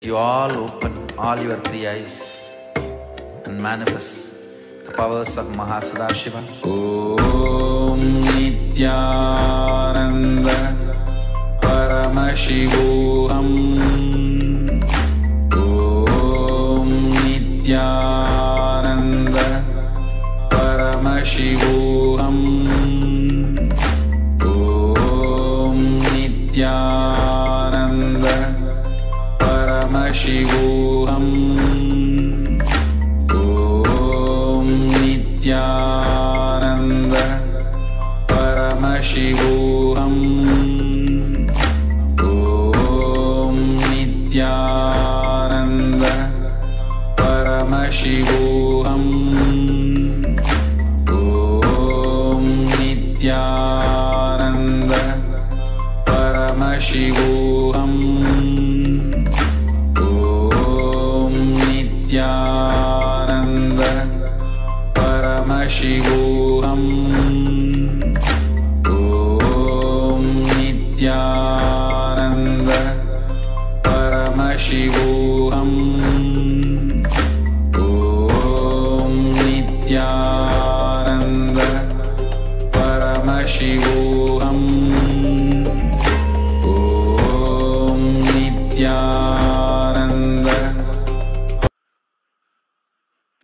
You all open all your three eyes and manifest the powers of Mahasadashiva. Om Nithyananda Paramashivoham. Om Nithyananda Paramashivoham. Om Nithyananda Paramashivoham. Om Nithyananda Paramashivoham. Om Nithyananda Paramashivoham. Om Nithyananda Paramashivoham. Om Nithyananda Paramashivoham. Om Nithyananda Paramashivoham. Om Nithyananda Paramashivoham. Om Nithyananda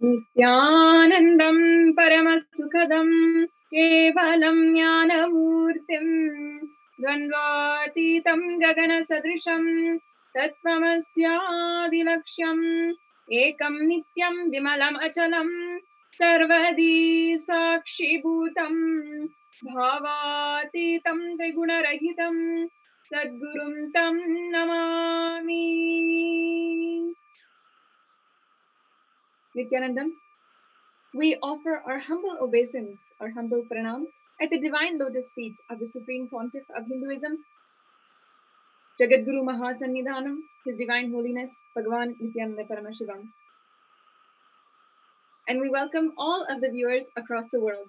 Nithyanandam Paramasukadam Kevalam Jnanamurtim Dvandvatitam Gagana Sadrisham Tattvamasyaadilaksham Ekam Nityam Vimalam Achalam Sarvadi Sakshibhutam Bhavatitam Trigunarahitam Sadgurum Tam Namami. Nithyanandam, we offer our humble obeisance, our humble pranam at the divine lotus feet of the Supreme Pontiff of Hinduism, Jagadguru Mahasannidhanam, His Divine Holiness, Bhagavan Nithyananda Paramashivam. And we welcome all of the viewers across the world.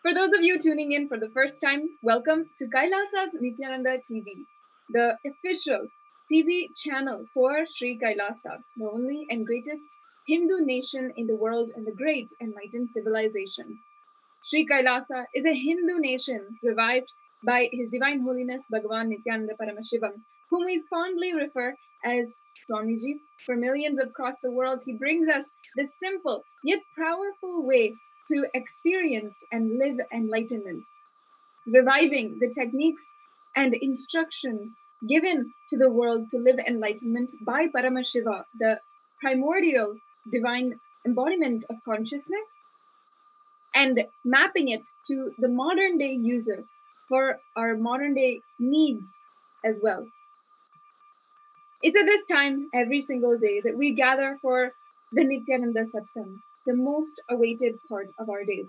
For those of you tuning in for the first time, welcome to Kailasa's Nithyananda TV, the official TV channel for Sri Kailasa, the only and greatest Hindu nation in the world and the great enlightened civilization. Sri Kailasa is a Hindu nation revived by His Divine Holiness Bhagavan Nithyananda Paramashivam, whom we fondly refer as Swamiji. For millions across the world, he brings us this simple yet powerful way to experience and live enlightenment, reviving the techniques and instructions given to the world to live enlightenment by Paramashiva, the primordial divine embodiment of consciousness, and mapping it to the modern day user for our modern day needs as well. It's at this time every single day that we gather for the Nithyananda Satsang, the most awaited part of our day.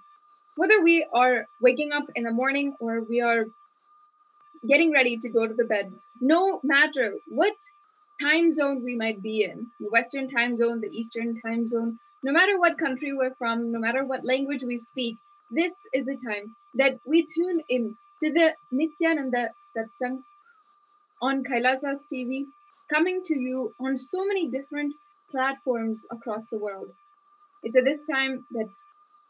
Whether we are waking up in the morning or we are getting ready to go to the bed, no matter what time zone we might be in, the Western time zone, the Eastern time zone, no matter what country we're from, no matter what language we speak, this is the time that we tune in to the Nithyananda Satsang on Kailasa's TV, coming to you on so many different platforms across the world. It's at this time that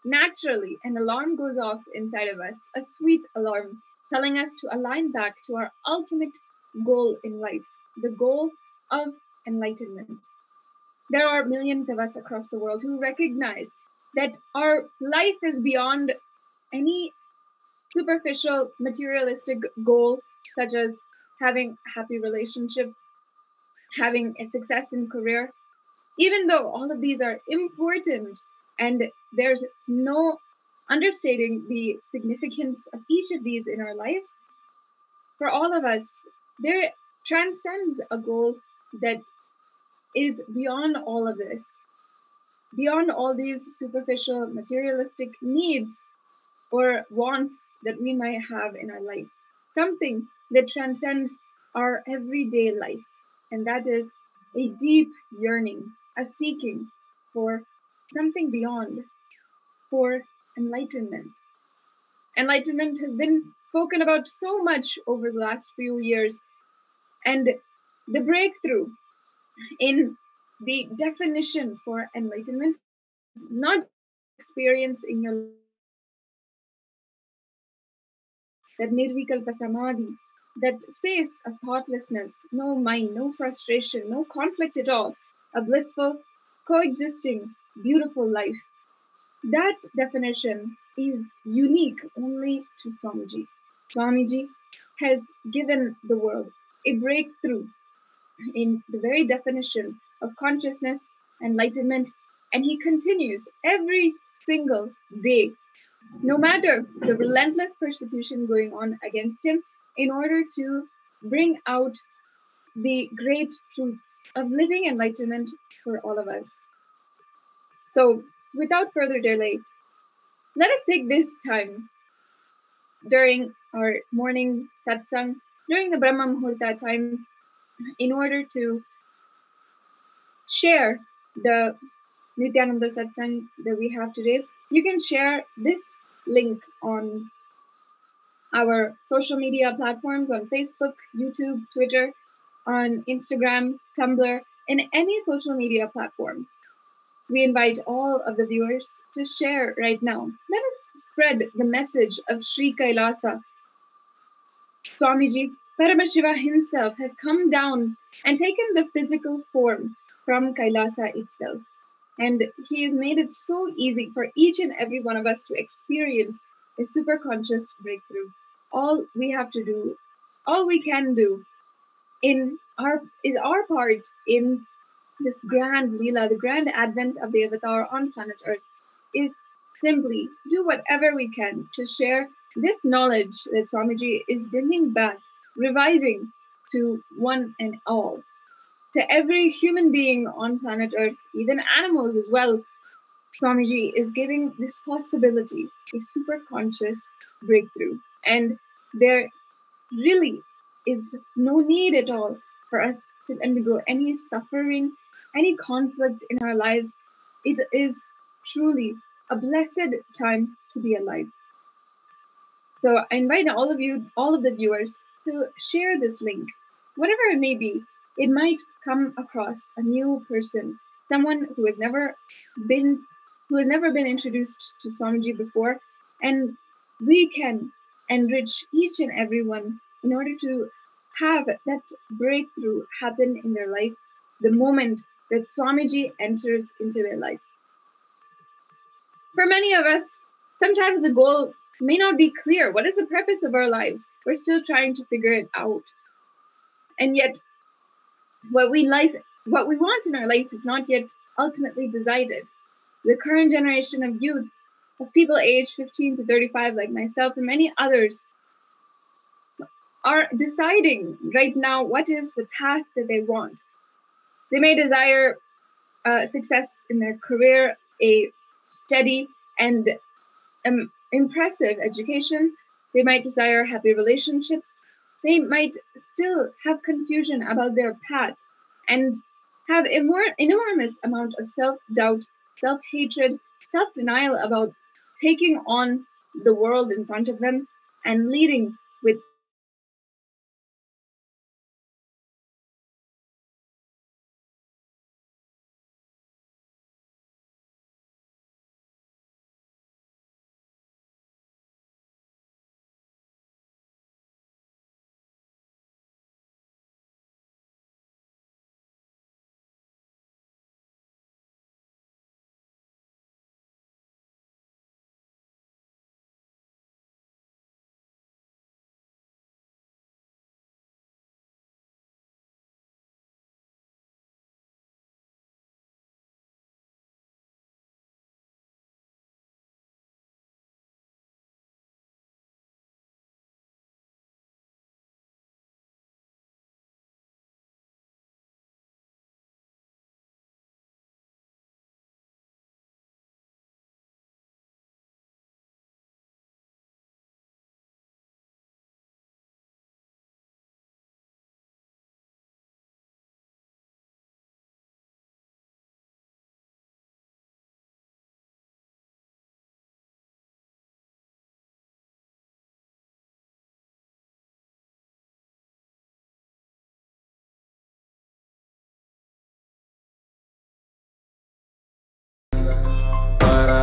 naturally an alarm goes off inside of us, a sweet alarm, telling us to align back to our ultimate goal in life, the goal of enlightenment. There are millions of us across the world who recognize that our life is beyond any superficial materialistic goal, such as having a happy relationship, having a success in career. Even though all of these are important and there's no understating the significance of each of these in our lives, for all of us, there transcends a goal that is beyond all of this, beyond all these superficial materialistic needs or wants that we might have in our life, something that transcends our everyday life, and that is a deep yearning, a seeking for something beyond, for enlightenment. Enlightenment has been spoken about so much over the last few years, and the breakthrough in the definition for enlightenment is not experience in your life that nirvikalpa samadhi, that space of thoughtlessness, no mind, no frustration, no conflict at all, a blissful, coexisting, beautiful life. That definition is unique only to Swamiji. Swamiji has given the world a breakthrough in the very definition of consciousness, enlightenment, and he continues every single day, no matter the relentless persecution going on against him, in order to bring out the great truths of living enlightenment for all of us. So, without further delay, let us take this time during our morning satsang, during the Brahma Muhurta time, in order to share the Nithyananda satsang that we have today. You can share this link on our social media platforms on Facebook, YouTube, Twitter, on Instagram, Tumblr, and any social media platform. We invite all of the viewers to share right now. Let us spread the message of Sri Kailasa. Swamiji Paramashiva himself has come down and taken the physical form from Kailasa itself. And he has made it so easy for each and every one of us to experience a superconscious breakthrough. All we have to do, all we can do is our part in this grand Leela, the grand advent of the avatar on planet Earth, is simply do whatever we can to share this knowledge that Swamiji is bringing back, reviving to one and all, to every human being on planet Earth, even animals as well. Swamiji is giving this possibility, a super conscious breakthrough. And there really is no need at all for us to undergo any suffering, any conflict in our lives. It is truly a blessed time to be alive. So I invite all of you, all of the viewers, to share this link, whatever it may be. It might come across a new person, someone who has never been introduced to Swamiji before, and we can enrich each and every one in order to have that breakthrough happen in their life the moment that Swamiji enters into their life. For many of us, sometimes the goal may not be clear. What is the purpose of our lives? We're still trying to figure it out. And yet, what we want in our life is not yet ultimately decided. The current generation of youth, of people aged 15 to 35 like myself and many others, are deciding right now what is the path that they want. They may desire success in their career, a steady and impressive education. They might desire happy relationships. They might still have confusion about their path and have enormous amount of self-doubt, self-hatred, self-denial about taking on the world in front of them and leading with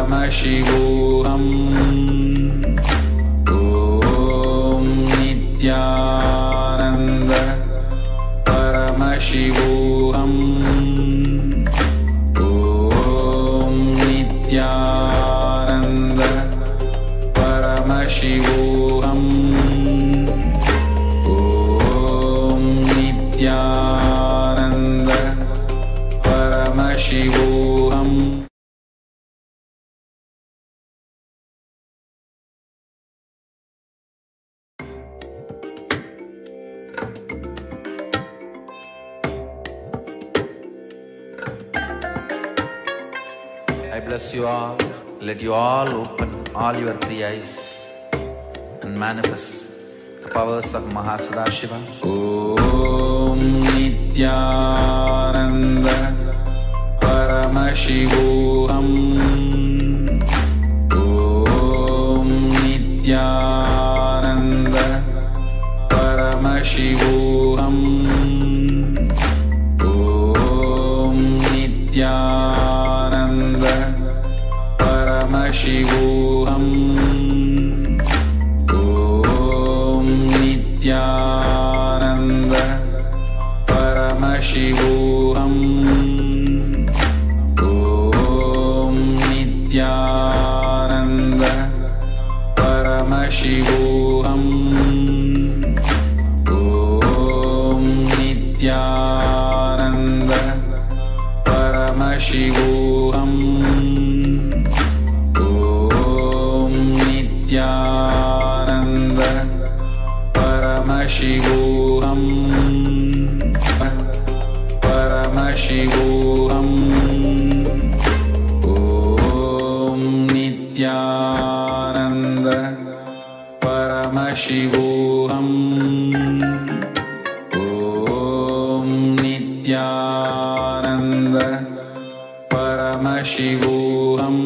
Paramashivoham. Om Nithyananda Paramashivoham. Om Nithyananda Paramashivoham. Om Nithyananda Paramashivoham. I bless you all. Let you all open all your three eyes and manifest the powers of Mahasadashiva. Om Nithyananda Paramashivoham. Om Nithyananda Paramashivoham. Om Nithyananda Paramashivoham. Om Nithyananda Paramashivoham. Om Nithyananda Paramashivoham. Om Nithyananda Paramashivoham. Om Nithyananda Paramashivoham. Paramashivoham. Om Nithyananda Paramashivoham. Om Nithyananda Paramashivoham.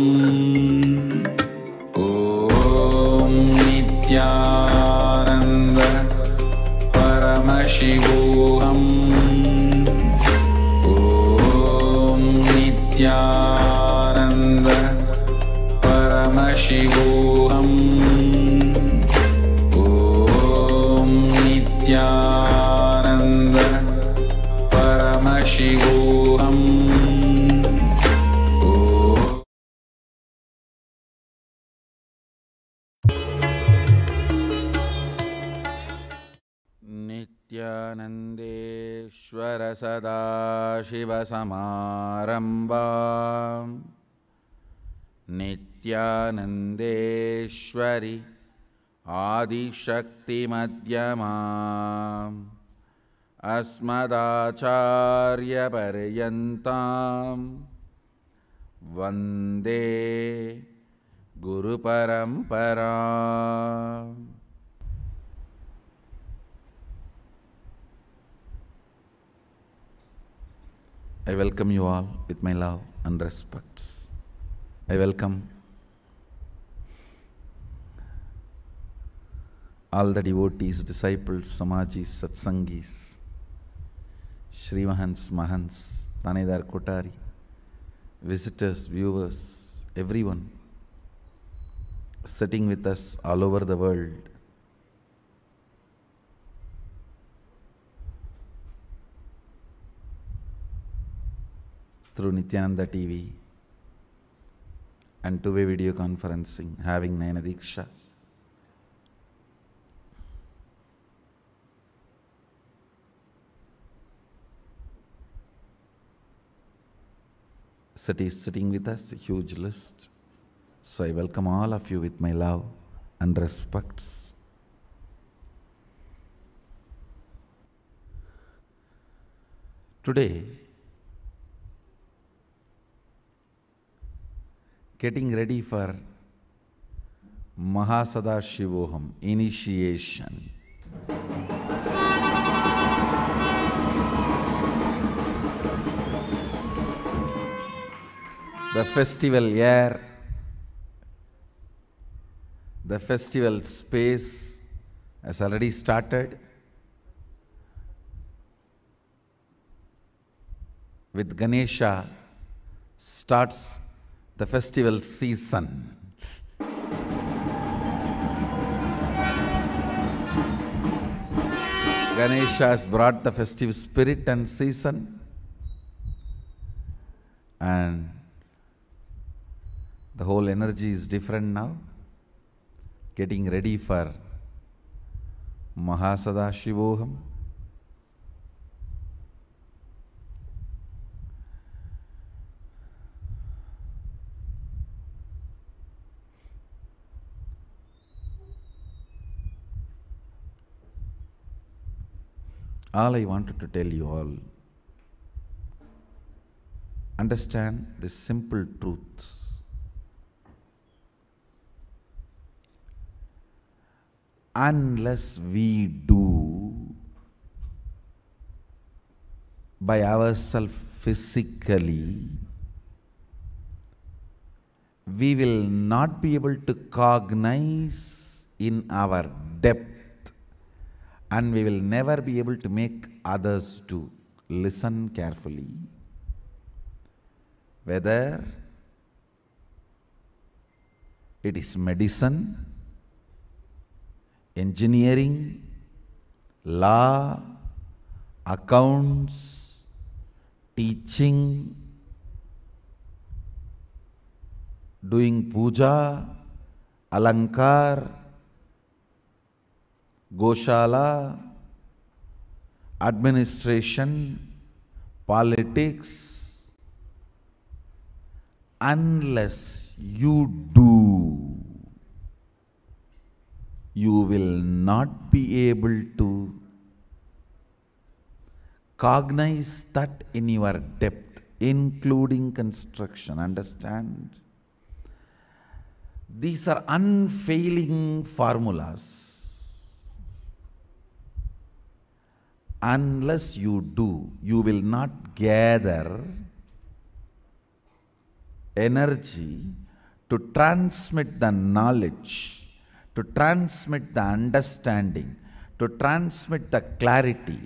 Om Nithyananda Paramashivoham. Om Nithyananda Paramashivoham. Om Nithyananda Paramashivoham. Nithyanandeshwar Sadashiva Samarambam. Nithyanandeshwari Adi Shakti Madhyamam. Asmadacharya Paryantam Vande Guru Paramparam. I welcome you all with my love and respects. I welcome all the devotees, disciples, samajis, satsangis, Srimahans, Mahans, Tanedar Kotari, visitors, viewers, everyone sitting with us all over the world. Through Nithyananda TV and two-way video conferencing, having Nayana Diksha. Cities sitting with us, a huge list. So I welcome all of you with my love and respects. Today, getting ready for Mahasadashivoham initiation. The festival air, the festival space has already started with Ganesha starts the festival season. Ganesha has brought the festive spirit and season, and the whole energy is different now, getting ready for Paramashivoham. All I wanted to tell you all, understand this simple truth. Unless we do by ourselves physically, we will not be able to cognize in our depth, and we will never be able to make others do. Listen carefully. Whether it is medicine, engineering, law, accounts, teaching, doing puja, alankar, Goshala, administration, politics, unless you do, you will not be able to cognize that in your depth, including construction. Understand? These are unfailing formulas. Unless you do, you will not gather energy to transmit the knowledge, to transmit the understanding, to transmit the clarity.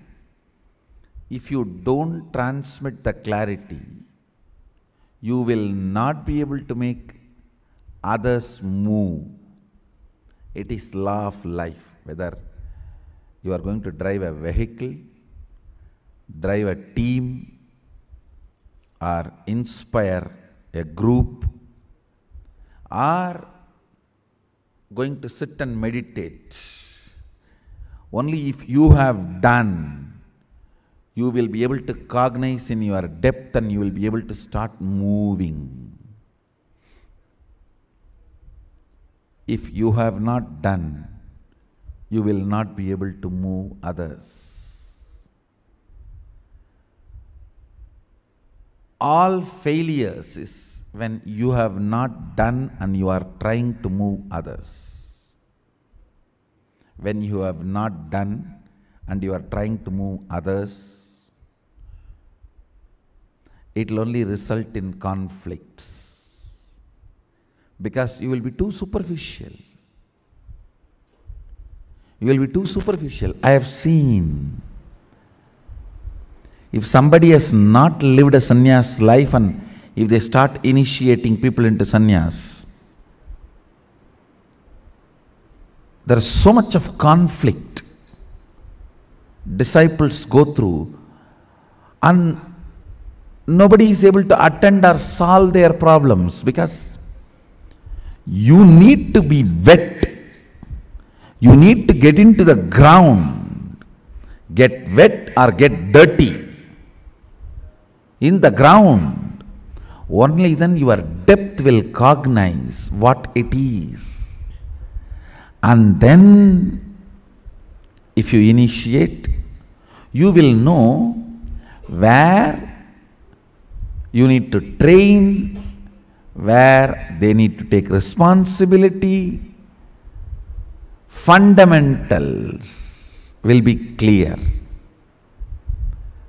If you don't transmit the clarity, you will not be able to make others move. It is law of life. Whether you are going to drive a vehicle, drive a team, or inspire a group, or going to sit and meditate. Only if you have done, you will be able to cognize in your depth, and you will be able to start moving. If you have not done, you will not be able to move others. All failures is when you have not done and you are trying to move others. When you have not done and you are trying to move others, it will only result in conflicts, because you will be too superficial. You will be too superficial. I have seen, if somebody has not lived a sannyas life and if they start initiating people into sannyas, there is so much of conflict disciples go through, and nobody is able to attend or solve their problems, because you need to be wet. You need to get into the ground, get wet or get dirty in the ground. Only then your depth will cognize what it is. And then, if you initiate, you will know where you need to train, where they need to take responsibility. Fundamentals will be clear.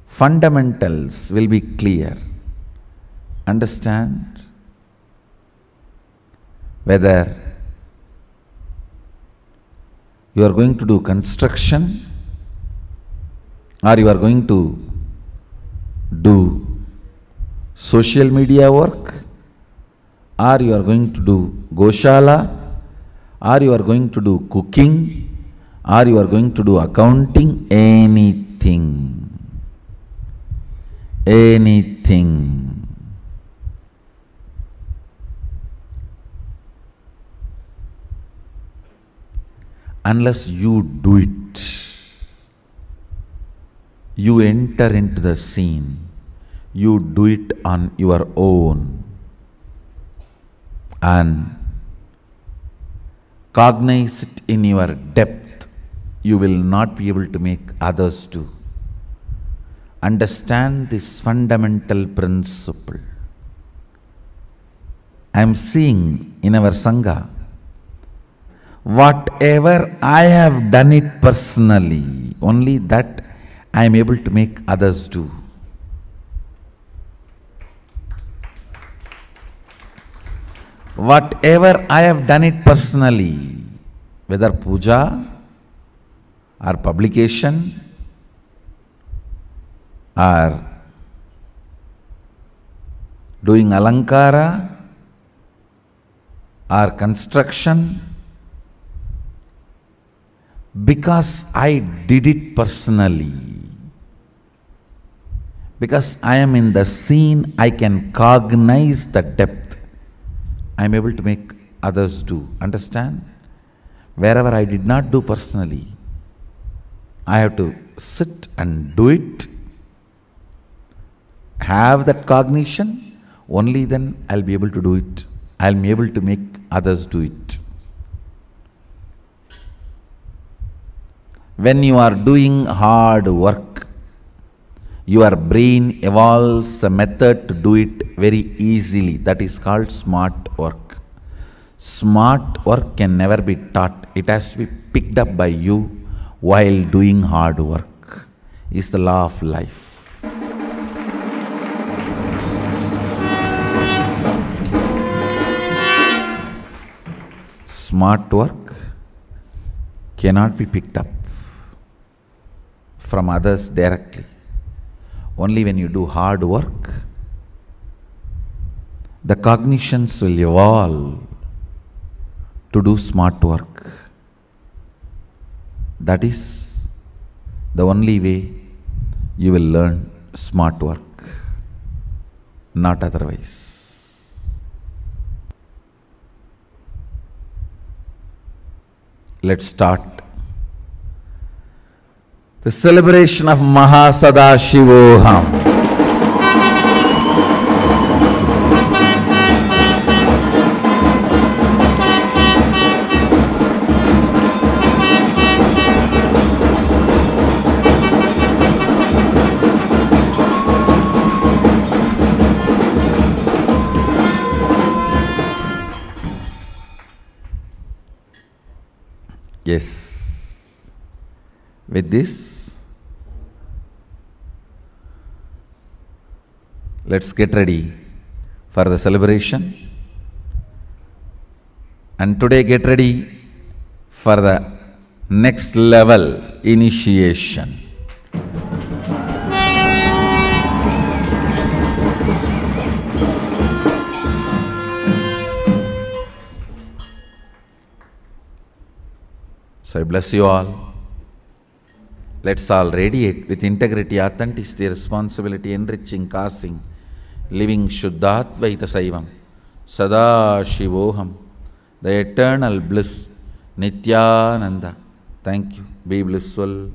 Fundamentals will be clear. Understand? Whether you are going to do construction, or you are going to do social media work, or you are going to do Goshala, or you are going to do cooking, or you are going to do accounting, anything. Anything. Unless you do it, you enter into the scene, you do it on your own and cognize it in your depth, you will not be able to make others do. Understand this fundamental principle. I am seeing in our Sangha, whatever I have done it personally, only that I am able to make others do. Whatever I have done it personally, whether puja or publication or doing alankara or construction, because I did it personally, because I am in the scene, I can cognize the depth, I am able to make others do. Understand? Wherever I did not do personally, I have to sit and do it, have that cognition, only then I'll be able to do it. I'll be able to make others do it. When you are doing hard work, your brain evolves a method to do it very easily. That is called smart work. Smart work can never be taught. It has to be picked up by you while doing hard work. It's the law of life. Smart work cannot be picked up from others directly. Only when you do hard work, the cognitions will evolve to do smart work. That is the only way you will learn smart work, not otherwise. Let's start the celebration of Mahasadaशिवोहम. Yes. With this, let's get ready for the celebration. And today get ready for the next level initiation. So I bless you all. Let's all radiate with integrity, authenticity, responsibility, enriching, causing, living Shuddhatvaita Saivam, Sadashivoham, the eternal bliss, Nithyananda. Thank you. Be blissful.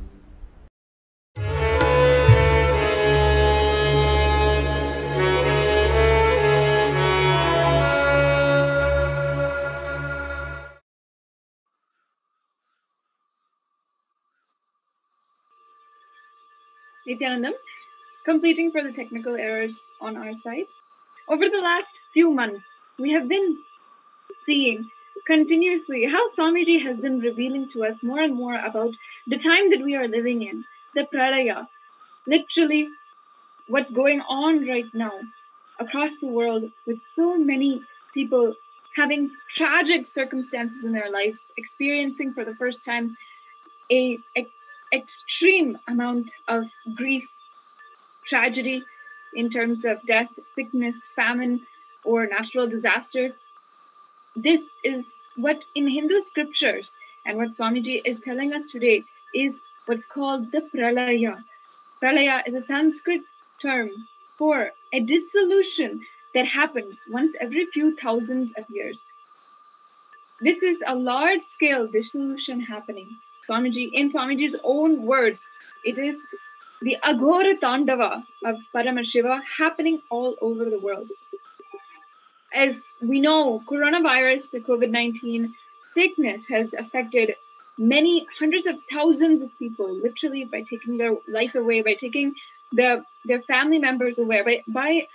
Nithyanandam, completing for the technical errors on our side. Over the last few months, we have been seeing continuously how Swamiji has been revealing to us more and more about the time that we are living in, the Pralaya, literally what's going on right now across the world with so many people having tragic circumstances in their lives, experiencing for the first time a extreme amount of grief, tragedy in terms of death, sickness, famine, or natural disaster. This is what in Hindu scriptures and what Swamiji is telling us today is what's called the Pralaya. Pralaya is a Sanskrit term for a dissolution that happens once every few thousands of years. This is a large scale dissolution happening. Swamiji, in Swamiji's own words, it is the Aghora Tandava of Paramashiva happening all over the world. As we know, coronavirus, the COVID-19 sickness, has affected many hundreds of thousands of people, literally by taking their life away, by taking their family members away, by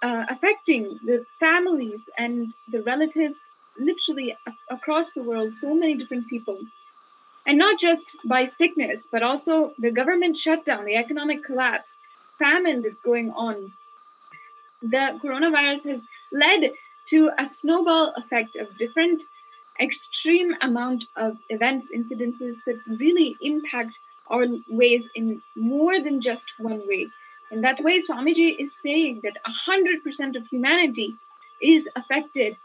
affecting the families and the relatives, literally across the world, so many different people. And not just by sickness, but also the government shutdown, the economic collapse, famine that's going on. The coronavirus has led to a snowball effect of different extreme amount of events, incidences that really impact our ways in more than just one way. In that way, Swamiji is saying that 100% of humanity is affected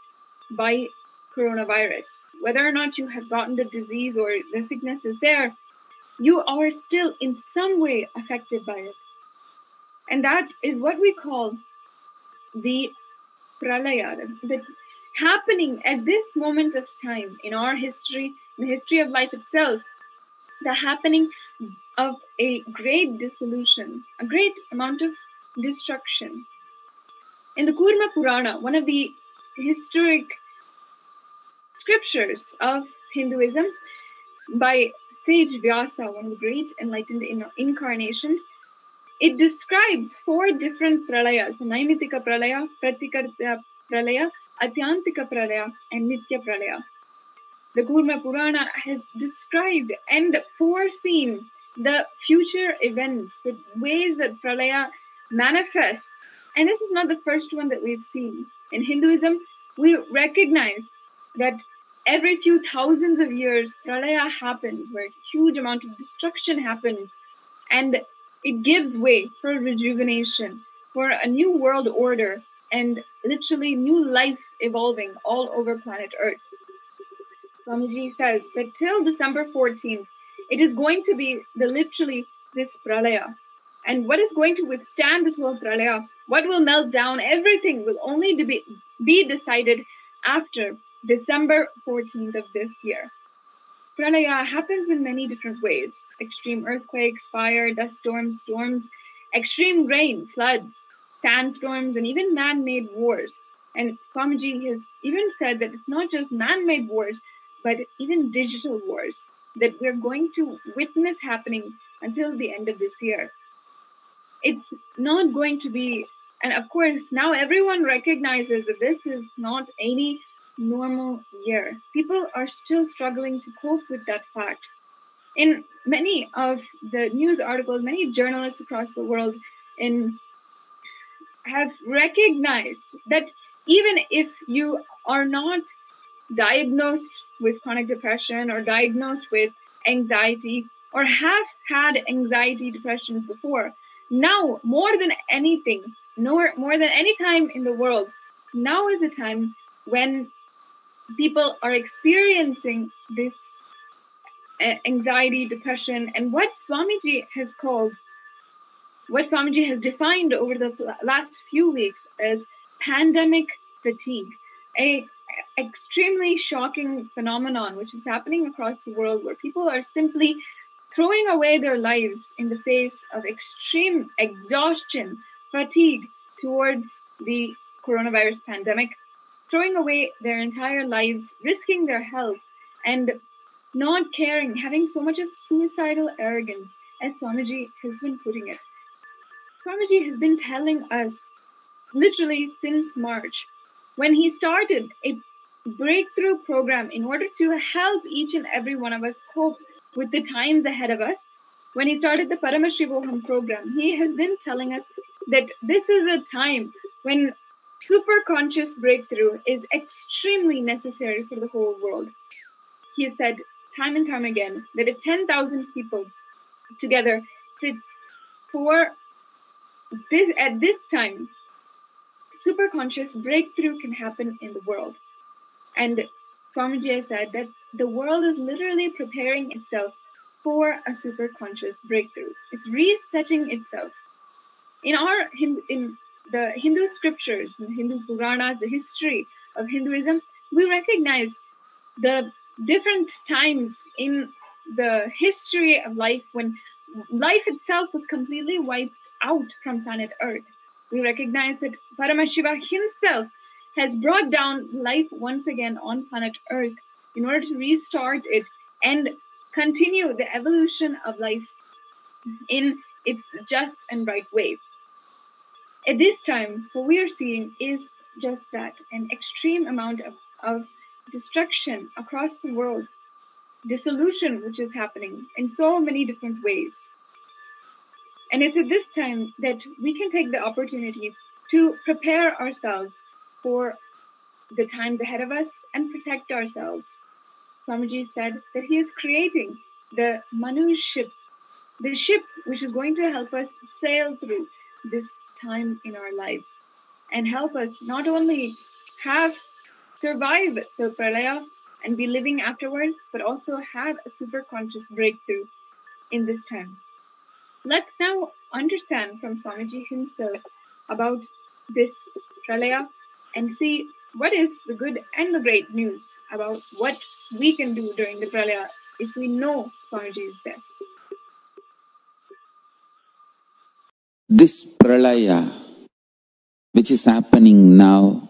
by coronavirus. Whether or not you have gotten the disease or the sickness is there, you are still in some way affected by it. And that is what we call the Pralaya, that happening at this moment of time in our history, in the history of life itself, the happening of a great dissolution, a great amount of destruction. In the Kurma Purana, one of the historic scriptures of Hinduism, by sage Vyasa, one of the great enlightened incarnations, it describes 4 different pralayas: the Naimitika Pralaya, Pratikarta Pralaya, Atyantika Pralaya, and Nitya Pralaya. The Kurma Purana has described and foreseen the future events, the ways that Pralaya manifests. And this is not the first one that we've seen. In Hinduism, we recognize that every few thousands of years, Pralaya happens, where a huge amount of destruction happens. And it gives way for rejuvenation, for a new world order, and literally new life evolving all over planet Earth. Swamiji says that till December 14th, it is going to be literally this Pralaya. And what is going to withstand this whole Pralaya, what will melt down, everything will only be decided after December 14th of this year. Pralaya happens in many different ways: extreme earthquakes, fire, dust storms, extreme rain, floods, sandstorms, and even man-made wars. And Swamiji has even said that it's not just man-made wars, but even digital wars that we're going to witness happening until the end of this year. It's not going to be, and of course, now everyone recognizes that this is not any normal year. People are still struggling to cope with that fact. In many of the news articles, many journalists across the world have recognized that even if you are not diagnosed with chronic depression or diagnosed with anxiety or have had anxiety, depression before, now more than anything, more than any time in the world, now is a time when people are experiencing this anxiety, depression, and what Swamiji has defined over the last few weeks as pandemic fatigue, a extremely shocking phenomenon which is happening across the world, where people are simply throwing away their lives in the face of extreme exhaustion, fatigue towards the coronavirus pandemic, throwing away their entire lives, risking their health, and not caring, having so much of suicidal arrogance, as Swamiji has been putting it. Swamiji has been telling us literally since March, when he started a breakthrough program in order to help each and every one of us cope with the times ahead of us. When he started the Paramashivoham program, he has been telling us that this is a time when super conscious breakthrough is extremely necessary for the whole world. He has said time and time again that if 10,000 people together sit for this at this time superconscious breakthrough can happen in the world. And Swamiji has said that the world is literally preparing itself for a superconscious breakthrough. It's resetting itself. In the Hindu scriptures, the Hindu Puranas, the history of Hinduism, we recognize the different times in the history of life when life itself was completely wiped out from planet Earth. We recognize that Paramashiva himself has brought down life once again on planet Earth in order to restart it and continue the evolution of life in its just and right way. At this time, what we are seeing is just that, an extreme amount of destruction across the world, dissolution which is happening in so many different ways. And it's at this time that we can take the opportunity to prepare ourselves for the times ahead of us and protect ourselves. Swamiji said that he is creating the Manu ship, the ship which is going to help us sail through this time in our lives and help us not only survive the Pralaya and be living afterwards, but also have a super conscious breakthrough in this time. Let's now understand from Swamiji himself about this Pralaya and see what is the good and the great news about what we can do during the Pralaya if we know Swamiji is there. This Pralaya, which is happening now,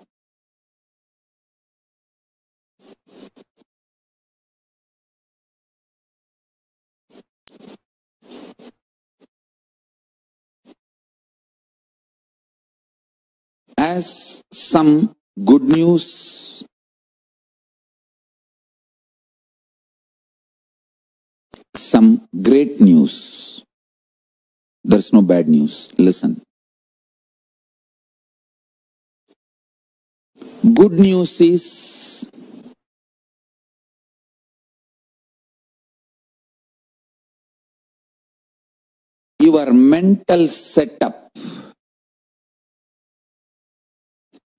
has some good news, some great news. There's no bad news. Listen. Good news is your mental setup,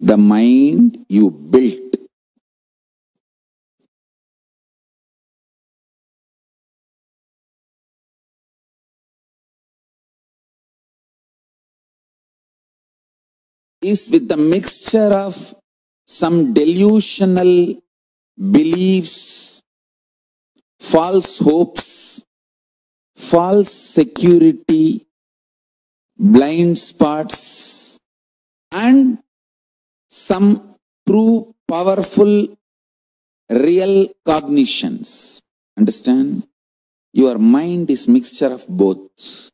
the mind you built, is with the mixture of some delusional beliefs, false hopes, false security, blind spots, and some true, powerful, real cognitions. Understand? Your mind is mixture of both.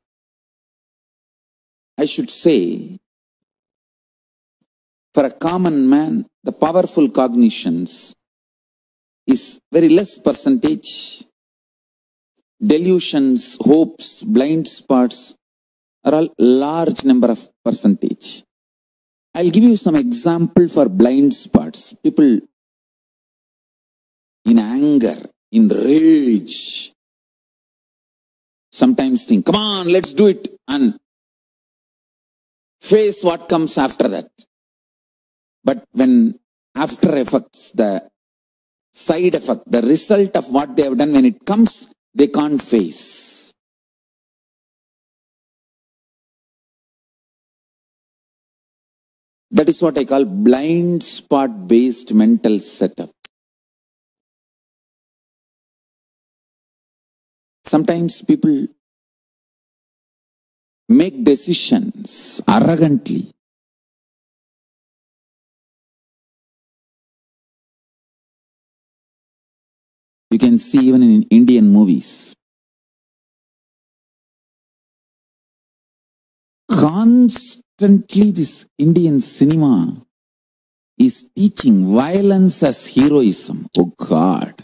I should say, for a common man, the powerful cognitions is very less percentage. Delusions, hopes, blind spots are all large number of percentage. I'll give you some example for blind spots. People in anger, in rage, sometimes think, come on, let's do it, and face what comes after that. But when after effects, the side effect, the result of what they have done, when it comes, they can't face. That is what I call blind spot based mental setup. Sometimes people make decisions arrogantly. You can see even in Indian movies. Constantly this Indian cinema is teaching violence as heroism. Oh God.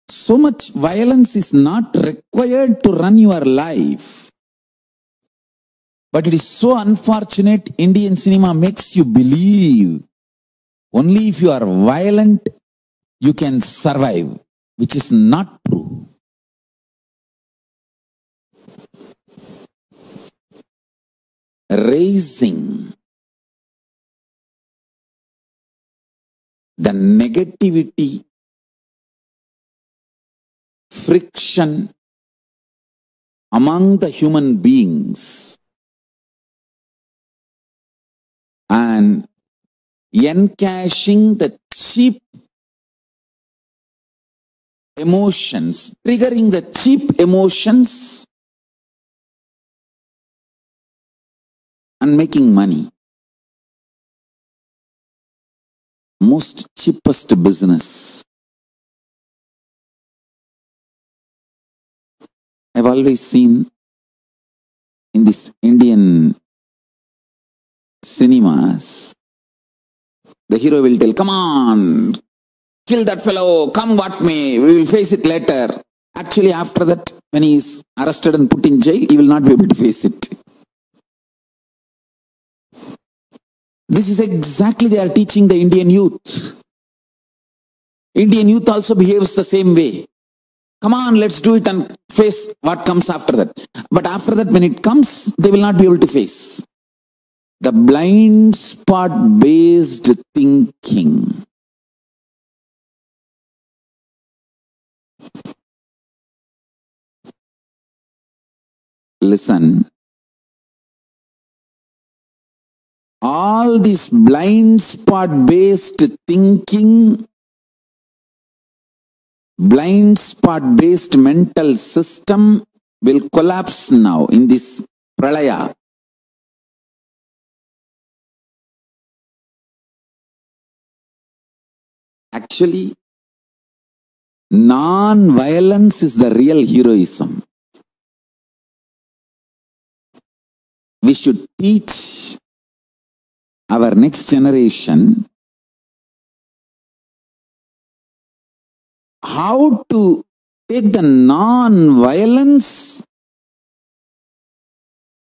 So much violence is not required to run your life. But it is so unfortunate, Indian cinema makes you believe only if you are violent, you can survive, which is not true. raising the negativity, friction among the human beings and encashing the cheap emotions, triggering the cheap emotions and making money. Most cheapest business. I've always seen in these Indian cinemas, the hero will tell, come on, kill that fellow, come what may, we will face it later. Actually, after that, when he is arrested and put in jail, he will not be able to face it. This is exactly they are teaching the Indian youth. Indian youth also behaves the same way. Come on, let's do it and face what comes after that. But after that, when it comes, they will not be able to face. The blind spot based thinking. Listen. All this blind spot based thinking, blind spot based mental system will collapse now in this Pralaya. Actually, non-violence is the real heroism. We should teach our next generation how to take the non-violence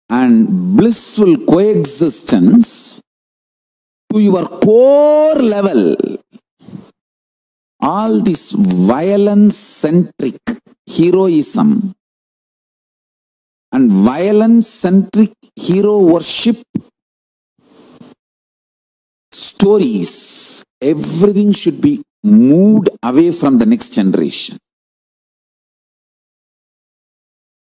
and blissful coexistence to your core level. All this violence-centric heroism and violence-centric hero worship stories, everything should be moved away from the next generation.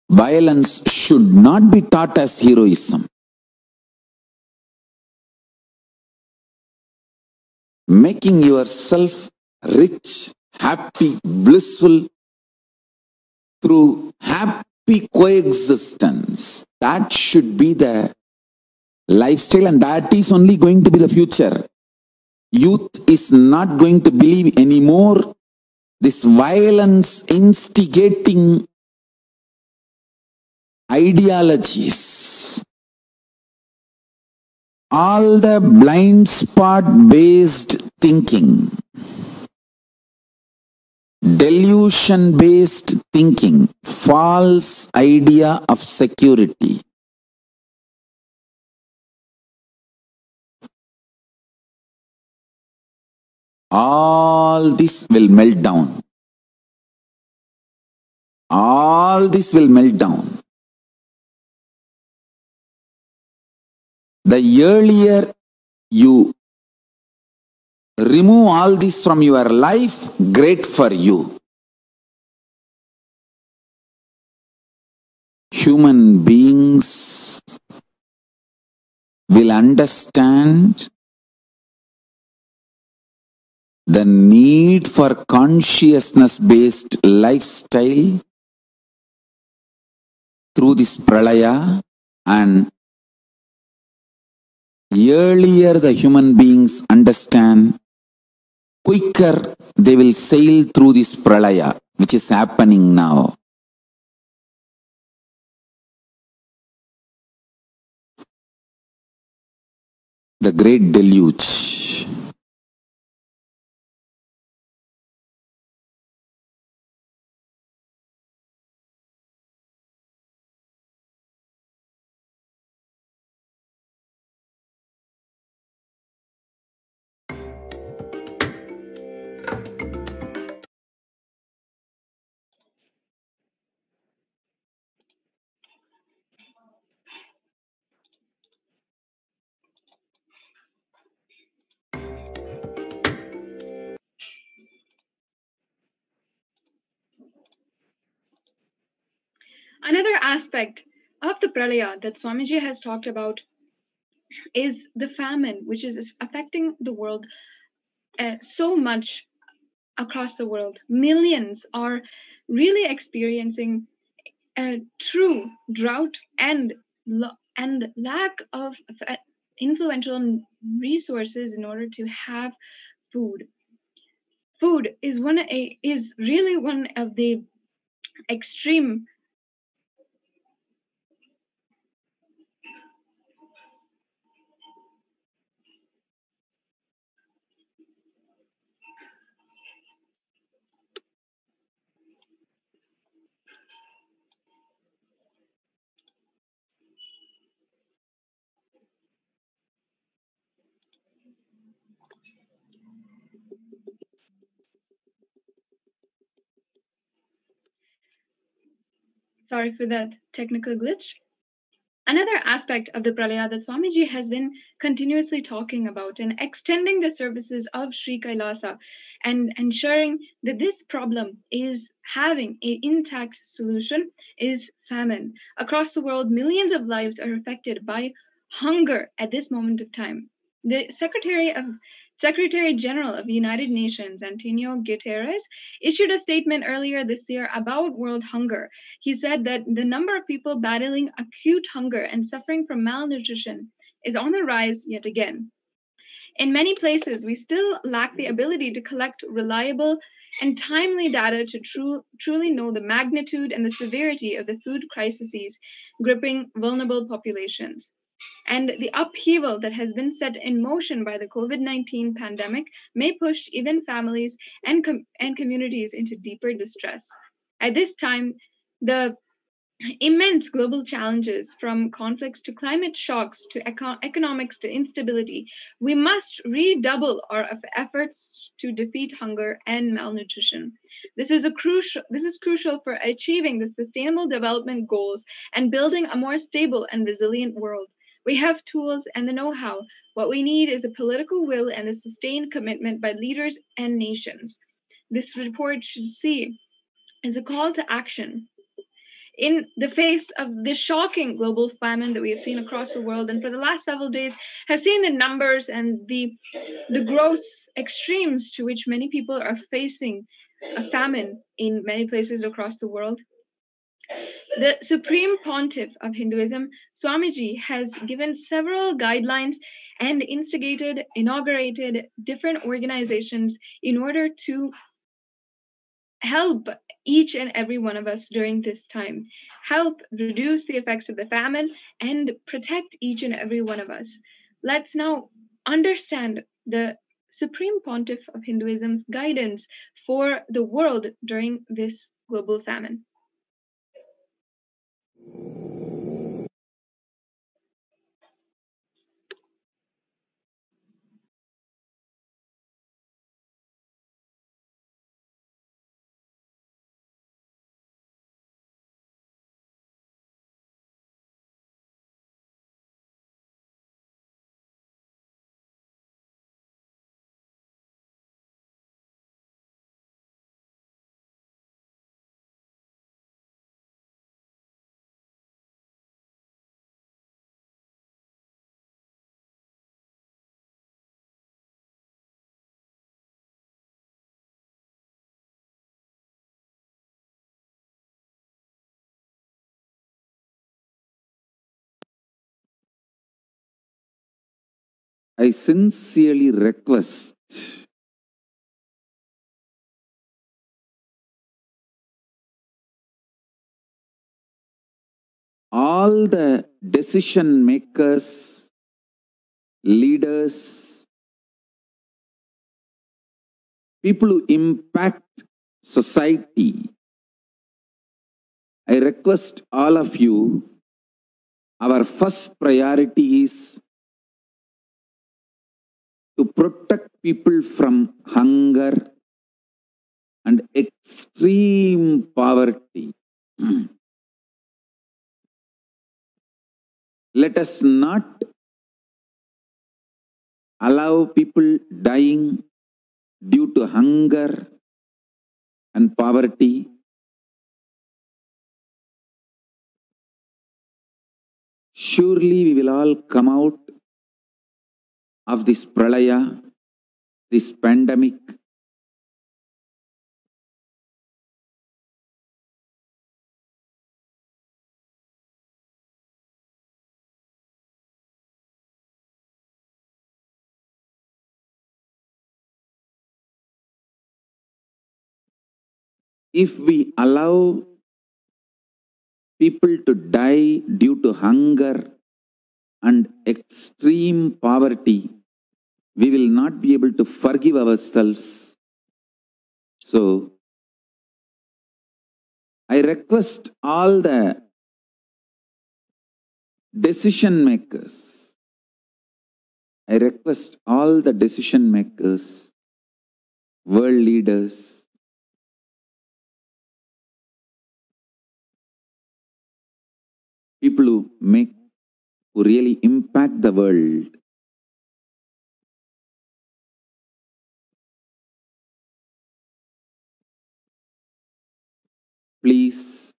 Violence should not be taught as heroism. Making yourself rich, happy, blissful through happy coexistence. That should be the lifestyle, and that is only going to be the future. Youth is not going to believe anymore this violence instigating ideologies. All the blind spot based thinking, delusion based thinking, false idea of security. All this will melt down. All this will melt down. The earlier you remove all this from your life, great for you. Human beings will understand the need for consciousness-based lifestyle through this Pralaya, and earlier the human beings understand, quicker they will sail through this Pralaya, which is happening now. The great deluge. aspect of the Pralaya that Swamiji has talked about is the famine, which is affecting the world so much across the world. Millions are really experiencing a true drought and lack of influential resources in order to have food. Food is really one of the extreme. Sorry for that technical glitch. Another aspect of the Pralaya that Swamiji has been continuously talking about and extending the services of Sri Kailasa and ensuring that this problem is having an intact solution is famine. Across the world, millions of lives are affected by hunger at this moment of time. The Secretary General of the United Nations, Antonio Guterres, issued a statement earlier this year about world hunger. He said that the number of people battling acute hunger and suffering from malnutrition is on the rise yet again. In many places, we still lack the ability to collect reliable and timely data to truly know the magnitude and the severity of the food crises gripping vulnerable populations. And the upheaval that has been set in motion by the COVID-19 pandemic may push even families and communities into deeper distress. At this time, the immense global challenges, from conflicts to climate shocks to economics to instability, we must redouble our efforts to defeat hunger and malnutrition. This is crucial for achieving the sustainable development goals and building a more stable and resilient world. We have tools and the know-how. What we need is a political will and a sustained commitment by leaders and nations. This report should see as a call to action in the face of this shocking global famine that we have seen across the world, and for the last several days has seen the numbers and the gross extremes to which many people are facing a famine in many places across the world. The Supreme Pontiff of Hinduism, Swamiji, has given several guidelines and inaugurated different organizations in order to help each and every one of us during this time, help reduce the effects of the famine, and protect each and every one of us. Let's now understand the Supreme Pontiff of Hinduism's guidance for the world during this global famine. I sincerely request all the decision makers, leaders, people who impact society. I request all of you, our first priority is to protect people from hunger and extreme poverty. Let us not allow people dying due to hunger and poverty. surely we will all come out of this Pralaya, this pandemic, if we allow people to die due to hunger and extreme poverty, we will not be able to forgive ourselves. So, I request all the decision makers, world leaders, people who really impact the world, please,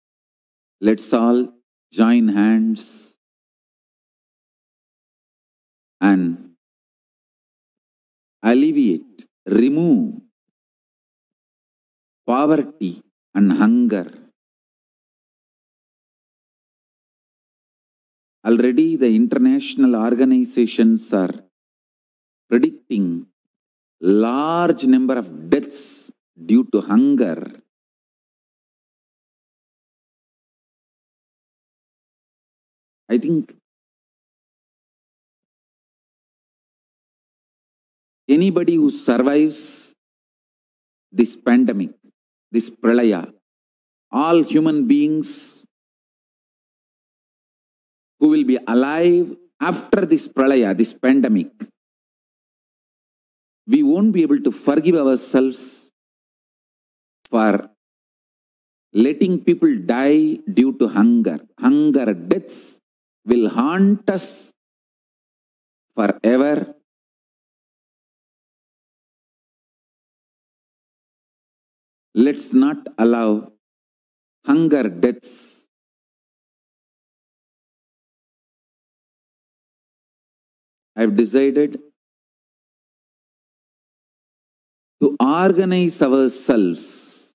let's all join hands and alleviate, remove poverty and hunger. Already the international organizations are predicting large number of deaths due to hunger. I think anybody who survives this pandemic, this Pralaya, all human beings who will be alive after this Pralaya, this pandemic, we won't be able to forgive ourselves for letting people die due to hunger. Hunger deaths will haunt us forever. Let's not allow hunger deaths. I've decided to organize ourselves.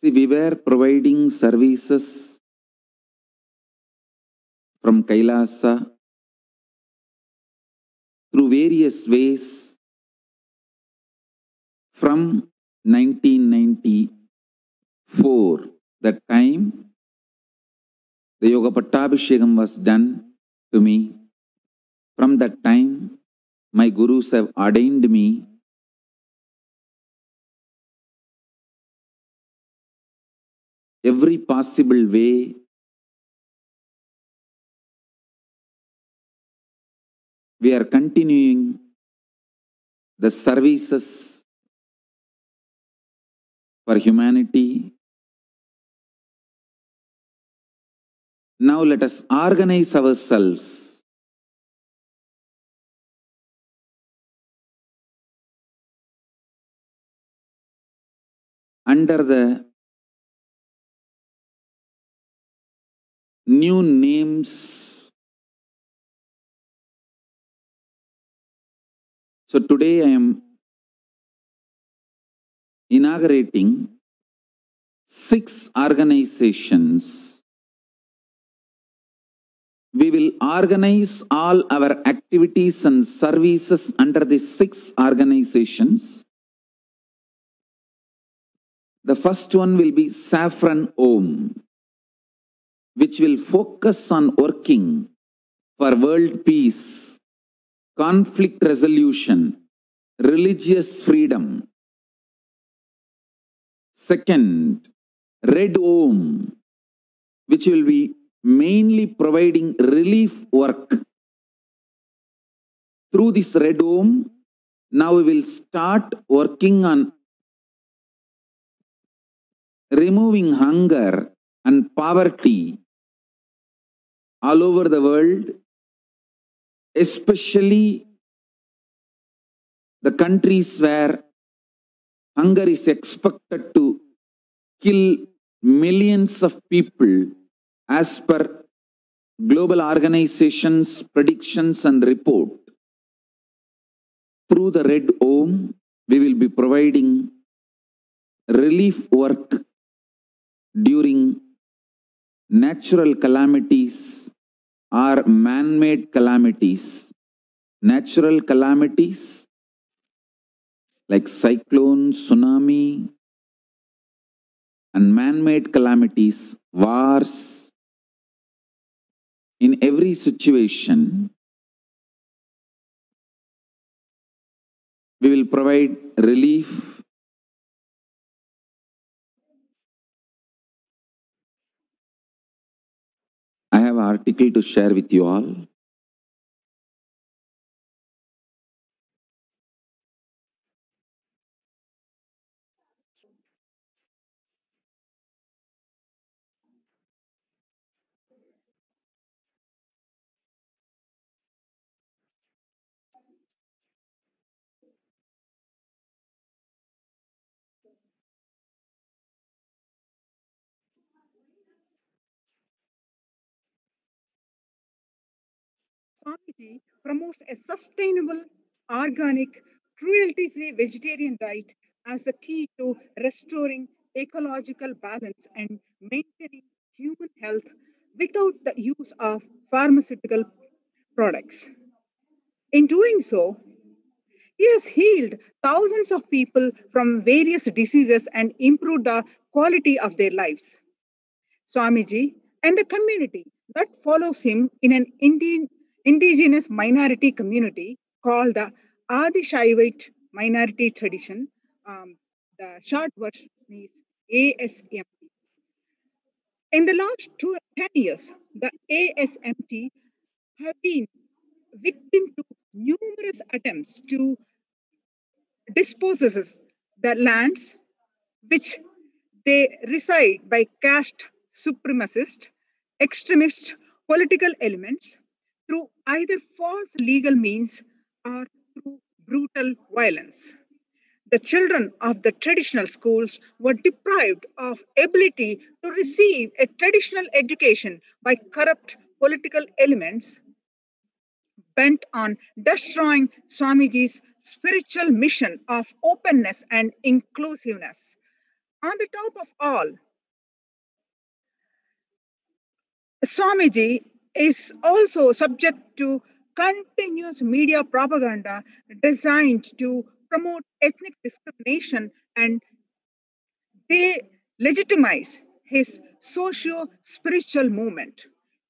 See, we were providing services from Kailasa through various ways from 1994, the time the Yoga Pattabhishekam was done to me. From that time, my gurus have ordained me every possible way we are continuing the services for humanity. Now let us organize ourselves under the new names. So today I am inaugurating 6 organizations. We will organize all our activities and services under these 6 organizations. The first one will be Saffron Om, which will focus on working for world peace, conflict resolution, religious freedom. Second, Red Om, which will be mainly providing relief work. Through this Red Om, now we will start working on removing hunger and poverty all over the world, especially the countries where hunger is expected to kill millions of people As per global organizations' predictions and report, through the Red Home, we will be providing relief work during natural calamities or man-made calamities. Natural calamities like cyclone, tsunami, and man-made calamities, wars. In every situation, we will provide relief. I have an article to share with you all. Swamiji promotes a sustainable, organic, cruelty-free vegetarian diet as the key to restoring ecological balance and maintaining human health without the use of pharmaceutical products. In doing so, he has healed thousands of people from various diseases and improved the quality of their lives. Swamiji and the community that follows him in an indigenous minority community called the Adishaivite minority tradition. The short version is ASMT. In the last 10 years, the ASMT have been victim to numerous attempts to dispose the lands which they reside by caste supremacist, extremist political elements through either false legal means or through brutal violence. The children of the traditional schools were deprived of ability to receive a traditional education by corrupt political elements bent on destroying Swamiji's spiritual mission of openness and inclusiveness. On the top of all, Swamiji is also subject to continuous media propaganda designed to promote ethnic discrimination, and they legitimize his socio spiritual movement.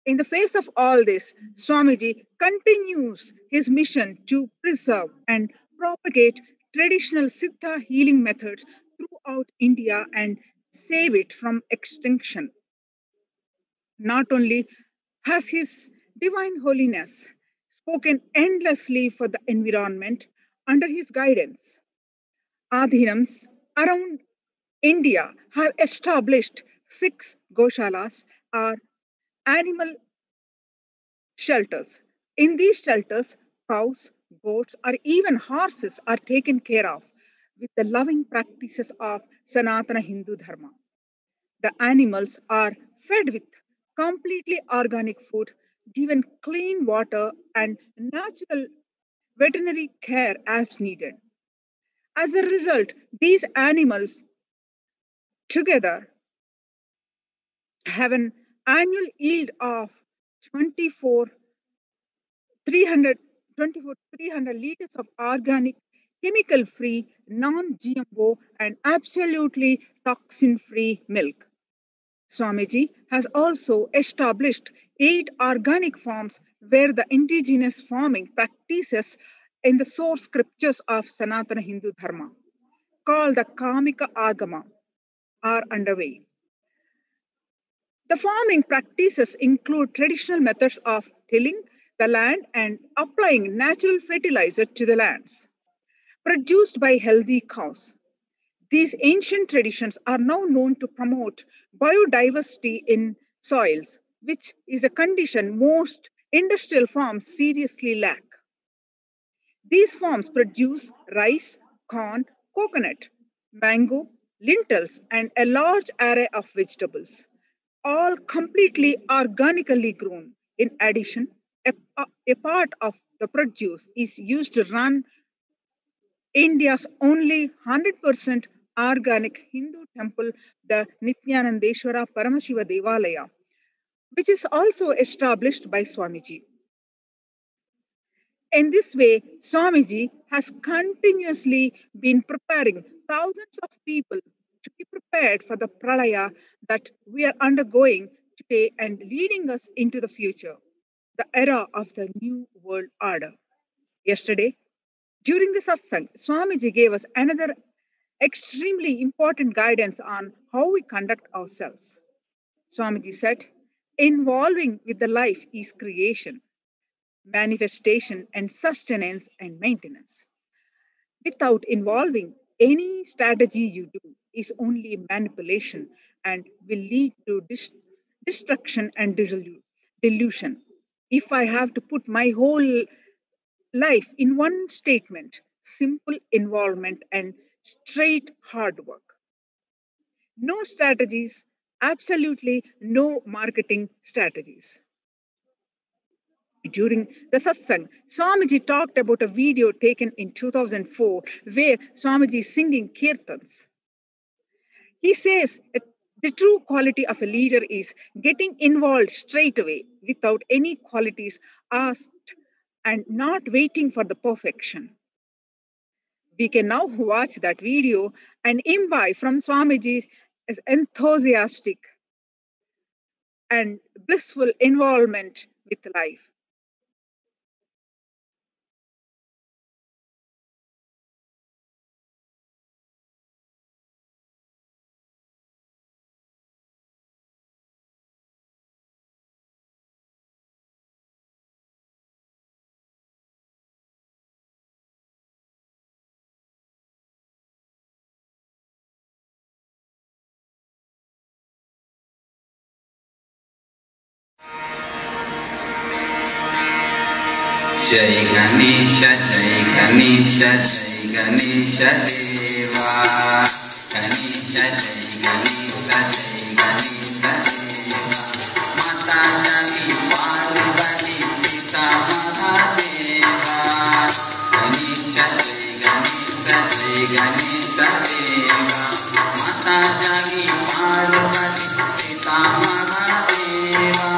In the face of all this, Swamiji continues his mission to preserve and propagate traditional Siddha healing methods throughout India and save it from extinction. Not only has His Divine Holiness spoken endlessly for the environment under his guidance, Adhinams around India have established 6 goshalas or animal shelters. In these shelters, cows, goats, or even horses are taken care of with the loving practices of Sanatana Hindu Dharma. The animals are fed with completely organic food, given clean water, and natural veterinary care as needed. As a result, these animals together have an annual yield of 24 300, 300 liters of organic, chemical free, non GMO, and absolutely toxin free milk. Swamiji has also established 8 organic farms where the indigenous farming practices in the source scriptures of Sanatana Hindu Dharma, called the Kamika Agama, are underway. The farming practices include traditional methods of tilling the land and applying natural fertilizer to the lands produced by healthy cows. These ancient traditions are now known to promote biodiversity in soils, which is a condition most industrial farms seriously lack. These farms produce rice, corn, coconut, mango, lentils, and a large array of vegetables. all completely organically grown. In addition, a part of the produce is used to run India's only 100% organic Hindu temple, the Nithyanandeshwara Paramashiva Devalaya, which is also established by Swamiji. In this way, Swamiji has continuously been preparing thousands of people to be prepared for the Pralaya that we are undergoing today and leading us into the future, the era of the new world order. Yesterday, during the satsang, Swamiji gave us another extremely important guidance on how we conduct ourselves. Swamiji said, involving with the life is creation, manifestation, and sustenance and maintenance. Without involving, any strategy you do is only manipulation and will lead to destruction and delusion. If I have to put my whole life in one statement, simple involvement and straight hard work. No strategies, absolutely no marketing strategies. During the satsang, Swamiji talked about a video taken in 2004 where Swamiji is singing kirtans. He says the true quality of a leader is getting involved straight away without any qualities asked and not waiting for the perfection. We can now watch that video and imbibe from Swamiji's enthusiastic and blissful involvement with life. Jai Ganesha, Jai Ganesha, Jai Ganesha Deva. Ganesha, Jai Ganesha, Jai Ganesha Deva. Mata Jagi Parvati Pita Mahadeva. Ganesha, Jai Ganesha, Jai Ganesha Deva. Mata Jagi Parvati Pita Mahadeva.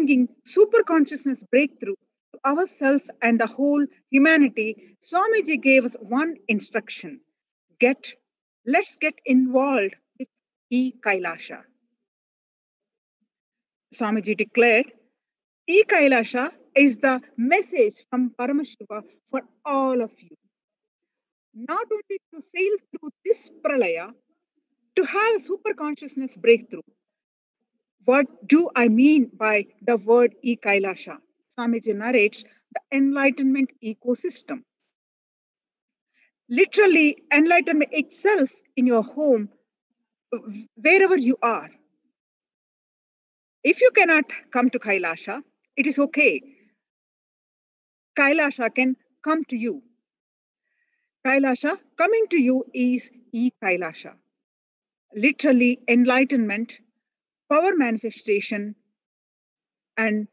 bringing super consciousness breakthrough to ourselves and the whole humanity, Swamiji gave us one instruction. Let's get involved with E-Kailasha. Swamiji declared, E-Kailasha is the message from Paramashiva for all of you. Not only to sail through this Pralaya, to have a super consciousness breakthrough. What do I mean by the word E-Kailasha? Swamiji narrates the enlightenment ecosystem. Literally, enlightenment itself in your home, wherever you are. If you cannot come to Kailasha, it is okay. Kailasha can come to you. Kailasha coming to you is E-Kailasha. Literally, enlightenment, power manifestation, and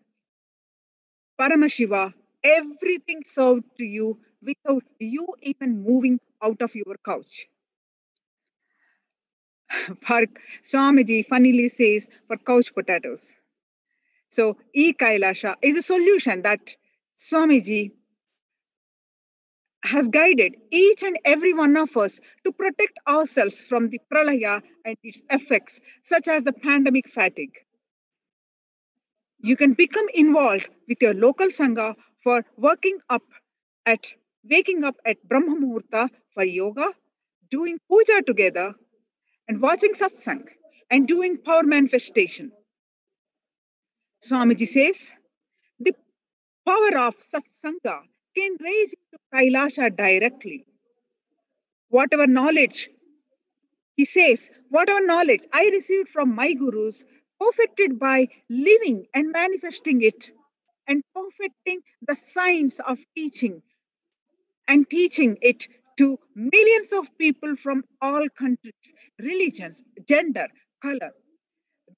Paramashiva, everything served to you without you even moving out of your couch. Swamiji funnily says for couch potatoes. So E-Kailasha is a solution that Swamiji has guided each and every one of us to protect ourselves from the Pralaya and its effects, such as the pandemic fatigue. You can become involved with your local Sangha for waking up at Brahma Muhurta for yoga, doing puja together, and watching satsang, and doing power manifestation. Swamiji says, the power of satsanga can raise you to Kailasha directly. Whatever knowledge, he says, whatever knowledge I received from my gurus, perfected by living and manifesting it, and perfecting the science of teaching, and teaching it to millions of people from all countries, religions, gender, color.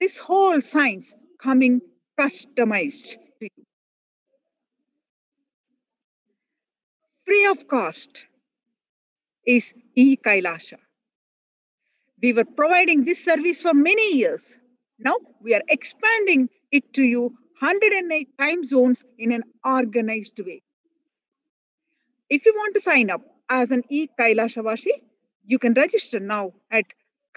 This whole science coming customized to you. Free of cost is E-Kailasha. We were providing this service for many years. Now we are expanding it to you 108 time zones in an organized way. If you want to sign up as an E-Kailashavashi, you can register now at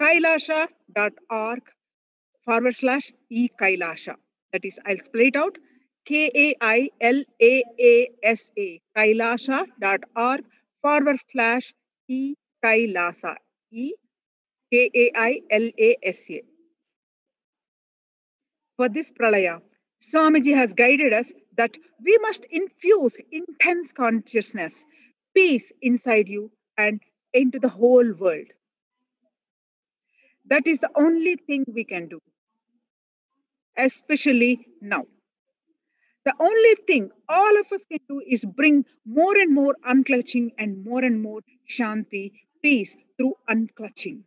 kailasha.org/E-Kailasha. That is, I'll spell it out. KAILAASA, kailasha.org/E-Kailasa. KAILASA. For this Pralaya, Swamiji has guided us that we must infuse intense consciousness, peace inside you and into the whole world. That is the only thing we can do, especially now. The only thing all of us can do is bring more and more unclutching and more shanti, peace through unclutching.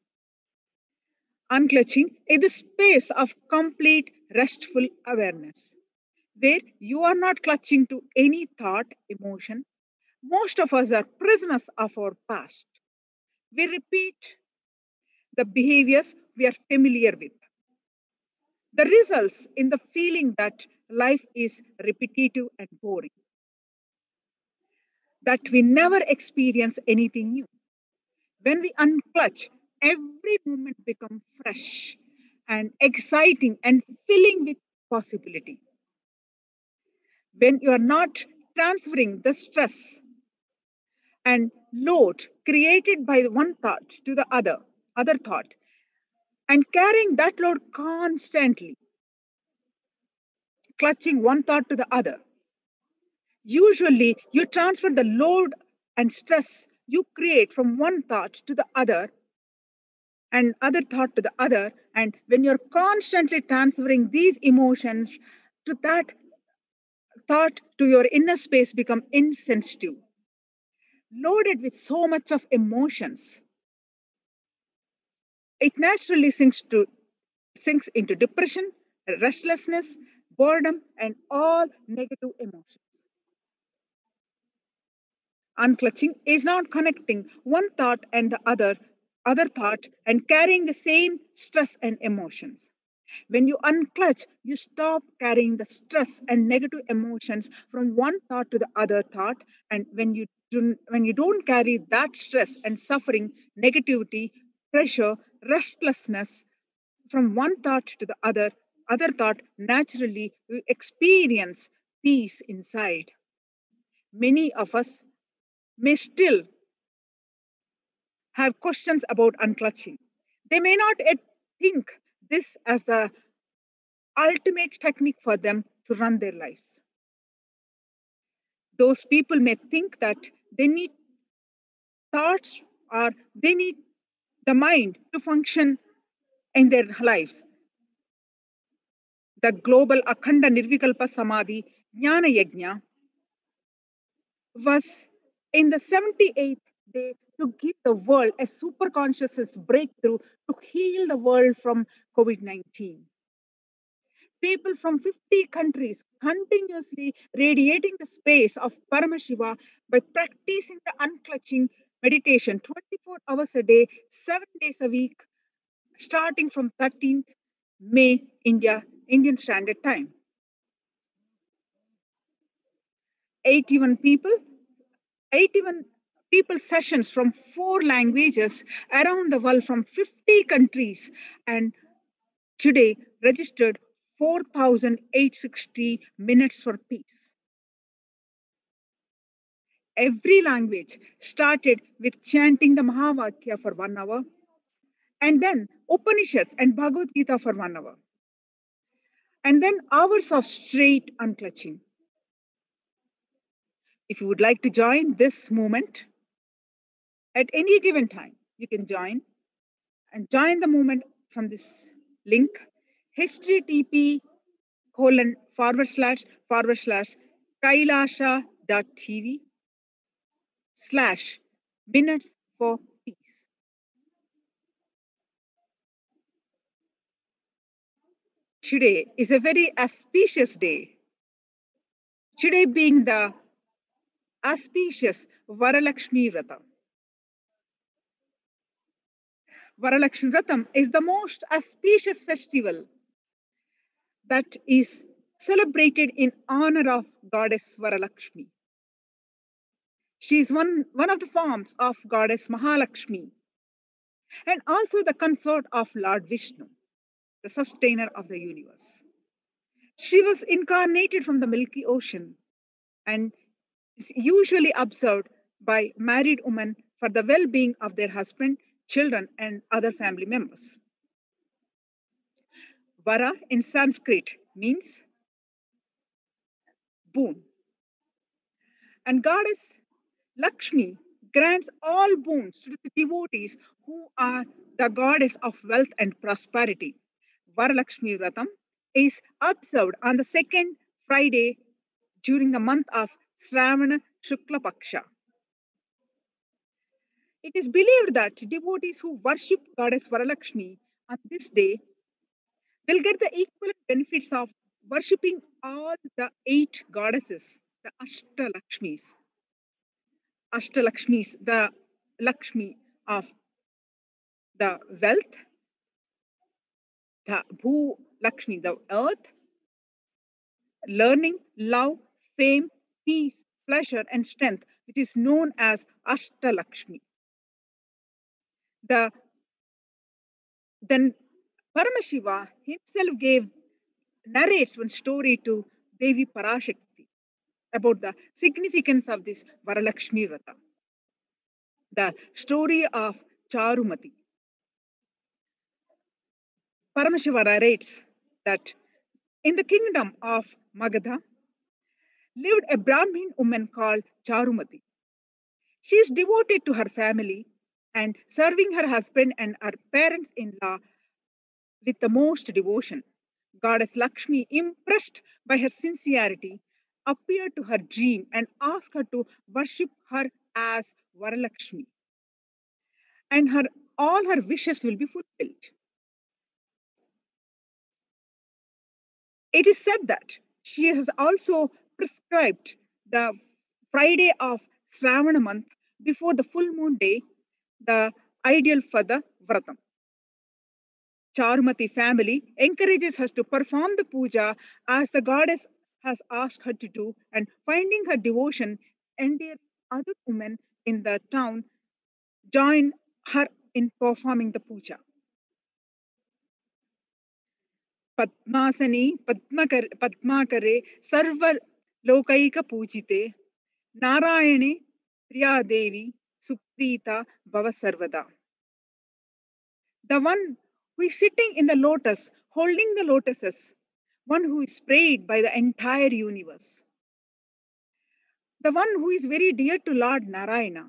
Unclutching is the space of complete restful awareness, where you are not clutching to any thought, emotion. Most of us are prisoners of our past. We repeat the behaviors we are familiar with. The results in the feeling that life is repetitive and boring, that we never experience anything new. When we unclutch, every moment becomes fresh and exciting and filling with possibility. When you are not transferring the stress and load created by one thought to the other thought, and carrying that load constantly, clutching one thought to the other. Usually, you transfer the load and stress you create from one thought to the other and other thought to the other. And when you're constantly transferring these emotions to that thought, to your inner space become insensitive, loaded with so much of emotions. It naturally sinks into depression, restlessness, boredom, and all negative emotions. Unclutching is not connecting one thought and the other thought and carrying the same stress and emotions. When you unclutch, you stop carrying the stress and negative emotions from one thought to the other thought. And when you don't carry that stress and suffering, negativity, pressure, restlessness from one thought to the other thought, naturally you experience peace inside. Many of us may still have questions about unclutching. They may not yet think this as the ultimate technique for them to run their lives. Those people may think that they need thoughts or they need the mind to function in their lives. The global Akhanda Nirvikalpa Samadhi Jnana Yajna was in the 78th day to give the world a super consciousness breakthrough to heal the world from COVID-19. People from 50 countries continuously radiating the space of Paramashiva by practicing the unclutching meditation 24 hours a day, 7 days a week, starting from 13th May, Indian Standard Time. 81 people, 81 people sessions from 4 languages around the world from 50 countries, and today registered 4,860 minutes for peace. Every language started with chanting the Mahavakya for 1 hour, and then Upanishads and Bhagavad Gita for 1 hour, and then hours of straight unclutching. If you would like to join this movement at any given time, you can join the movement from this link, http://kailasha.tv/minutes for peace. Today is a very auspicious day. Today being the auspicious Varalakshmi Vrata. Varalakshmi Vratam is the most auspicious festival that is celebrated in honor of goddess Varalakshmi. She is one of the forms of goddess Mahalakshmi and also the consort of Lord Vishnu, the sustainer of the universe. She was incarnated from the Milky Ocean and is usually observed by married women for the well-being of their husband, children, and other family members. Vara in Sanskrit means boon. And goddess Lakshmi grants all boons to the devotees who are the goddess of wealth and prosperity. Varalakshmi Vratam is observed on the second Friday during the month of Shravana Shukla Paksha. It is believed that devotees who worship goddess Varalakshmi on this day will get the equivalent benefits of worshipping all the 8 goddesses, the Ashtalakshmis. Ashtalakshmis, the Lakshmi of the wealth, the Bhu Lakshmi, the earth, learning, love, fame, peace, pleasure, and strength, which is known as Ashtalakshmi. Then Paramashiva himself narrates one story to Devi Parashakti about the significance of this Varalakshmi Vrata. The story of Charumati. Paramashiva narrates that in the kingdom of Magadha lived a Brahmin woman called Charumati. She is devoted to her family and serving her husband and her parents-in-law with the most devotion. Goddess Lakshmi, impressed by her sincerity, appeared to her dream and asked her to worship her as Varalakshmi. And all her wishes will be fulfilled. It is said that she has also prescribed the Friday of Shravana month before the full moon day, the ideal for the Vratam. Charumati family encourages her to perform the puja as the goddess has asked her to do, and finding her devotion, and their other women in the town join her in performing the puja. Padmasani Padmakare Sarva Lokaika Pujite Narayane Priya Devi Suprita Bhava Sarvada. The one who is sitting in the lotus, holding the lotuses, one who is prayed by the entire universe, the one who is very dear to Lord Narayana,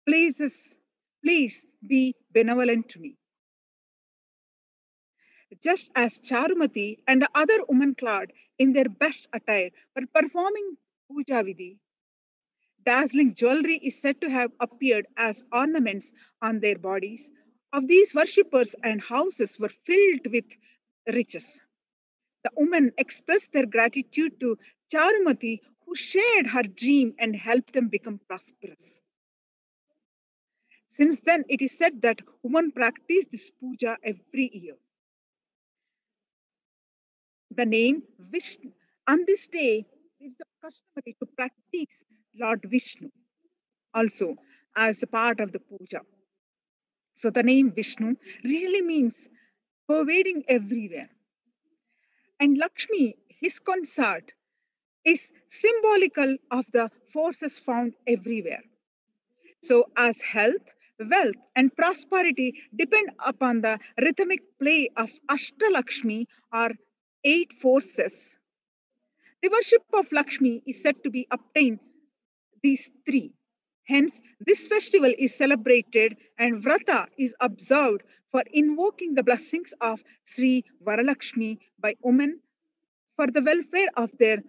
please be benevolent to me. Just as Charumati and the other women clad in their best attire were performing puja vidhi, dazzling jewelry is said to have appeared as ornaments on their bodies. Of these worshippers and houses were filled with riches. The women expressed their gratitude to Charumati, who shared her dream and helped them become prosperous. Since then, it is said that women practice this puja every year. The name Vishnu. On this day, it is customary to practice Lord Vishnu also as a part of the puja. So the name Vishnu really means pervading everywhere. And Lakshmi, his consort, is symbolical of the forces found everywhere. So, as health, wealth, and prosperity depend upon the rhythmic play of Ashtalakshmi or eight forces, the worship of Lakshmi is said to be obtained these three. Hence, this festival is celebrated and Vrata is observed for invoking the blessings of Sri Varalakshmi by women for the welfare of the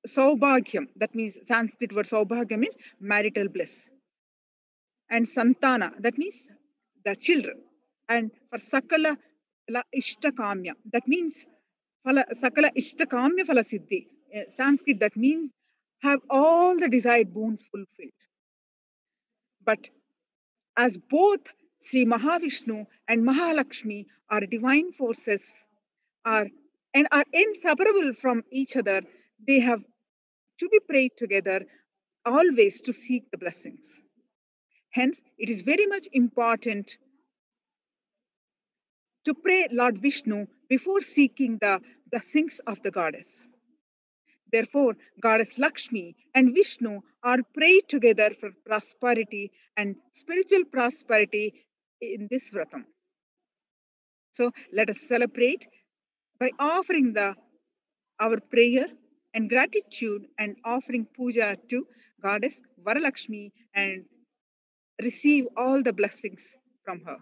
Saubhagyam, that means Sanskrit word Saubhagyam means marital bliss, and Santana, that means the children, and for Sakala la Ishtakamya, that means Sakala Ishtakamya Phala Siddhi, Sanskrit that means have all the desired boons fulfilled. But as both Sri Mahavishnu and Mahalakshmi are divine forces are and are inseparable from each other, they have to be prayed together always to seek the blessings. Hence, it is very much important to pray Lord Vishnu before seeking the blessings of the goddess. Therefore, Goddess Lakshmi and Vishnu are prayed together for prosperity and spiritual prosperity in this vratam. So let us celebrate by offering our prayer and gratitude and offering puja to Goddess Varalakshmi and receive all the blessings from her.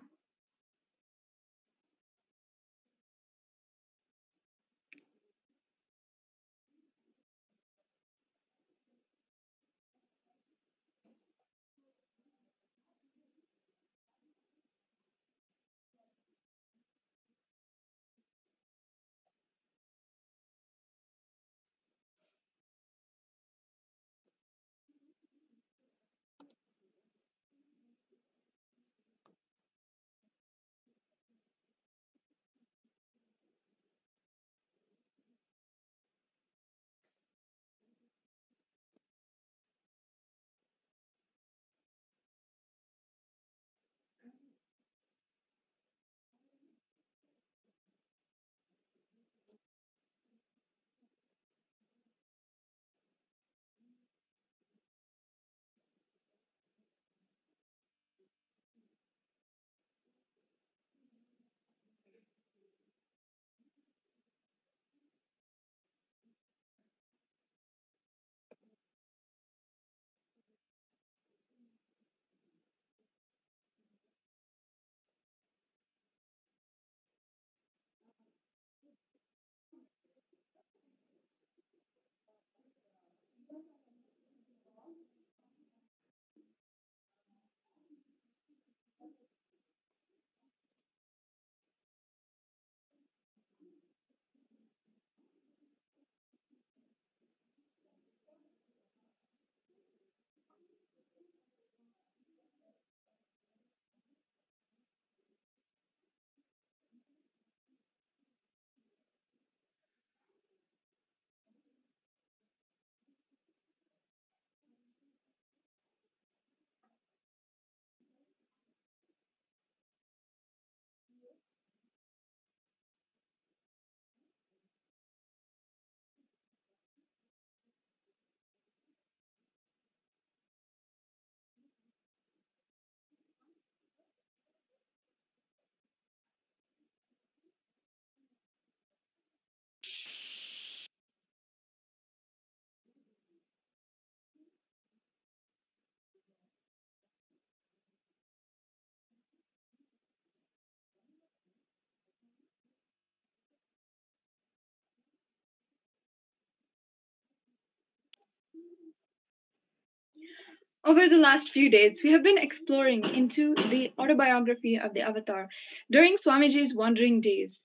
Over the last few days, we have been exploring into the autobiography of the Avatar. During Swamiji's wandering days,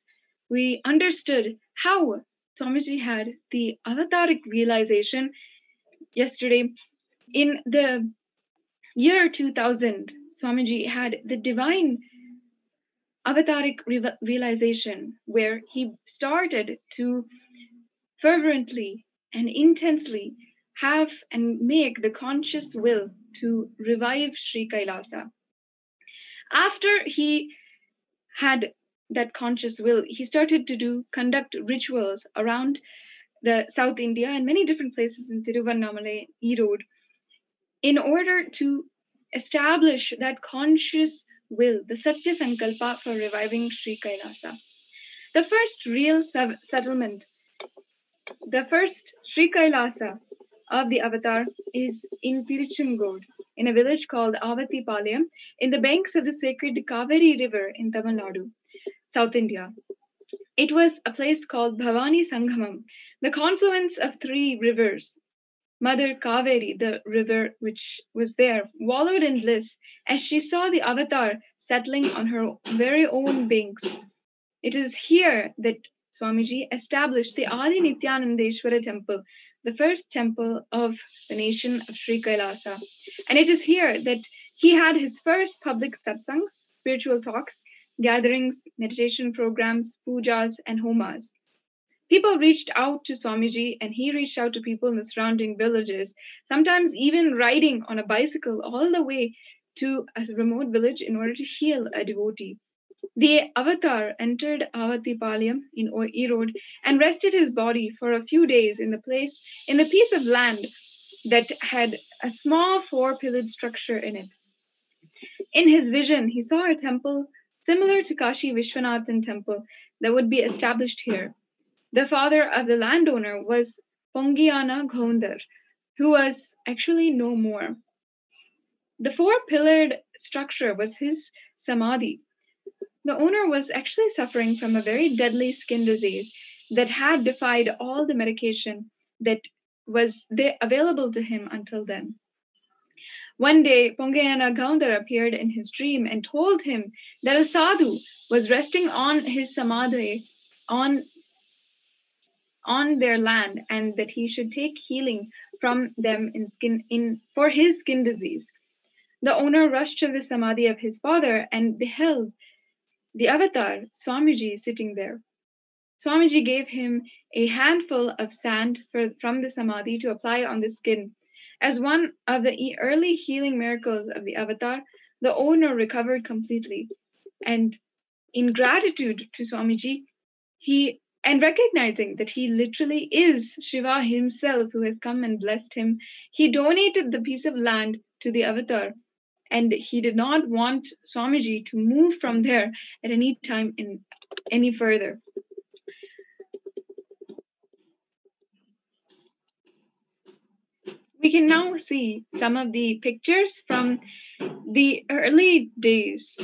we understood how Swamiji had the avataric realization yesterday. In the year 2000, Swamiji had the divine avataric realization where he started to fervently and intensely have and make the conscious will to revive Sri Kailasa. After he had that conscious will, he started to conduct rituals around the South India and many different places in Tiruvannamalai, Erode, in order to establish that conscious will, the Satya Sankalpa for reviving Sri Kailasa. The first real settlement, the first Sri Kailasa of the Avatar is in Tiruchengode, in a village called Avatipalayam, in the banks of the sacred Kaveri River in Tamil Nadu, South India. It was a place called Bhavani Sanghamam, the confluence of three rivers. Mother Kaveri, the river which was there, wallowed in bliss as she saw the Avatar settling on her very own banks. It is here that Swamiji established the Adi Nithyanandeshwara temple, the first temple of the nation of Sri Kailasa. And it is here that he had his first public satsangs, spiritual talks, gatherings, meditation programs, pujas, and homas. People reached out to Swamiji and he reached out to people in the surrounding villages, sometimes even riding on a bicycle all the way to a remote village in order to heal a devotee. The Avatar entered Avatipalayam in Erode and rested his body for a few days in the piece of land that had a small four-pillared structure in it. In his vision, he saw a temple similar to Kashi Vishwanathan temple that would be established here. The father of the landowner was Pongiyana Ghoundar, who was actually no more. The four-pillared structure was his samadhi. The owner was actually suffering from a very deadly skin disease that had defied all the medication that was available to him until then. One day, Pongayana Ghoundar appeared in his dream and told him that a sadhu was resting on his samadhi on their land and that he should take healing from them for his skin disease. The owner rushed to the samadhi of his father and beheld the Avatar, Swamiji, sitting there. Swamiji gave him a handful of sand from the samadhi to apply on the skin. As one of the early healing miracles of the Avatar, the owner recovered completely. And in gratitude to Swamiji, and recognizing that he literally is Shiva himself who has come and blessed him, he donated the piece of land to the Avatar. And he did not want Swamiji to move from there at any time any further. We can now see some of the pictures from the early days,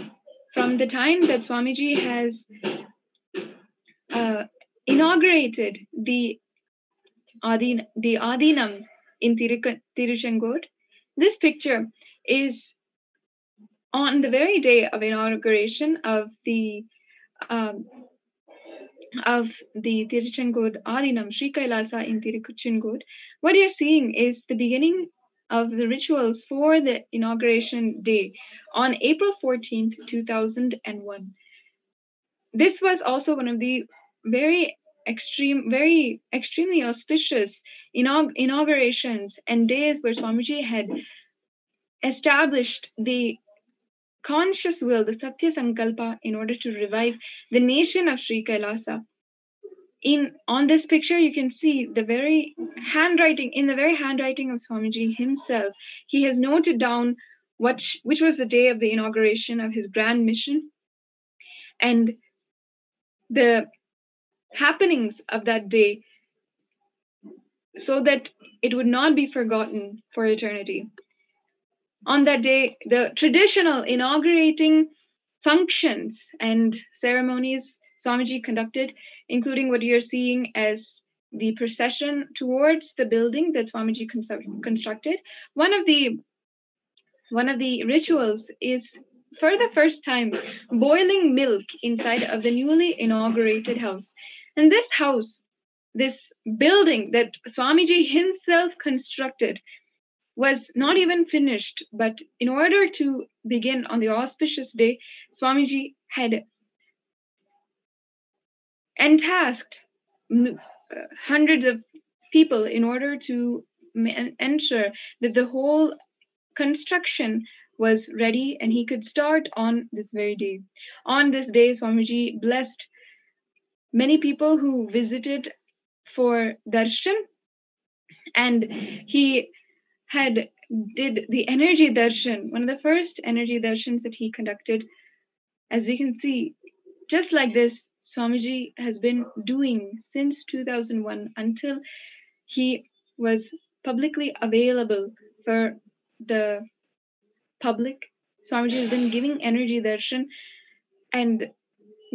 from the time that Swamiji has inaugurated the Adinam in Tiruchengode. This picture is on the very day of inauguration of the Tiruchengode Adinam, Sri Kailasa in Tiruchengode. What you're seeing is the beginning of the rituals for the inauguration day on April 14th, 2001. This was also one of the very extremely auspicious inaugurations and days where Swamiji had established the conscious will, the Satya Sankalpa, in order to revive the nation of Sri Kailasa. On this picture, you can see the very handwriting of Swamiji himself. He has noted down which was the day of the inauguration of his grand mission and the happenings of that day, so that it would not be forgotten for eternity. On that day, the traditional inaugurating functions and ceremonies Swamiji conducted, including what you're seeing as the procession towards the building that Swamiji constructed. One of the one of the rituals is, for the first time, boiling milk inside of the newly inaugurated house. And this house, this building that Swamiji himself constructed, was not even finished. But in order to begin on the auspicious day, Swamiji had tasked hundreds of people in order to ensure that the whole construction was ready and he could start on this very day. On this day, Swamiji blessed many people who visited for darshan, and he had did the energy darshan, one of the first energy darshans that he conducted. As we can see, just like this, Swamiji has been doing since 2001 until he was publicly available for the public. Swamiji has been giving energy darshan and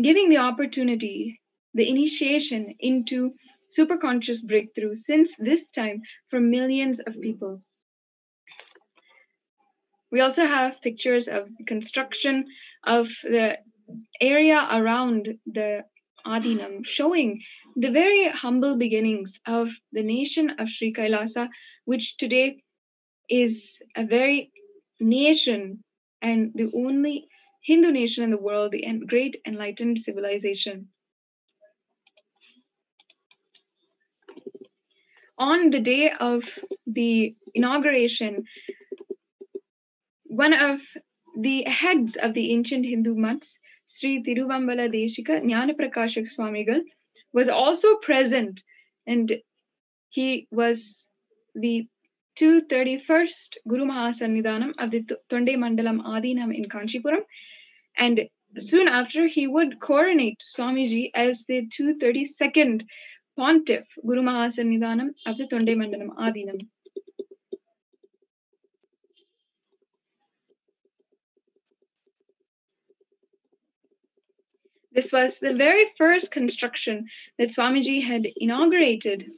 giving the opportunity, the initiation into superconscious breakthrough since this time for millions of people. We also have pictures of the construction of the area around the Adinam, showing the very humble beginnings of the nation of Sri Kailasa, which today is a very nation and the only Hindu nation in the world, the great enlightened civilization. On the day of the inauguration, one of the heads of the ancient Hindu months, Sri Tiruvambala Deshika Jnanaprakashak Swamigal, was also present, and he was the 231st Guru Mahasannidhanam of the Tonde Mandalam Adinam in Kanchipuram, and soon after he would coronate Swamiji as the 232nd Pontiff Guru Mahasannidhanam of the Tonde Mandalam Adinam. This was the very first construction that Swamiji had inaugurated.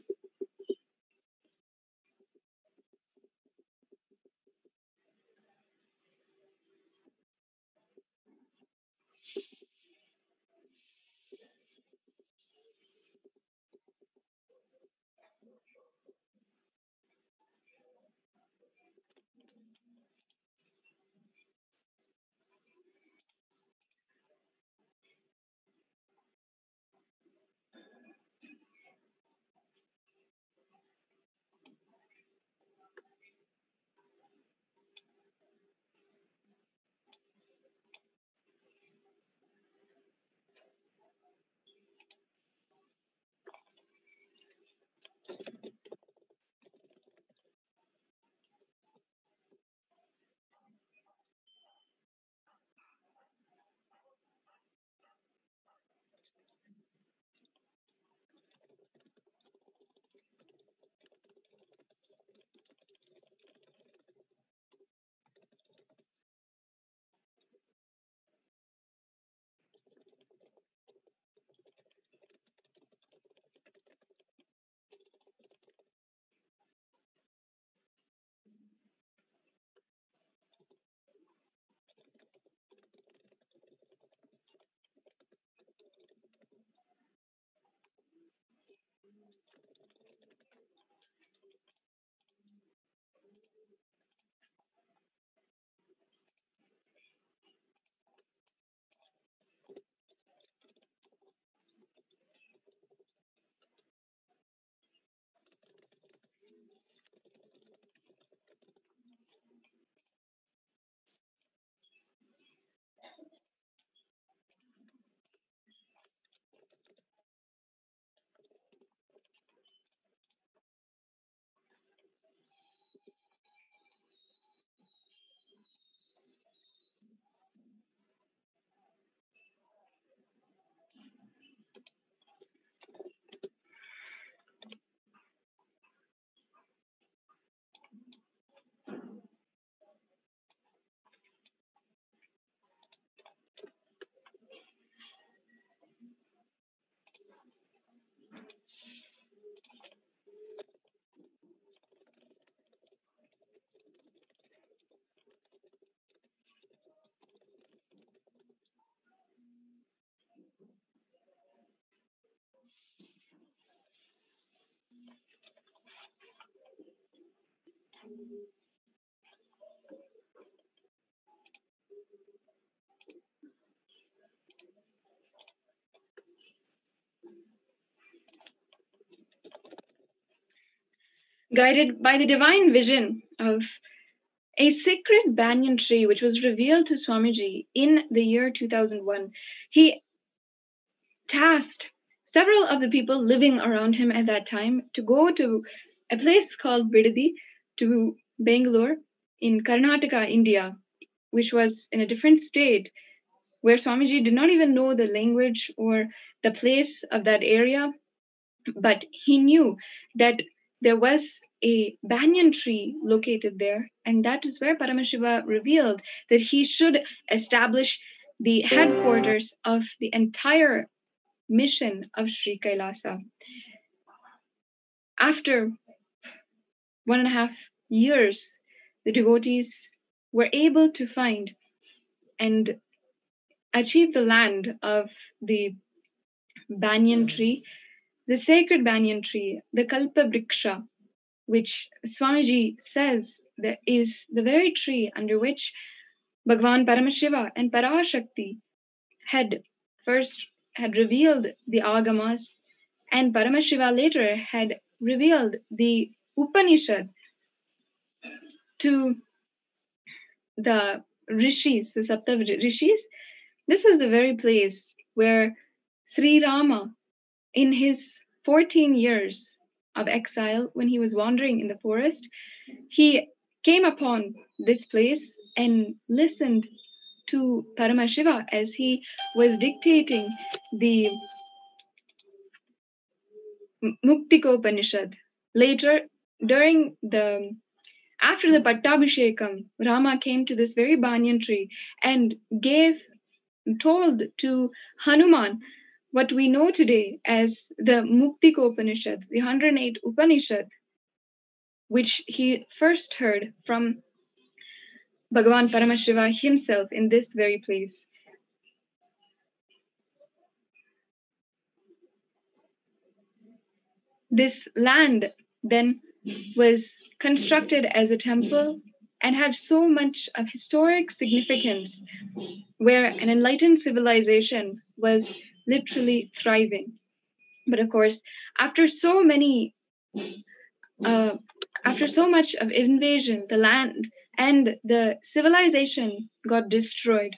Guided by the divine vision of a sacred banyan tree which was revealed to Swamiji in the year 2001, he tasked several of the people living around him at that time to go to a place called Bidadi, to Bangalore in Karnataka, India, which was in a different state, where Swamiji did not even know the language or the place of that area, but he knew that there was a banyan tree located there, and that is where Paramashiva revealed that he should establish the headquarters of the entire mission of Sri Kailasa. After 1.5 years, the devotees were able to find and achieve the land of the banyan tree, the sacred banyan tree, the Kalpa Vriksha, which Swamiji says that is the very tree under which Bhagavan Paramashiva and Parashakti had revealed the Agamas, and Paramashiva later had revealed the Upanishad to the rishis, the Sapta rishis. This was the very place where Sri Rama, in his 14 years of exile, when he was wandering in the forest, he came upon this place and listened to Paramashiva as he was dictating the Muktikopanishad. Later, after the Pattabhishekam, Rama came to this very banyan tree and told to Hanuman what we know today as the Muktikopanishad, the 108 Upanishad, which he first heard from Bhagavan Paramashiva himself in this very place. This land then was constructed as a temple and had so much of historic significance, where an enlightened civilization was literally thriving. But of course, after so much of invasion, the land and the civilization got destroyed.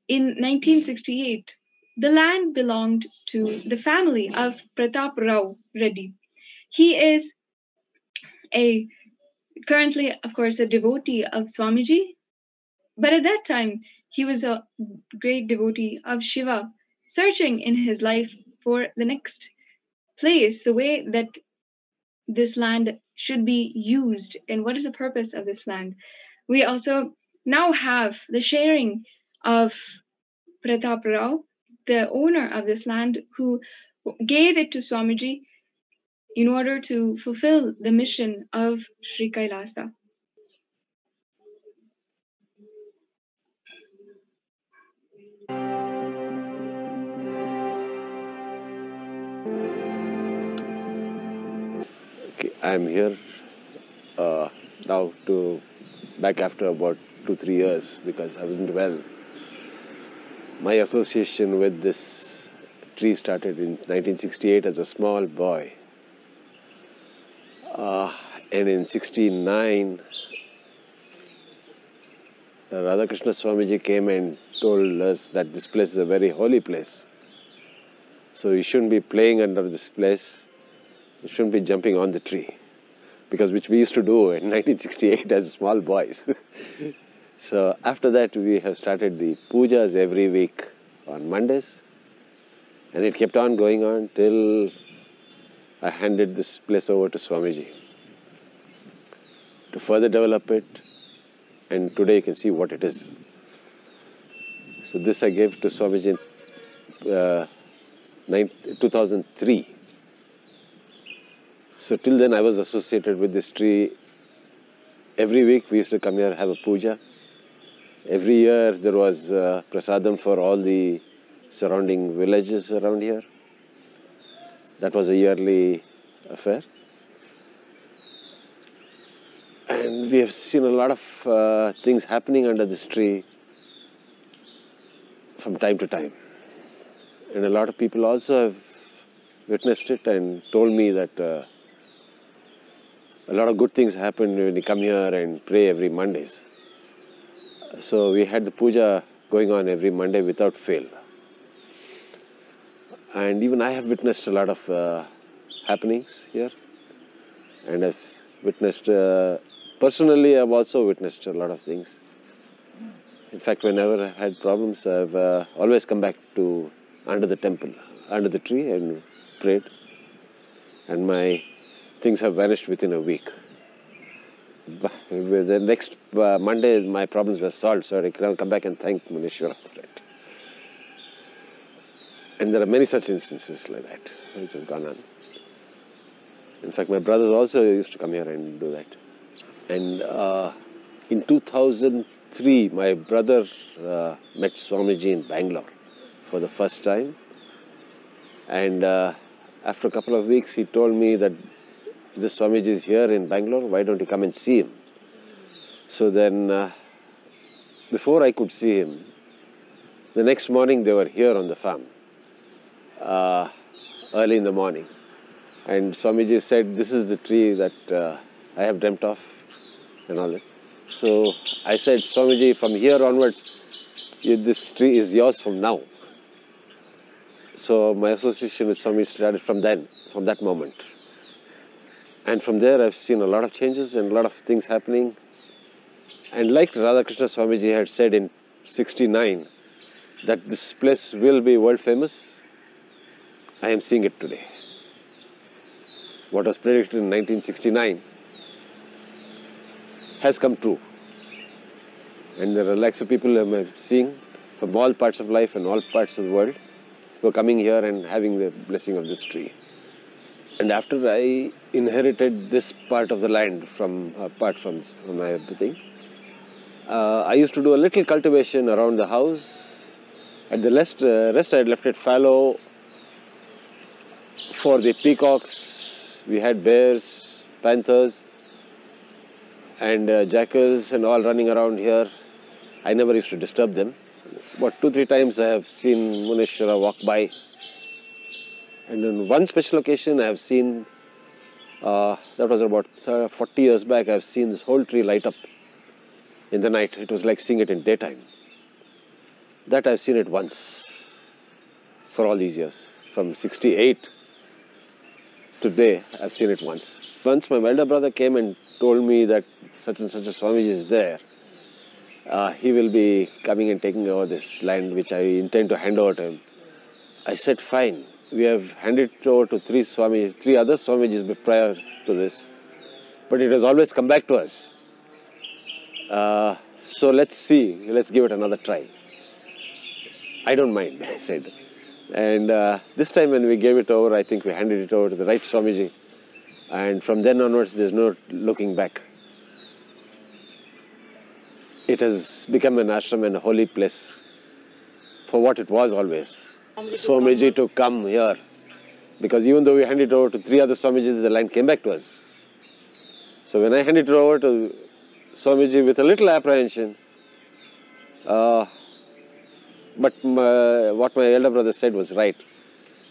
In 1968, the land belonged to the family of Pratap Rao Reddy. He is currently, of course, a devotee of Swamiji, but at that time, he was a great devotee of Shiva, searching in his life for the next place, the way that this land should be used, and what is the purpose of this land. We also now have the sharing of Pratap Rao, the owner of this land, who gave it to Swamiji in order to fulfill the mission of Sri Kailasa. Okay, I'm here now back after about 2-3 years because I wasn't well. My association with this tree started in 1968 as a small boy. And in 1969, Radhakrishna Swamiji came and told us that this place is a very holy place. So you shouldn't be playing under this place. You shouldn't be jumping on the tree. Because which we used to do in 1968 as small boys. So after that, we have started the pujas every week on Mondays. And it kept on going on till I handed this place over to Swamiji to further develop it. And today you can see what it is. So this I gave to Swamiji in 2003. So till then I was associated with this tree. Every week we used to come here and have a puja. Every year there was prasadam for all the surrounding villages around here. That was a yearly affair. And we have seen a lot of things happening under this tree from time to time. And a lot of people also have witnessed it and told me that a lot of good things happen when you come here and pray every Mondays. So we had the puja going on every Monday without fail. And even I have witnessed a lot of happenings here. And I've witnessed, personally I've also witnessed a lot of things. In fact, whenever I had problems, I've always come back to under the temple, under the tree and prayed. And my things have vanished within a week. But the next Monday, my problems were solved, so I can come back and thank Munishwara for it. And there are many such instances like that, which has gone on. In fact, my brothers also used to come here and do that. And in 2003, my brother met Swamiji in Bangalore for the first time. And after a couple of weeks, he told me that this Swamiji is here in Bangalore, why don't you come and see him? So then, before I could see him, the next morning they were here on the farm, early in the morning. And Swamiji said, this is the tree that I have dreamt of and all that. So I said, Swamiji, from here onwards, this tree is yours from now. So my association with Swami started from then, from that moment. And from there I've seen a lot of changes and a lot of things happening. And like Radhakrishna Swamiji had said in '69, that this place will be world famous, I am seeing it today. What was predicted in 1969 has come true. And there are lakhs of people whom I'm seeing from all parts of life and all parts of the world who are coming here and having the blessing of this tree. And after I inherited this part of the land apart from my everything, I used to do a little cultivation around the house. At the rest I had left it fallow for the peacocks. We had bears, panthers, and jackals and all running around here. I never used to disturb them. About 2-3 times I have seen Munishwara walk by. And on one special occasion I have seen, that was about 40 years back, I have seen this whole tree light up in the night. It was like seeing it in daytime. That I have seen it once for all these years. From '68 to today, I have seen it once. Once my elder brother came and told me that such and such a Swamiji is there. He will be coming and taking over this land which I intend to hand over to him. I said, fine. We have handed it over to three other Swamijis prior to this. But it has always come back to us. So let's see, let's give it another try. I don't mind, I said. And this time when we gave it over, I think we handed it over to the right Swamiji. And from then onwards, there's no looking back. It has become an ashram and a holy place for what it was always. Swamiji to come here. Because even though we handed it over to 3 other Swamijis, the land came back to us. So when I handed it over to Swamiji with a little apprehension, but what my elder brother said was right,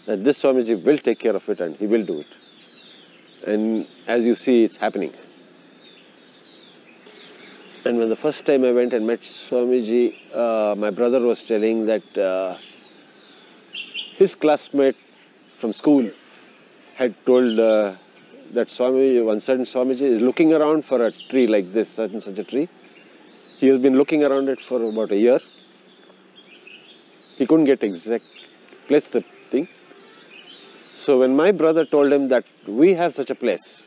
that this Swamiji will take care of it and he will do it. And as you see, it's happening. And when the first time I went and met Swamiji, my brother was telling that his classmate from school had told that Swamiji, one certain Swamiji is looking around for a tree like this, such and such a tree. He has been looking around it for about a year. He couldn't get exact place the thing. So when my brother told him that we have such a place,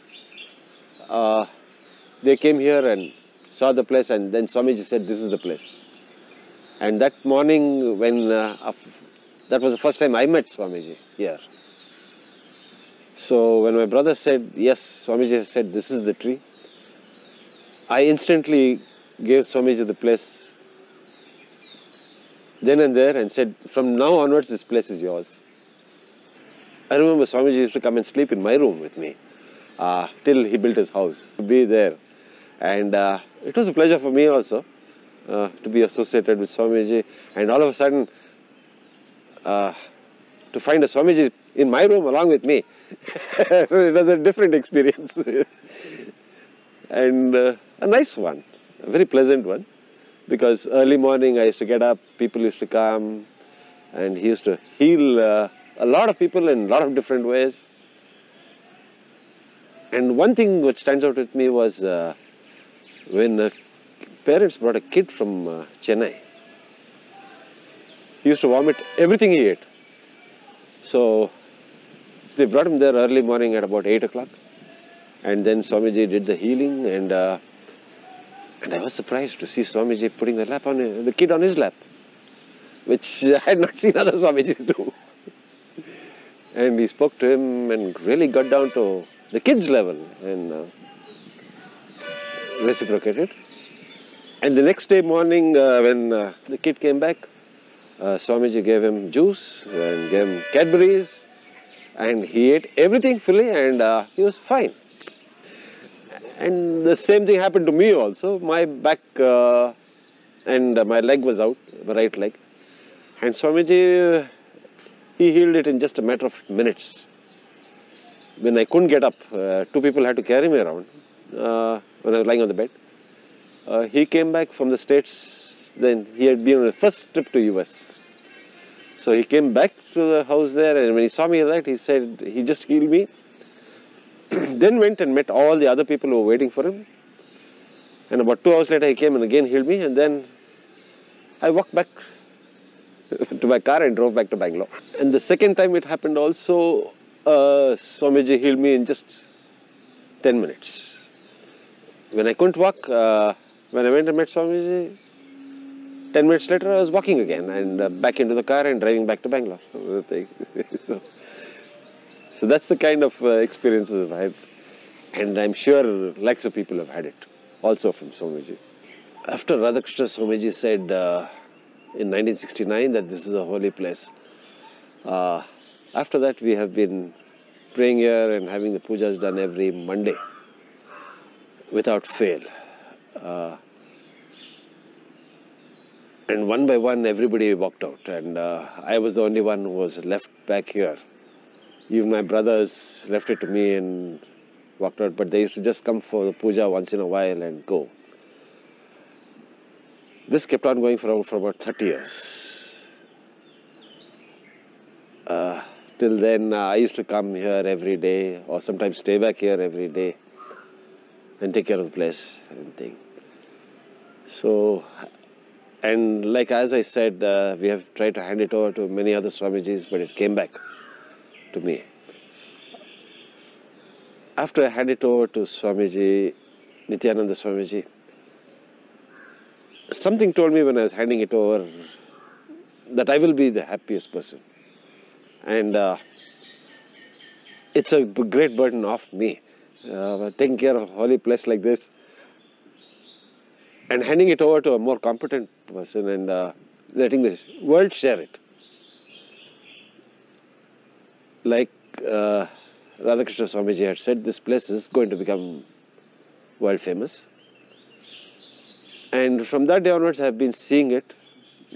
they came here and saw the place, and then Swamiji said, this is the place. And that morning when, that was the first time I met Swamiji here. So when my brother said, yes, Swamiji said, this is the tree, I instantly gave Swamiji the place then and there and said, from now onwards, this place is yours. I remember Swamiji used to come and sleep in my room with me till he built his house, be there. And it was a pleasure for me also to be associated with Swamiji, and all of a sudden to find a Swamiji in my room along with me. It was a different experience. And a nice one, a very pleasant one, because early morning I used to get up, people used to come, and he used to heal a lot of people in a lot of different ways. And one thing which stands out with me was when parents brought a kid from Chennai. He used to vomit everything he ate. So they brought him there early morning at about 8 o'clock. And then Swamiji did the healing, and I was surprised to see Swamiji putting the kid on his lap, which I had not seen other Swamijis do. And he spoke to him and really got down to the kid's level and reciprocated. And the next day morning, when the kid came back, Swamiji gave him juice and gave him Cadbury's, and he ate everything fully, and he was fine. And the same thing happened to me also. My back and my leg was out, my right leg. And Swamiji, he healed it in just a matter of minutes. When I couldn't get up, 2 people had to carry me around when I was lying on the bed. He came back from the States, then he had been on his first trip to US. So he came back to the house there, and when he saw me like that, he said he just healed me. Then went and met all the other people who were waiting for him. And about 2 hours later, he came and again healed me. And then I walked back to my car and drove back to Bangalore. And the second time it happened also, Swamiji healed me in just 10 minutes. When I couldn't walk, when I went and met Swamiji, 10 minutes later I was walking again and back into the car and driving back to Bangalore. So that's the kind of experiences I've had, and I'm sure lakhs of people have had it, also from Swamiji. After Radhakrishna Swamiji said in 1969 that this is a holy place, after that we have been praying here and having the pujas done every Monday without fail. And one by one everybody walked out, and I was the only one who was left back here. Even my brothers left it to me and walked out, but they used to just come for the puja once in a while and go. This kept on going for about 30 years. Till then, I used to come here every day, or sometimes stay back here every day and take care of the place and thing. So, and like as I said, we have tried to hand it over to many other Swamijis, but it came back to me. After I handed it over to Swamiji, Nithyananda Swamiji, something told me when I was handing it over that I will be the happiest person. And it's a great burden off me, taking care of a holy place like this and handing it over to a more competent person and letting the world share it. Like Radhakrishna Swamiji had said, this place is going to become world famous. And from that day onwards, I have been seeing it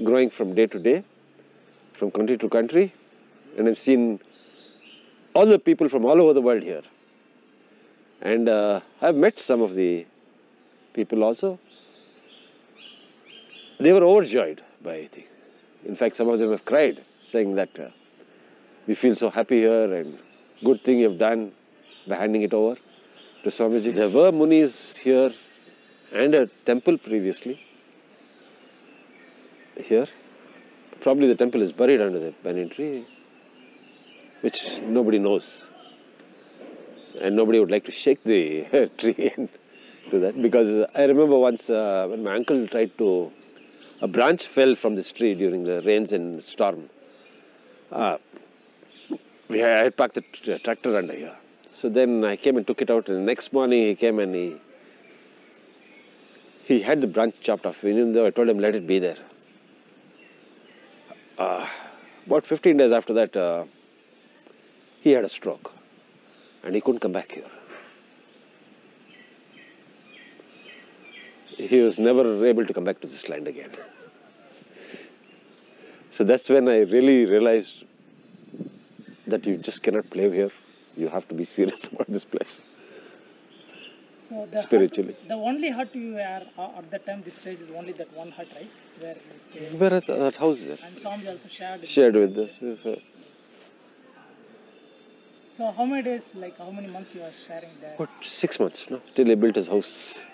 growing from day to day, from country to country, and I've seen all the people from all over the world here. And I've met some of the people also. They were overjoyed by it. In fact, some of them have cried, saying that we feel so happy here and good thing you've done by handing it over to Swamiji. There were Munis here and a temple previously here. Probably the temple is buried under the banyan tree, which nobody knows. And nobody would like to shake the tree and do that, because I remember once when my uncle tried to, a branch fell from this tree during the rains and storm. I had parked the tractor under here. So then I came and took it out, and the next morning he came and he had the branch chopped off, even though I told him let it be there. About 15 days after that, he had a stroke and he couldn't come back here. he was never able to come back to this land again. So that's when I really realized that you just cannot play here. You have to be serious about this place. So the Spiritually. Hut, the only hut you were at that time, this place is only that one hut, right? Where you stay. Where at that house there? And Swami also shared. Shared with this. So how many days, like how many months you were sharing there? What, 6 months, no? Till he built his house.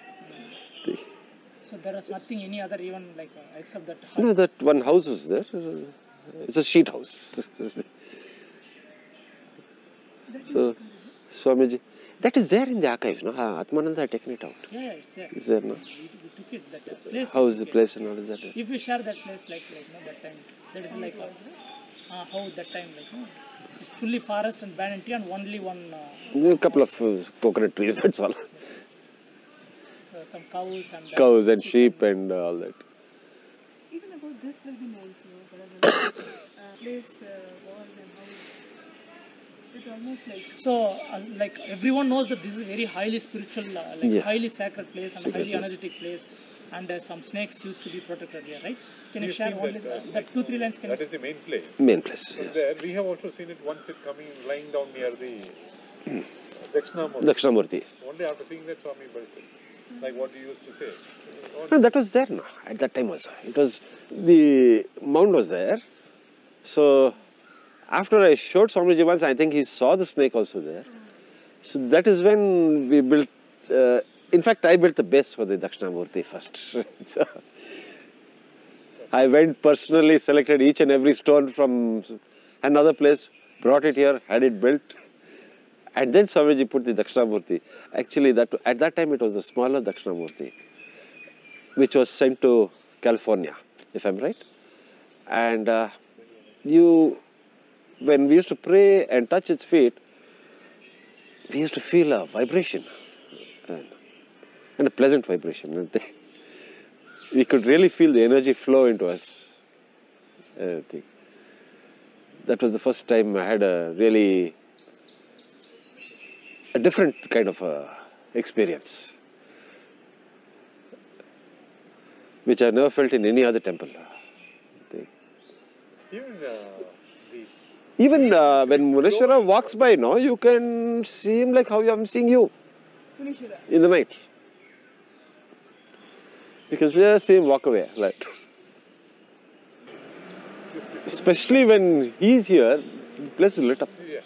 So there was nothing, any other even like except that hut? No, that one house was there. It's a sheet house. So, Swamiji, that is there in the archives, no? Atmananda had taken it out. Yeah, it's there. Is there, no? We took it, that place. How is the place and all is that? If you share that place, like no, that time, that is like how that time, like no, it's fully forest and banyan tree and only one. A couple of coconut trees, that's all. So some cows and. Cows and sheep and all that. Even about this will be nice, but place was and how it's almost like. So, like everyone knows that this is a very highly spiritual, highly sacred place and highly energetic place, and some snakes used to be protected here, right? Can you share only that 2-3 lines? That is the main place. Main place. So Yes. there, we have also seen it once it lying down near the Dakshinamurti. Dakshinamurti. Only after seeing that Swami built it. Like what you used to say. No, that was there, no? At that time also. It was, the mound was there. So, after I showed Swamiji once, I think he saw the snake also there. So that is when we built, in fact, I built the base for the Dakshinamurti first. So, I went personally, selected each and every stone from another place, brought it here, had it built. And then Swamiji put the Dakshinamurti. Actually, at that time it was the smaller Dakshinamurti, which was sent to California, if I'm right. And when we used to pray and touch its feet, we used to feel a vibration, and a pleasant vibration. We could really feel the energy flow into us. I think that was the first time I had a different kind of experience, which I never felt in any other temple. Even when Muneshwara walks by, no, you can see him like how I'm seeing you in the night. You can just see him walk away, like. Especially when he's here, the place is lit up. Yeah.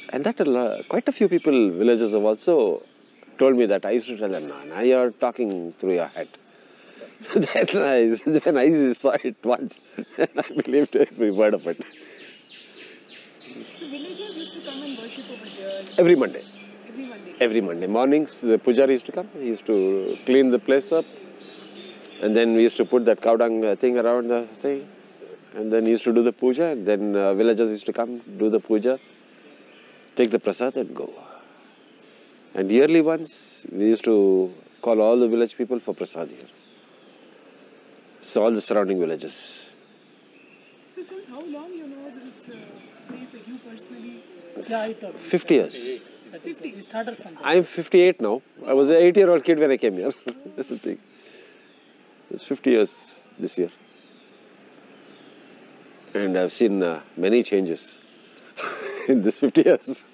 And that quite a few people, villagers have also told me that. I used to tell them, no, now you're talking through your head. So then I saw it once, and I believed every word of it. So villagers used to come and worship over here Every Monday. every Monday. Every Monday mornings, the pujari used to come. He used to clean the place up. And then we used to put that cow dung thing around the thing. And then he used to do the puja. And then villagers used to come, do the puja, take the prasad and go. And yearly once, we used to call all the village people for prasad here. So all the surrounding villages. So since how long you know this place, like you personally? Yeah, it 50 years. 50. We started from there. I'm 58 now. I was an 8-year-old kid when I came here. That's the thing. It's 50 years this year. And I've seen many changes in this 50 years.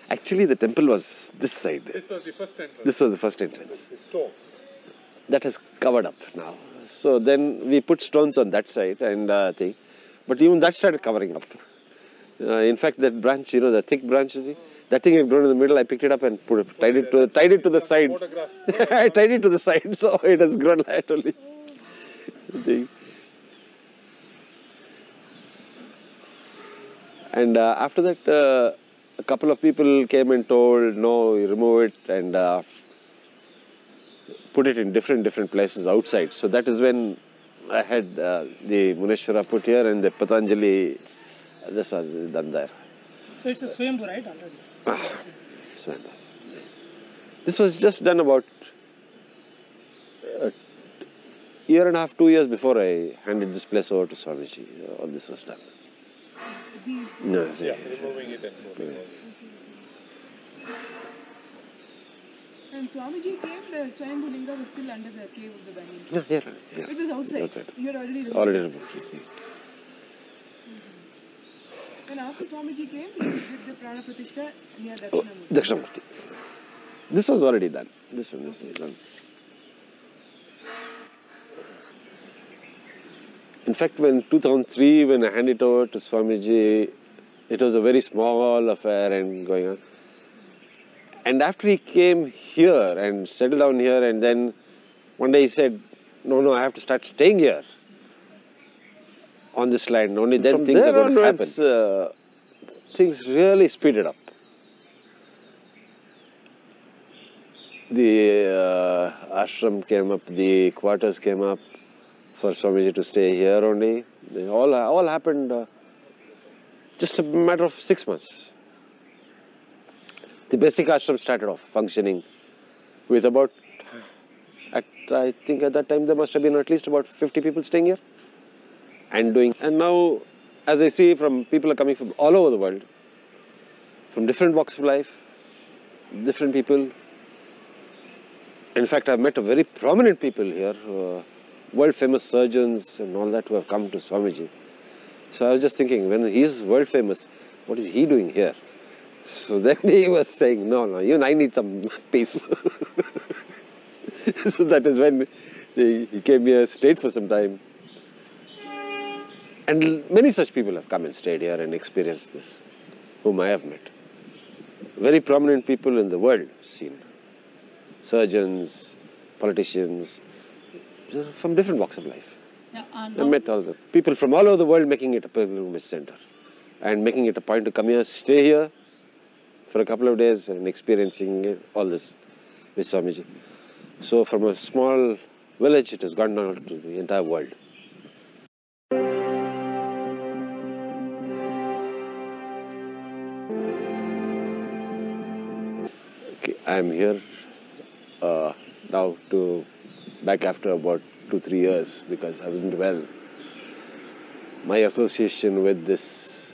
Actually, the temple was this side. This was the first entrance. This was the first entrance. The stone. That has covered up now. So then we put stones on that side and thing. But even that started covering up. In fact, that branch, the thick branch, that thing had grown in the middle. I picked it up and tied it to the side. I tied it to the side, so it has grown laterally. And after that, a couple of people came and told, no, you remove it and put it in different places outside. So that is when I had the Muneshwara put here and the Patanjali done there. So it's a Swayambhu, right? Already. Swayambhu. This was just done about a year and a half, 2 years before I handed this place over to Swamiji. All this was done. These No, Yeah, removing it and moving it. And Swamiji came, the Swayambhu Linga was still under the cave of the banyan tree. No, here, here. It was outside. Outside. You had already removed Already it. removed it. And after Swamiji came, he did the Prana Pratishtha near Dakshinamurti. Dakshinamurti. This was already done. This was done. In fact, when 2003, when I handed it over to Swamiji, it was a very small affair and going on. And after he came here and settled down here, and then one day he said, no, I have to start staying here on this land. Only then From things are going to onwards, happen. Things really speeded up. The ashram came up, the quarters came up for Swamiji to stay here only. They all happened just a matter of 6 months. The basic ashram started off functioning with about, I think at that time there must have been at least about 50 people staying here and doing. And now, as I see, people are coming from all over the world, from different walks of life, different people. In fact, I've met a very prominent people here, world famous surgeons and all that who have come to Swamiji. So I was just thinking, when he's world famous, what is he doing here? So then he was saying, no, even I need some peace. So that is when he came here, stayed for some time. And many such people have come and stayed here and experienced this, whom I have met. Very prominent people in the world scene. Surgeons, politicians, from different walks of life. Yeah, I met all the people from all over the world making it a pilgrimage center and making it a point to come here, stay here for a couple of days and experiencing all this with Swamiji. So from a small village, it has gone down to the entire world. Okay, I am here now back after about 2-3 years because I wasn't well. My association with this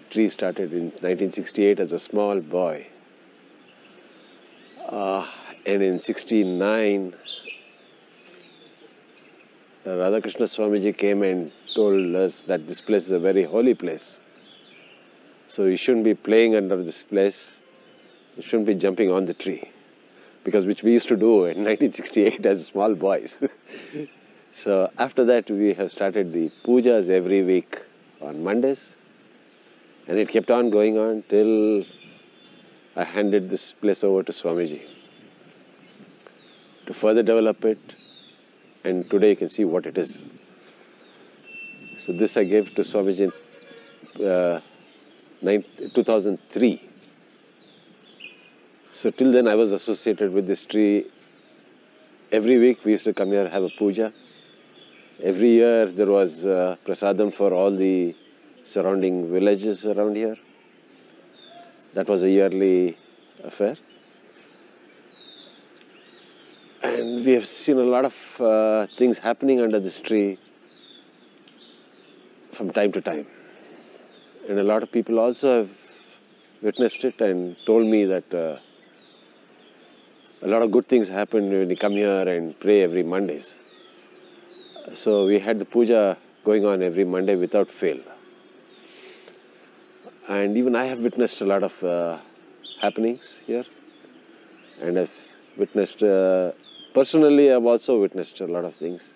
tree started in 1968 as a small boy. And in 1969, Radhakrishna Swamiji came and told us that this place is a very holy place. So you shouldn't be playing under this place. You shouldn't be jumping on the tree. Because which we used to do in 1968 as small boys. So after that, we have started the pujas every week on Mondays. And it kept on going on till I handed this place over to Swamiji to further develop it. And today you can see what it is. So this I gave to Swamiji in 2003. So till then I was associated with this tree. Every week we used to come here, have a puja. Every year there was prasadam for all the surrounding villages around here. That was a yearly affair. And we have seen a lot of things happening under this tree from time to time. And a lot of people also have witnessed it and told me that a lot of good things happen when you come here and pray every Mondays. So we had the puja going on every Monday without fail. And even I have witnessed a lot of happenings here. And I've witnessed, personally I've also witnessed a lot of things.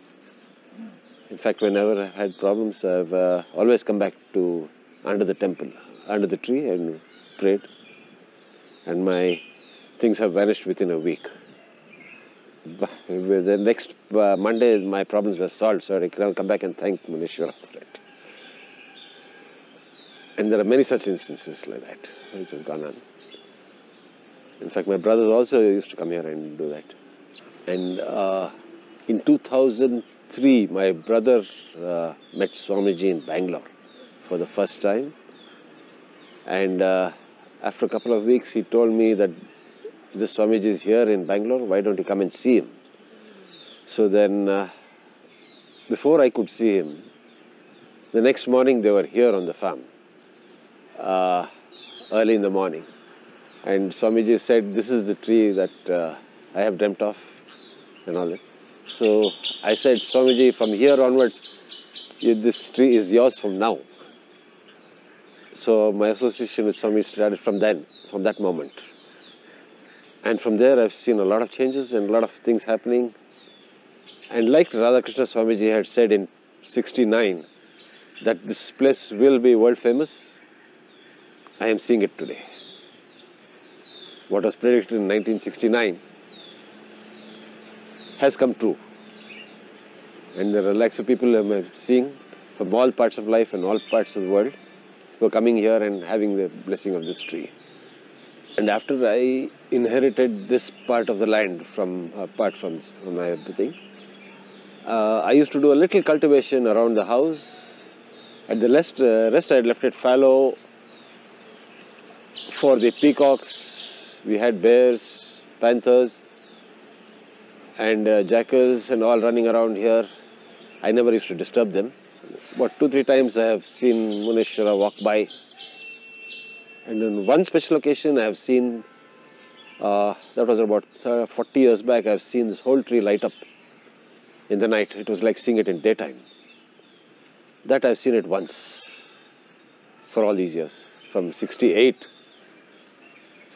In fact, whenever I had problems, I've always come back to under the temple, under the tree and prayed. And my things have vanished within a week. But the next Monday, my problems were solved, so I can come back and thank Munishwara for it. And there are many such instances like that, which has gone on. In fact, my brothers also used to come here and do that. And in 2003, my brother met Swamiji in Bangalore for the first time. And after a couple of weeks, he told me that this Swamiji is here in Bangalore, why don't you come and see him? So then, before I could see him, the next morning they were here on the farm, early in the morning. And Swamiji said, this is the tree that I have dreamt of and all that. So I said, Swamiji, from here onwards, this tree is yours from now. So my association with Swami started from that moment. And from there I've seen a lot of changes and a lot of things happening. And like Radhakrishna Swamiji had said in '69, that this place will be world famous, I am seeing it today. What was predicted in 1969 has come true. And there are lakhs of people whom I'm seeing from all parts of life and all parts of the world who are coming here and having the blessing of this tree. And after I inherited this part of the land apart from my thing, I used to do a little cultivation around the house. At the rest I had left it fallow for the peacocks. We had bears, panthers, and jackals and all running around here. I never used to disturb them. About 2-3 times I have seen Muneshwara walk by. And on one special occasion I have seen, that was about 40 years back, I have seen this whole tree light up in the night. It was like seeing it in daytime. That I have seen it once for all these years. From '68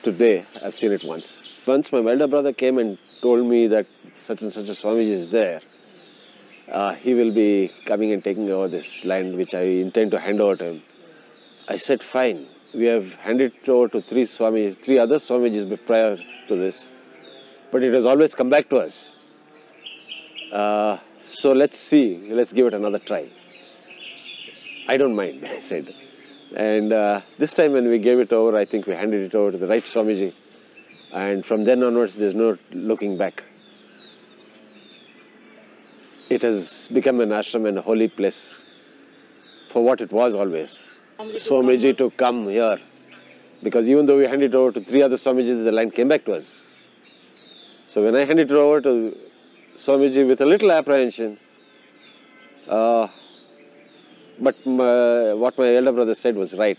to today, I have seen it once. Once my elder brother came and told me that such and such a Swamiji is there. He will be coming and taking over this land which I intend to hand over to him. I said, fine. We have handed it over to 3 other Swamijis prior to this. But it has always come back to us. So let's see. Let's give it another try. I don't mind, I said. And this time when we gave it over, I think we handed it over to the right Swamiji. And from then onwards, there's no looking back. It has become an ashram and a holy place for what it was always. Swamiji to come here. Because even though we handed it over to 3 other Swamijis, the land came back to us. So when I handed it over to Swamiji with a little apprehension, but what my elder brother said was right,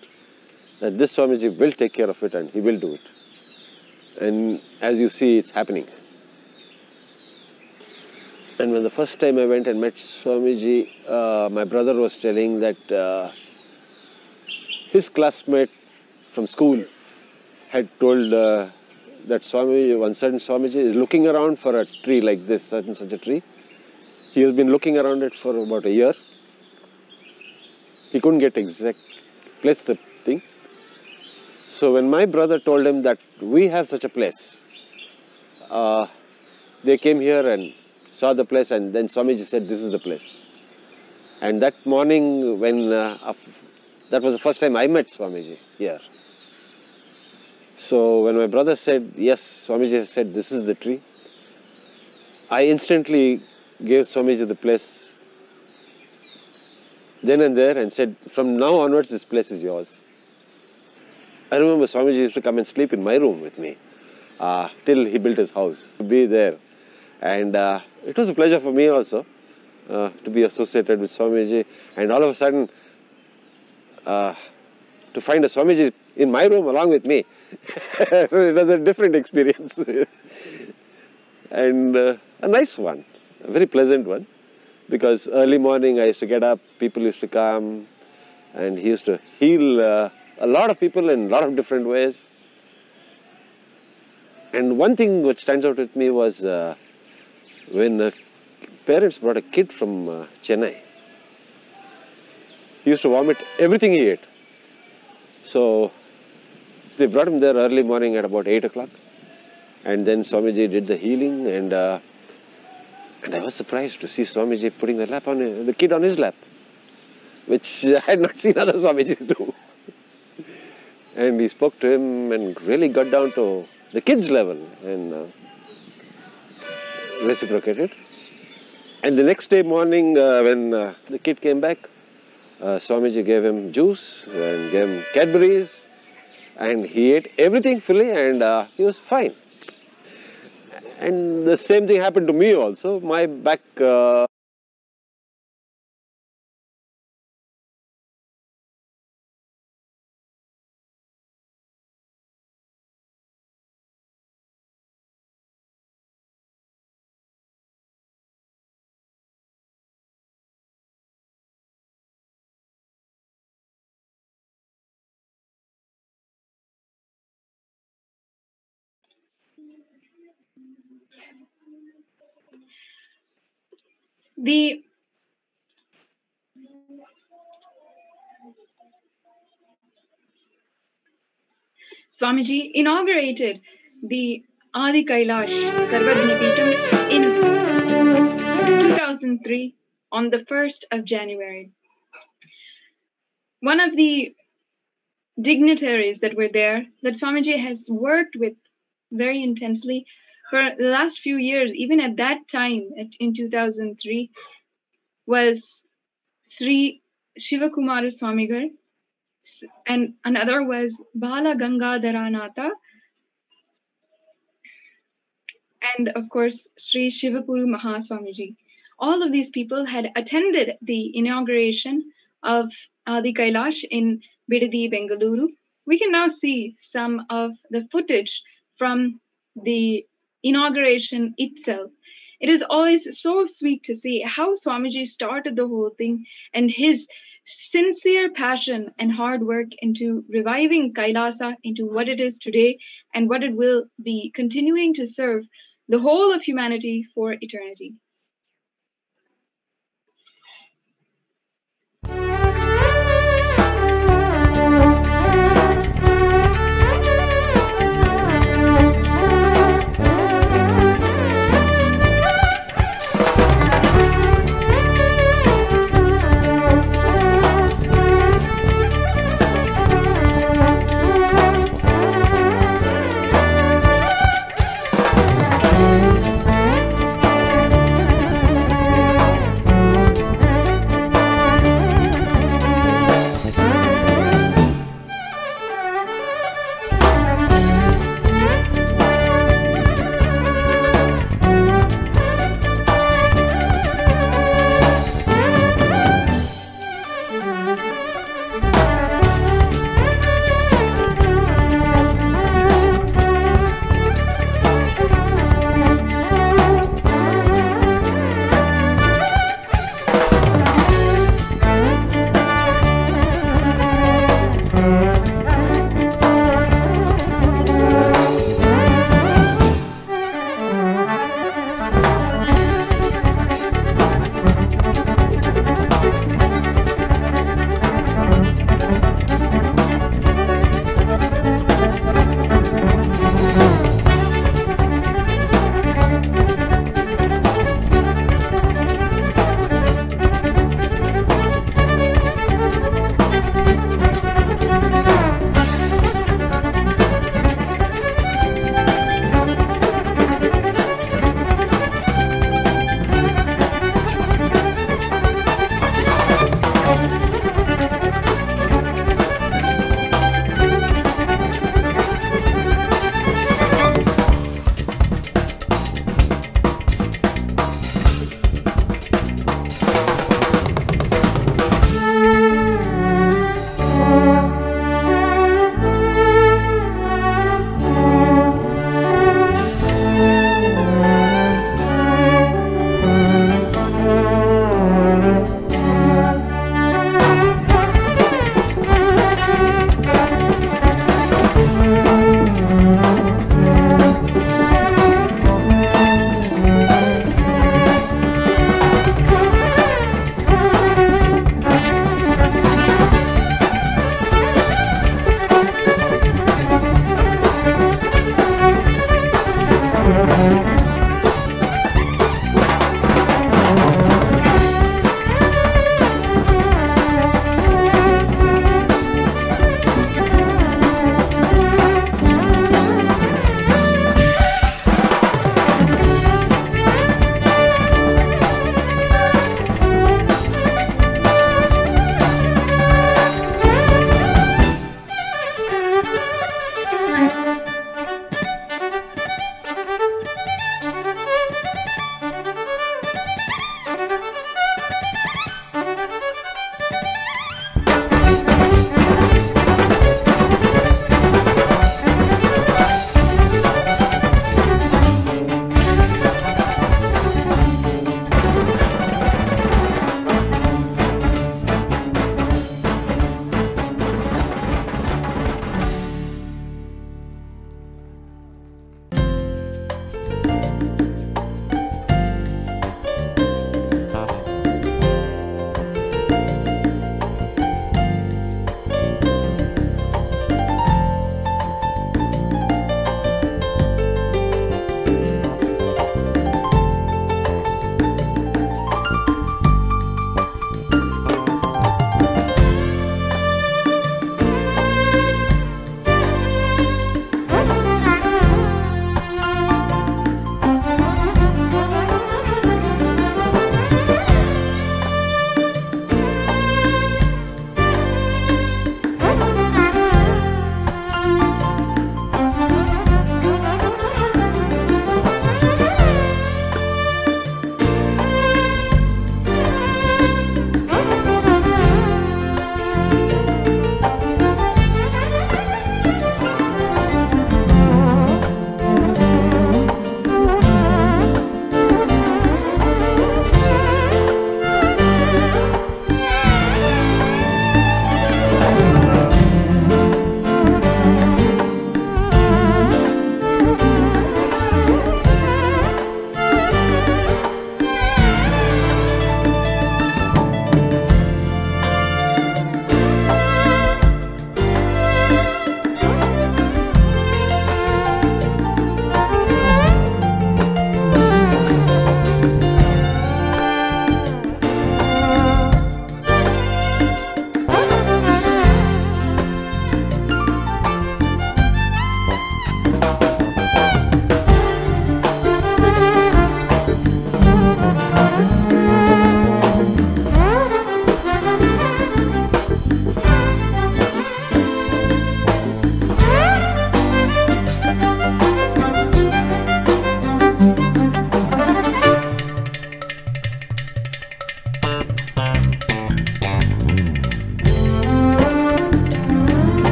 that this Swamiji will take care of it and he will do it. And as you see, it's happening. And when the first time I went and met Swamiji, my brother was telling that his classmate from school had told that Swamiji, one certain Swamiji is looking around for a tree like this, such and such a tree. He has been looking around it for about a year. He couldn't get exact place the thing. So when my brother told him that we have such a place, they came here and saw the place, and then Swamiji said, this is the place. And that morning when, that was the first time I met Swamiji here. So when my brother said, yes, Swamiji said, this is the tree, I instantly gave Swamiji the place then and there and said, from now onwards, this place is yours. I remember Swamiji used to come and sleep in my room with me till he built his house, to be there. And it was a pleasure for me also to be associated with Swamiji. And all of a sudden, to find a Swamiji in my room along with me, it was a different experience. And a nice one, a very pleasant one. Because early morning I used to get up, people used to come, and he used to heal a lot of people in a lot of different ways. And one thing which stands out with me was when parents brought a kid from Chennai. He used to vomit everything he ate. So they brought him there early morning at about 8 o'clock. And then Swamiji did the healing, and I was surprised to see Swamiji putting the kid on his lap, which I had not seen other Swamijis do. And he spoke to him and really got down to the kid's level and reciprocated. And the next day morning, when the kid came back, Swamiji gave him juice and gave him Cadbury's, and he ate everything fully, and he was fine. And the same thing happened to me also. My back The Swamiji inaugurated the Adi Kailash Sarvajnapeetham in 2003 on the 1st of January. One of the dignitaries that were there, that Swamiji has worked with very intensely for the last few years, even at that time in 2003, was Sri Shivakumara Swamigal, and another was Bala Gangadharanatha, and of course Sri Shivapuru Mahaswamiji. All of these people had attended the inauguration of Adi Kailash in Bidadi, Bengaluru. We can now see some of the footage from the inauguration itself. It is always so sweet to see how Swamiji started the whole thing and his sincere passion and hard work into reviving Kailasa into what it is today and what it will be continuing to serve the whole of humanity for eternity.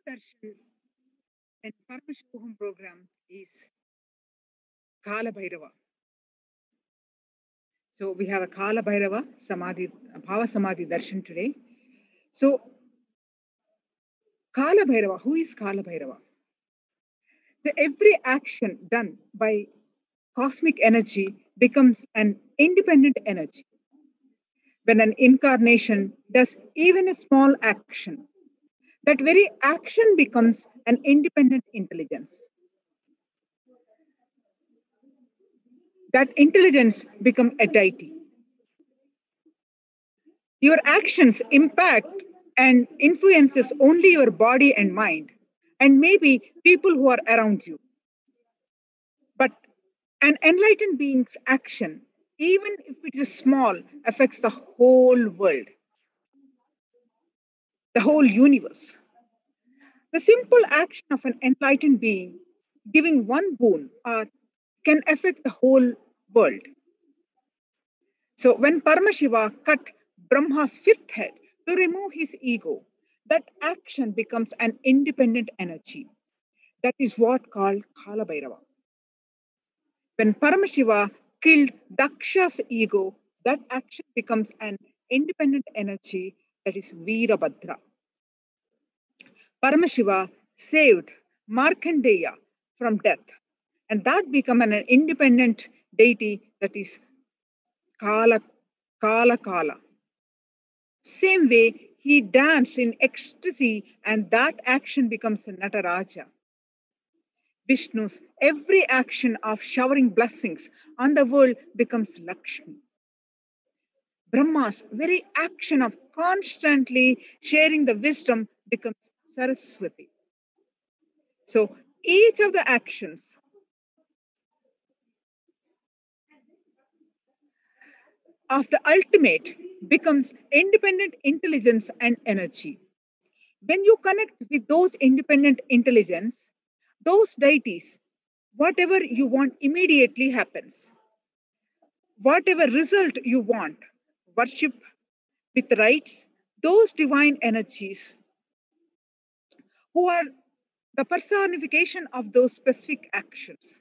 Darshan and Paramashivoham program is Kala Bhairava. So we have a Kala Bhairava Samadhi, Bhava Samadhi Darshan today. So Kala Bhairava, who is Kala Bhairava? Every action done by cosmic energy becomes an independent energy. When an incarnation does even a small action, that very action becomes an independent intelligence. That intelligence becomes a deity. Your actions impact and influences only your body and mind, and maybe people who are around you. But an enlightened being's action, even if it is small, affects the whole world, the whole universe. The simple action of an enlightened being giving one boon can affect the whole world. So when Paramashiva cut Brahma's fifth head to remove his ego, that action becomes an independent energy. That is what called Kala Bhairava. When Paramashiva killed Daksha's ego, that action becomes an independent energy, that is Veerabhadra. Paramashiva saved Markandeya from death, and that became an independent deity, that is Kala Kala. Same way, he danced in ecstasy, and that action becomes Nataraja. Vishnu's every action of showering blessings on the world becomes Lakshmi. Brahma's very action of constantly sharing the wisdom becomes Saraswati. So each of the actions of the ultimate becomes independent intelligence and energy. When you connect with those independent intelligence, those deities, whatever you want immediately happens. Whatever result you want, worship with rites, those divine energies who are the personification of those specific actions.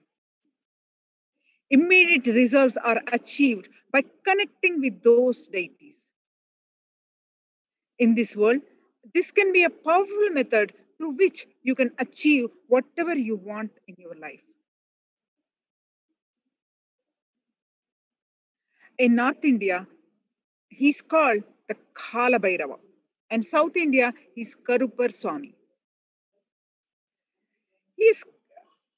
Immediate results are achieved by connecting with those deities. In this world, this can be a powerful method through which you can achieve whatever you want in your life. In North India, he's called the Kala Bhairava. And South India, he's Karupar Swami.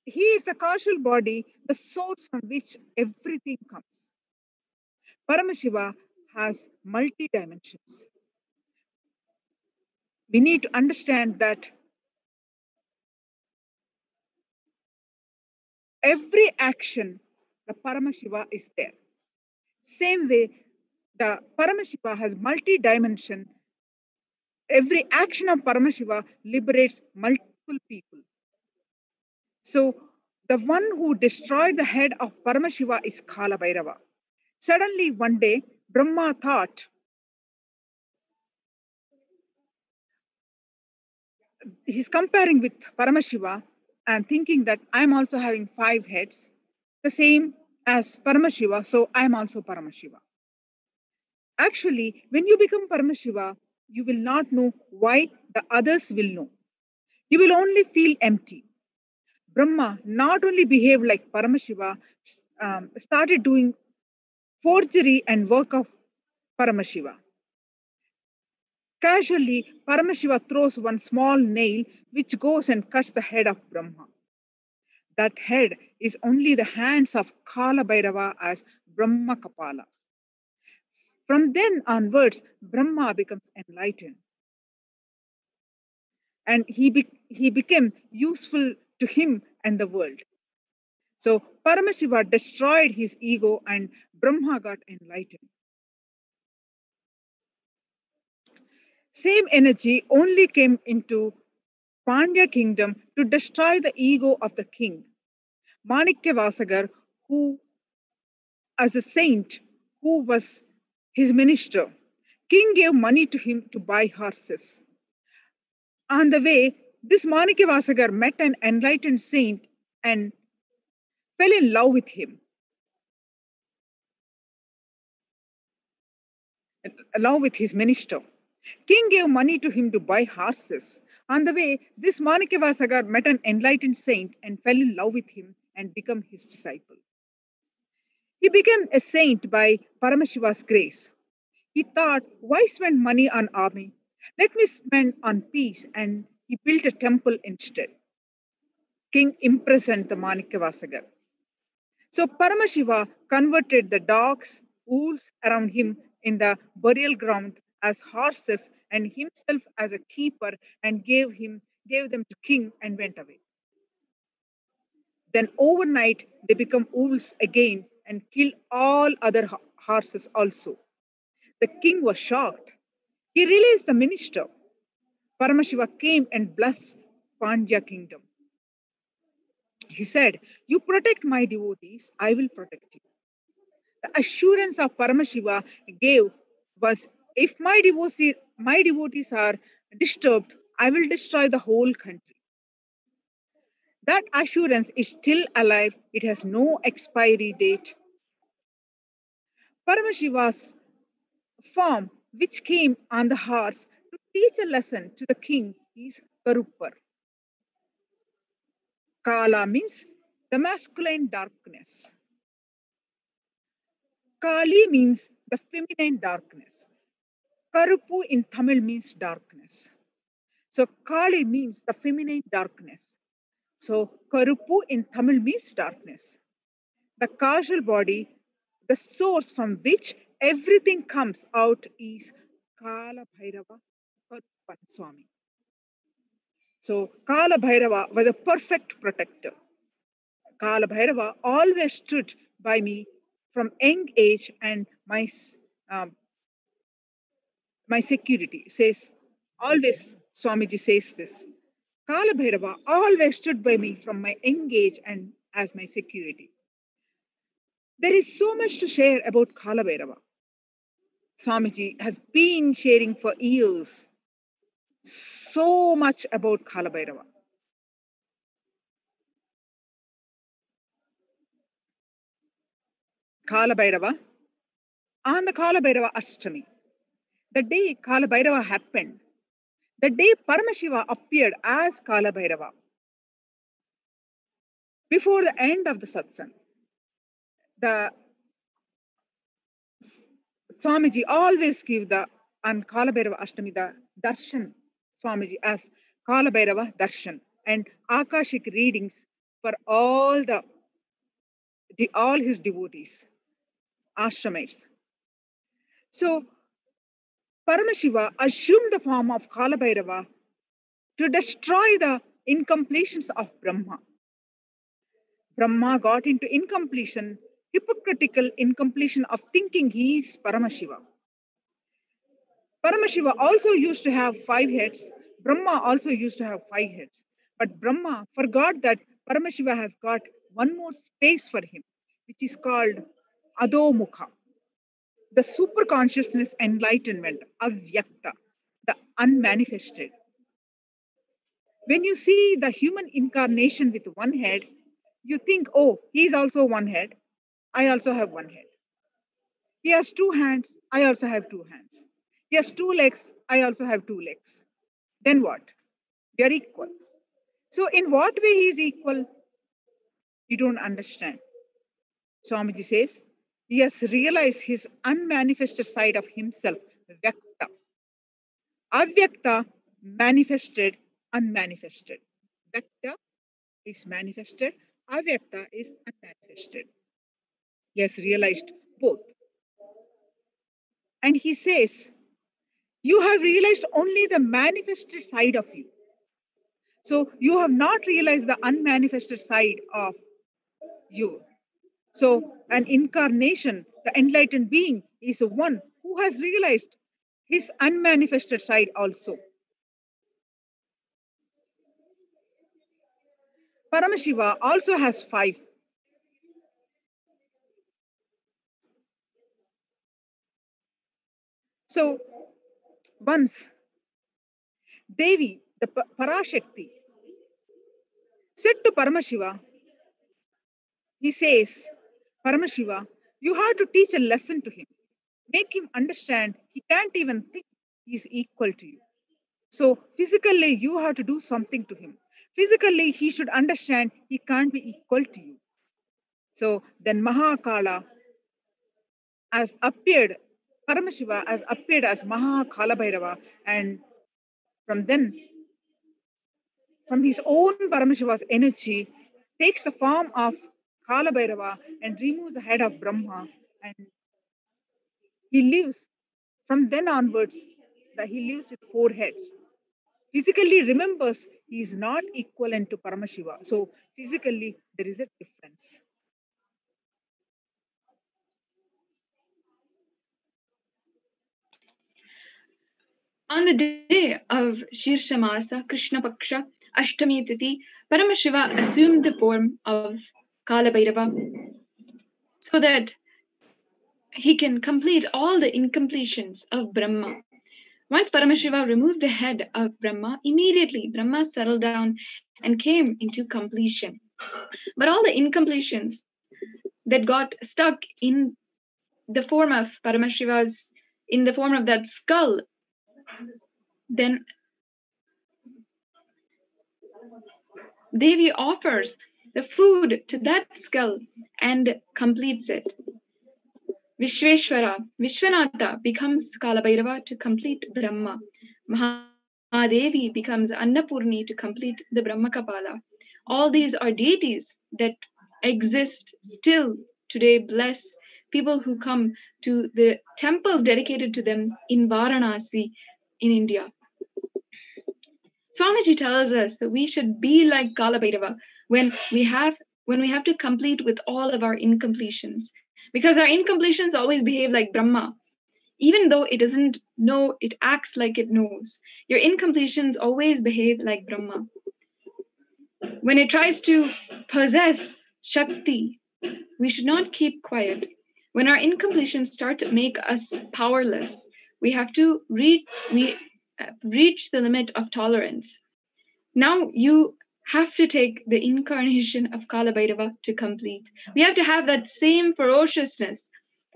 He is the causal body, the source from which everything comes. Paramashiva has multi-dimensions. We need to understand that every action, the Paramashiva is there. Same way, the Paramashiva has multi-dimension. Every action of Paramashiva liberates multiple people. So the one who destroyed the head of Paramashiva is Kala Bhairava. Suddenly one day, Brahma thought, he's comparing with Paramashiva and thinking that I'm also having 5 heads, the same as Paramashiva, so I'm also Paramashiva. Actually, when you become Paramashiva, you will not know why the others will know. You will only feel empty. Brahma not only behaved like Paramashiva, started doing forgery and work of Paramashiva. Casually, Paramashiva throws one small nail which goes and cuts the head of Brahma. That head is only the hands of Kala Bhairava as Brahma Kapala. From then onwards, Brahma becomes enlightened. And he became useful to him and the world. So Paramashiva destroyed his ego and Brahma got enlightened. Same energy only came into Pandya kingdom to destroy the ego of the king. Manikyavasagar, who as a saint, who was his minister, king gave money to him to buy horses. On the way, this Manikyavasagar met an enlightened saint and fell in love with him. Along with his minister. King gave money to him to buy horses. On the way, this Manikyavasagar met an enlightened saint and fell in love with him and became his disciple. He became a saint by Paramashiva's grace. He thought, why spend money on army? Let me spend on peace, and he built a temple instead. King imprisoned the Manikyavasagar. So Paramashiva converted the dogs, wolves around him in the burial ground as horses and himself as a keeper and gave them to king and went away. Then overnight they become wolves again and killed all other horses also. The king was shocked. He released the minister. Paramashiva came and blessed Pandya kingdom. He said, you protect my devotees, I will protect you. The assurance of Paramashiva gave was, if my devotees are disturbed, I will destroy the whole country. That assurance is still alive. It has no expiry date. Paramashiva's form, which came on the horse to teach a lesson to the king, is Karuppar. Kala means the masculine darkness. Kali means the feminine darkness. Karuppu in Tamil means darkness. So Kali means the feminine darkness. So Karuppu in Tamil means darkness. The causal body, the source from which everything comes out is Kala Bhairava Karuppan Swami. So Kala Bhairava was a perfect protector. Kala Bhairava always stood by me from young age, and my security says, always Swamiji says this. Kala Bhairava always stood by me from my young age and as my security. There is so much to share about Kala Bhairava. Swamiji has been sharing for years so much about Kala Bhairava. Kala Bhairava, on the Kala Bhairava Ashtami, the day Kala Bhairava happened, the day Paramashiva appeared as Kala Bhairava, before the end of the satsang, the Swamiji always give the on Kala Bhairava Ashtami the darshan Swamiji as Kala Bhairava darshan and Akashic readings for all his devotees, ashramites. So Paramashiva assumed the form of Kalabhairava to destroy the incompletions of Brahma. Brahma got into incompletion, hypocritical incompletion of thinking he is Paramashiva. Paramashiva also used to have 5 heads. Brahma also used to have 5 heads. But Brahma forgot that Paramashiva has got one more space for him, which is called Adho-mukha, the super consciousness enlightenment, avyakta, the unmanifested. When you see the human incarnation with one head, you think, oh, he is also one head. I also have one head. He has 2 hands. I also have 2 hands. He has 2 legs. I also have 2 legs. Then what? We are equal. So in what way he is equal? You don't understand. Swamiji says, he has realized his unmanifested side of himself, Vyakta. Avyakta, manifested, unmanifested. Vyakta is manifested, Avyakta is unmanifested. He has realized both. And he says, you have realized only the manifested side of you. So you have not realized the unmanifested side of you. So an incarnation, the enlightened being, is one who has realized his unmanifested side also. Paramashiva also has 5. So once Devi, the Parashakti, said to Paramashiva, he says, Paramashiva, you have to teach a lesson to him. Make him understand he can't even think he is equal to you. So physically, you have to do something to him. Physically, he should understand he can't be equal to you. So then Mahakala has appeared, Paramashiva has appeared as Mahakala Bhairava, and from his own Paramashiva's energy, takes the form of Kala Bhairava and removes the head of Brahma, and he lives from then onwards, that he lives with 4 heads. Physically remembers he is not equivalent to Paramashiva. So physically there is a difference. On the day of Shirshamasa, Krishna Paksha, Ashtami Tithi, Paramashiva assumed the form of Kala Bhairava so that he can complete all the incompletions of Brahma. Once Paramashiva removed the head of Brahma, immediately Brahma settled down and came into completion. But all the incompletions that got stuck in the form of Paramashiva's, in the form of that skull, then Devi offers the food to that skull and completes it. Vishwanatha becomes Kalabhairava to complete Brahma. Mahadevi becomes Annapurni to complete the Brahma Kapala. All these are deities that exist still today. Bless people who come to the temples dedicated to them in Varanasi in India. Swamiji tells us that we should be like Kalabhairava when we have to complete with all of our incompletions. Because our incompletions always behave like Brahma. Even though it doesn't know, it acts like it knows. Your incompletions always behave like Brahma. When it tries to possess Shakti, we should not keep quiet. When our incompletions start to make us powerless, we have to reach the limit of tolerance. Now you have to take the incarnation of Kalabhairava to complete. We have to have that same ferociousness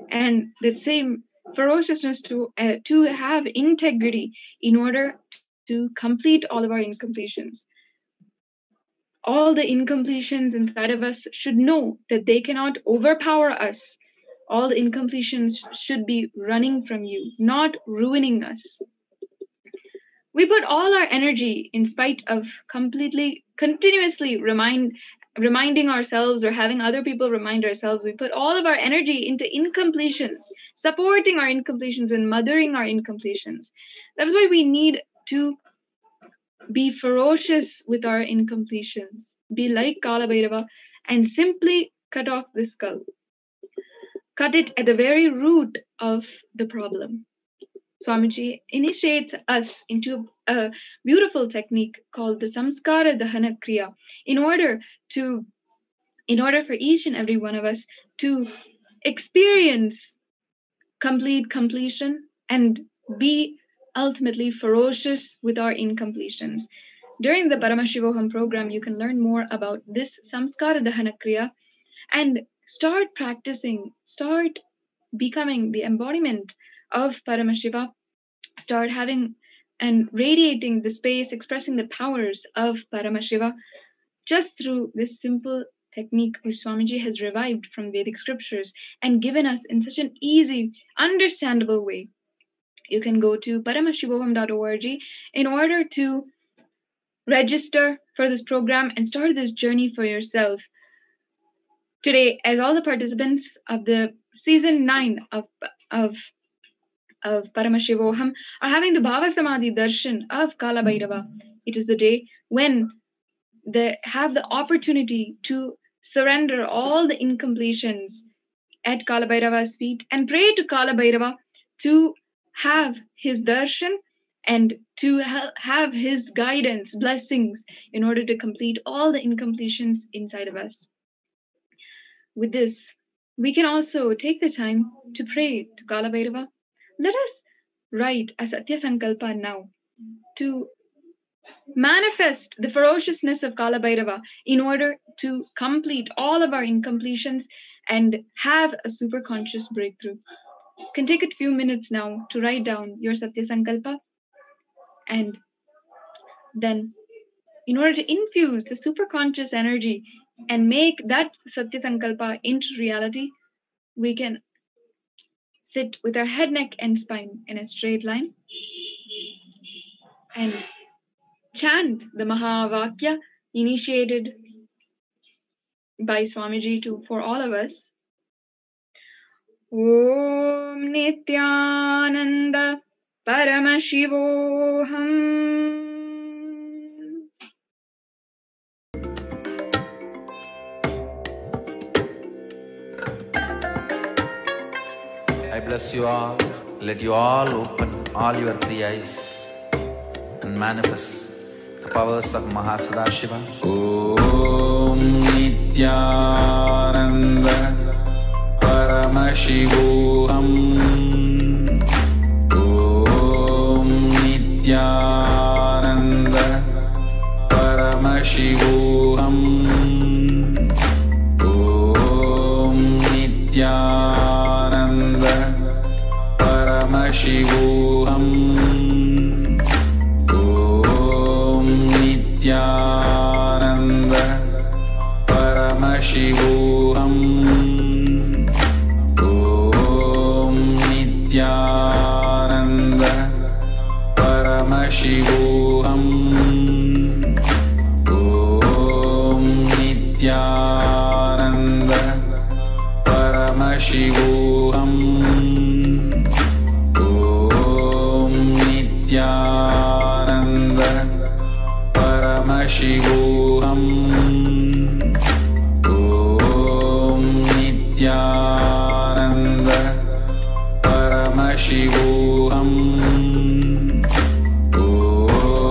and the same ferociousness to have integrity in order to complete all of our incompletions. All the incompletions inside of us should know that they cannot overpower us. All the incompletions should be running from you, not ruining us. We put all our energy, in spite of continuously reminding ourselves or having other people remind ourselves, we put all of our energy into incompletions, supporting our incompletions and mothering our incompletions. That's why we need to be ferocious with our incompletions. Be like Kala Bhairava and simply cut off the skull. Cut it at the very root of the problem. Swamiji initiates us into a beautiful technique called the Samskara Dahana Kriya in order for each and every one of us to experience complete completion and be ultimately ferocious with our incompletions. During the Paramashivoham program, you can learn more about this Samskara Dahana Kriya and start practicing, start becoming the embodiment of Paramashiva, start having and radiating the space, expressing the powers of Paramashiva just through this simple technique which Swamiji has revived from Vedic scriptures and given us in such an easy, understandable way. You can go to paramashivoham.org in order to register for this program and start this journey for yourself. Today, as all the participants of the season 9 of Paramashivoham are having the Bhava Samadhi Darshan of Kala Bhairava, it is the day when they have the opportunity to surrender all the incompletions at Kala Bhairava's feet and pray to Kala Bhairava to have his darshan and to have his guidance, blessings, in order to complete all the incompletions inside of us. With this, we can also take the time to pray to Kala Bhairava. Let us write a Satya Sankalpa now to manifest the ferociousness of Kala Bhairava in order to complete all of our incompletions and have a super conscious breakthrough. You can take a few minutes now to write down your Satya Sankalpa, and then in order to infuse the super conscious energy and make that Satya Sankalpa into reality, we can sit with our head, neck, and spine in a straight line and chant the Mahavakya initiated by Swamiji for all of us. Om Nithyananda Paramashivoham. I bless you all. Let you all open all your three eyes and manifest the powers of Mahasadashiva. Om Nithyananda Paramashivoham. Om Nithyananda Paramashivoham. Om Nithyananda Paramashivoham. Om Nithyananda Paramashivoham. Om Nithyananda Paramashivoham. Om Nithyananda Paramashivoham. Om Nithyananda Paramashivoham. Om Nithyananda Paramashivoham.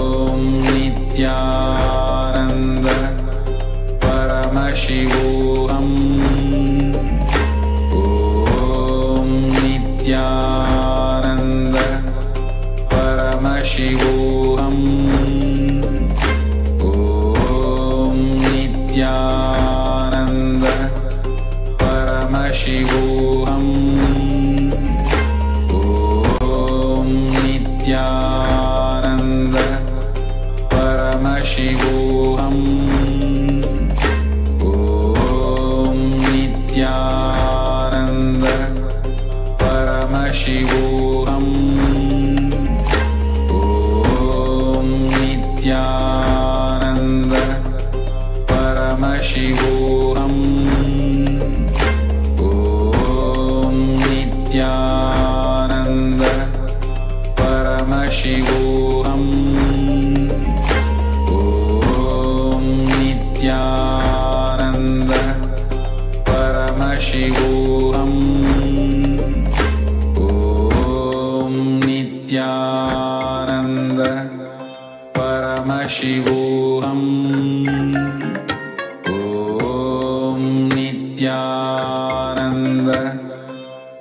Om Nithyananda Paramashivoham. Om Nithyananda Paramashivoham. Om Nithyananda Paramashivoham. Om Nithyananda Paramashivoham. Om Nithyananda Paramashivoham. Om Paramashivoham. Om Nithyananda Paramashivoham. Om Nithyananda Paramashivoham. Om Nithyananda Paramashivoham. Om Nithyananda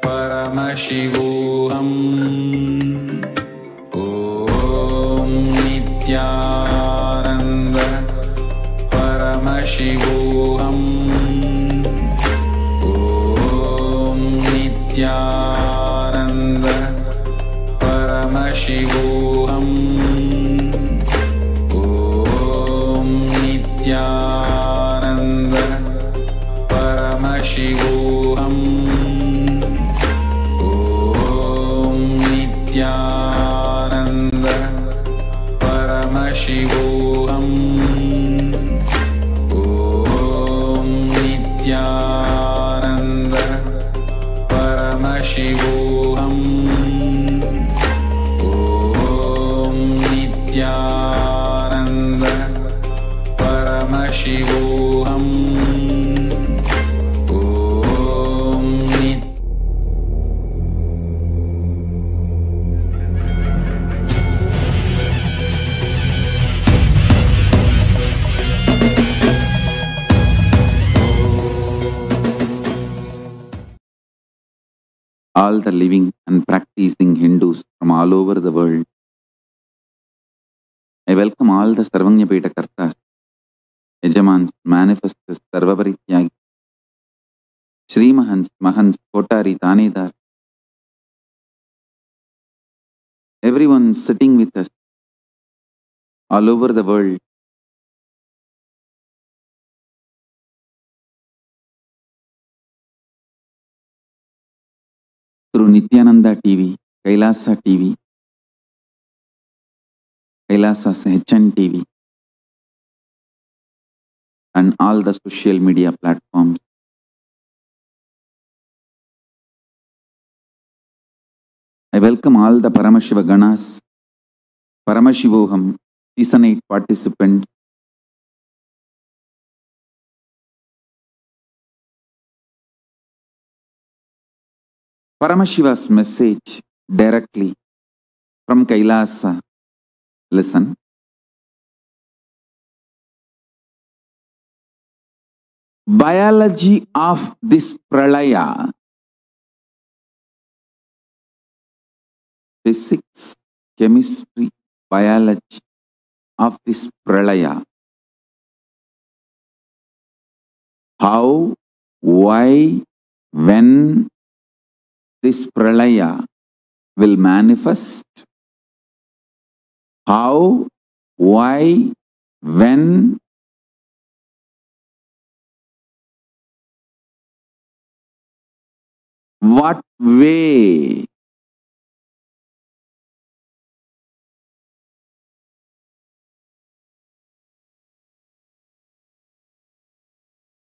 Paramashivoham. Om Nithyananda Paramashivoham. Om Nithyananda Paramashivoham. Om Nithyananda Paramashivoham. Om Nithyananda Paramashivoham. Om Nithyananda Paramashivoham. Om Nithyananda Paramashivoham. Om all the living and practicing Hindus from all over the world. I welcome all the Sarvanyapeta Kartas, Yajamans, Manifestors, Sarvaparityagi, Shri Mahans, Mahans, Kotari, Tanedar, everyone sitting with us all over the world. Through Nithyananda TV, Kailasa TV, Kailasa's HN TV, and all the social media platforms. I welcome all the Paramashiva Ganas, Paramashivoham, Season 8 participants, Paramashiva's message directly from Kailasa. Listen. Biology of this Pralaya, physics, chemistry, biology of this Pralaya. How, why, when this Pralaya will manifest. How, why, when, what way.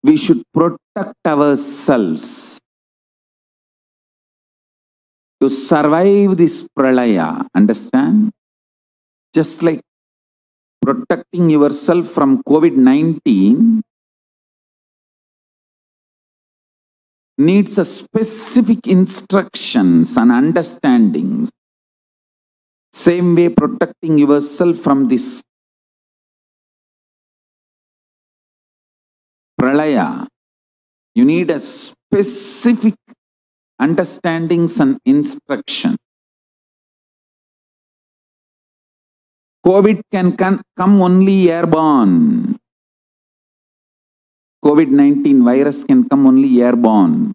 We should protect ourselves to survive this Pralaya. Understand? Just like protecting yourself from COVID-19 needs a specific instructions and understandings. Same way protecting yourself from this Pralaya, you need a specific understandings and instruction. COVID can come only airborne. COVID-19 virus can come only airborne.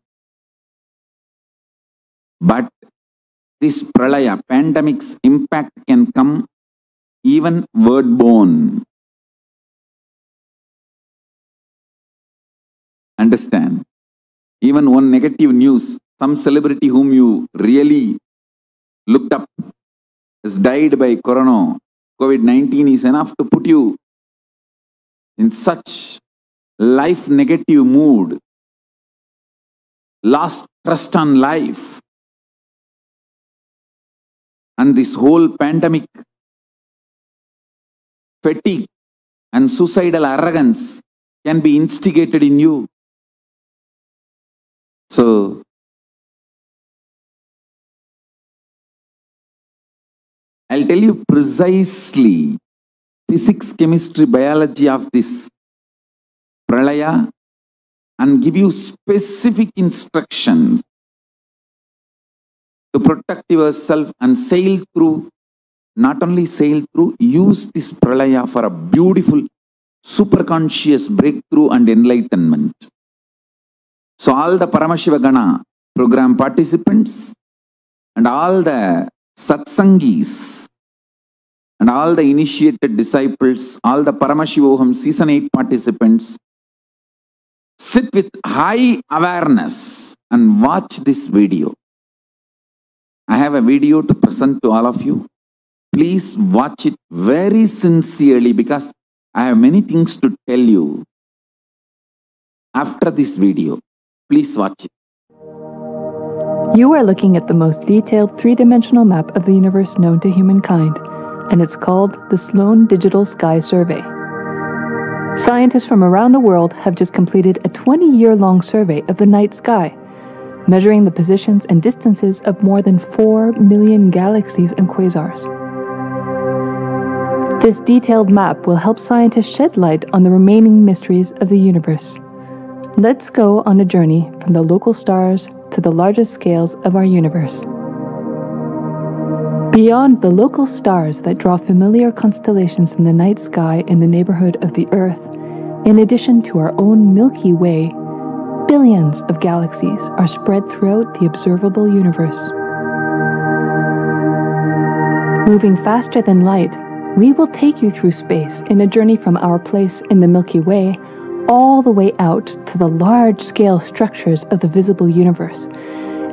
But this Pralaya, pandemic's impact can come even word-borne. Understand? Even one negative news, some celebrity whom you really looked up has died by corona. COVID-19 is enough to put you in such life negative mood, lost trust on life, and this whole pandemic fatigue and suicidal arrogance can be instigated in you. So, I'll tell you precisely physics, chemistry, biology of this Pralaya and give you specific instructions to protect yourself and sail through, not only sail through, use this Pralaya for a beautiful superconscious breakthrough and enlightenment. So all the Paramashiva Gana program participants and all the Satsangis and all the initiated disciples, all the Paramashivoham Season 8 participants, sit with high awareness and watch this video. I have a video to present to all of you. Please watch it very sincerely because I have many things to tell you after this video. Please watch it. You are looking at the most detailed three-dimensional map of the universe known to humankind, and it's called the Sloan Digital Sky Survey. Scientists from around the world have just completed a 20-year-long survey of the night sky, measuring the positions and distances of more than 4 million galaxies and quasars. This detailed map will help scientists shed light on the remaining mysteries of the universe. Let's go on a journey from the local stars to the largest scales of our universe. Beyond the local stars that draw familiar constellations in the night sky in the neighborhood of the Earth, in addition to our own Milky Way, billions of galaxies are spread throughout the observable universe. Moving faster than light, we will take you through space in a journey from our place in the Milky Way all the way out to the large-scale structures of the visible universe,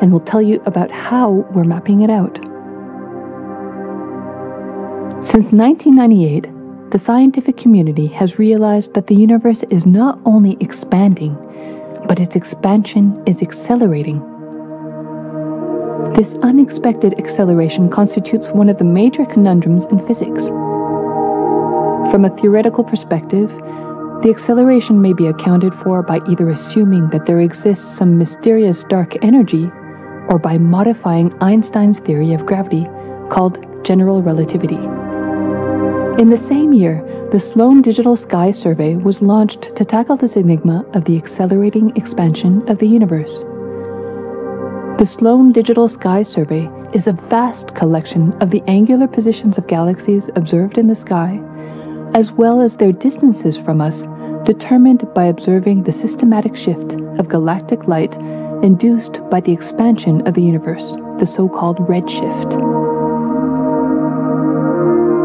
and we'll tell you about how we're mapping it out. Since 1998, the scientific community has realized that the universe is not only expanding, but its expansion is accelerating. This unexpected acceleration constitutes one of the major conundrums in physics. From a theoretical perspective, the acceleration may be accounted for by either assuming that there exists some mysterious dark energy or by modifying Einstein's theory of gravity, called general relativity. In the same year, the Sloan Digital Sky Survey was launched to tackle this enigma of the accelerating expansion of the universe. The Sloan Digital Sky Survey is a vast collection of the angular positions of galaxies observed in the sky, as well as their distances from us, determined by observing the systematic shift of galactic light induced by the expansion of the universe, the so-called redshift.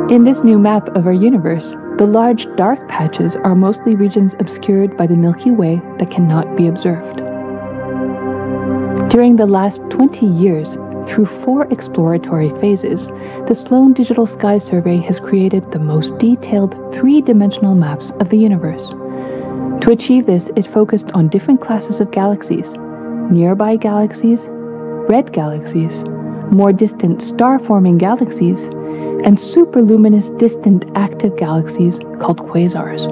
In this new map of our universe, the large dark patches are mostly regions obscured by the Milky Way that cannot be observed. During the last 20 years, through 4 exploratory phases, the Sloan Digital Sky Survey has created the most detailed 3-dimensional maps of the universe. To achieve this, it focused on different classes of galaxies: nearby galaxies, red galaxies, more distant star-forming galaxies, and superluminous distant active galaxies called quasars.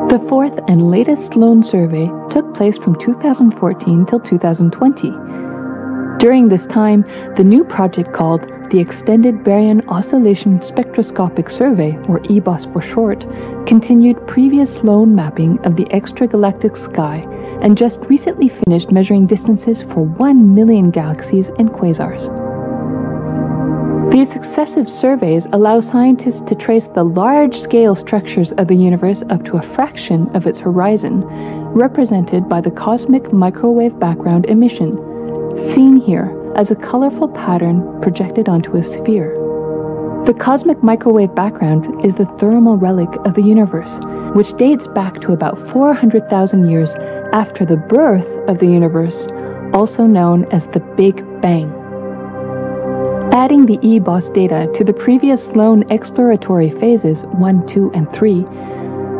The 4th and latest Sloan survey took place from 2014 till 2020. During this time, the new project called the Extended Baryon Oscillation Spectroscopic Survey, or EBOS for short, continued previous Sloan mapping of the extragalactic sky and just recently finished measuring distances for 1 million galaxies and quasars. These successive surveys allow scientists to trace the large-scale structures of the universe up to a fraction of its horizon, represented by the cosmic microwave background emission, seen here as a colorful pattern projected onto a sphere. The cosmic microwave background is the thermal relic of the universe, which dates back to about 400,000 years after the birth of the universe, also known as the Big Bang. Adding the EBOS data to the previous Sloan exploratory phases 1, 2, and 3,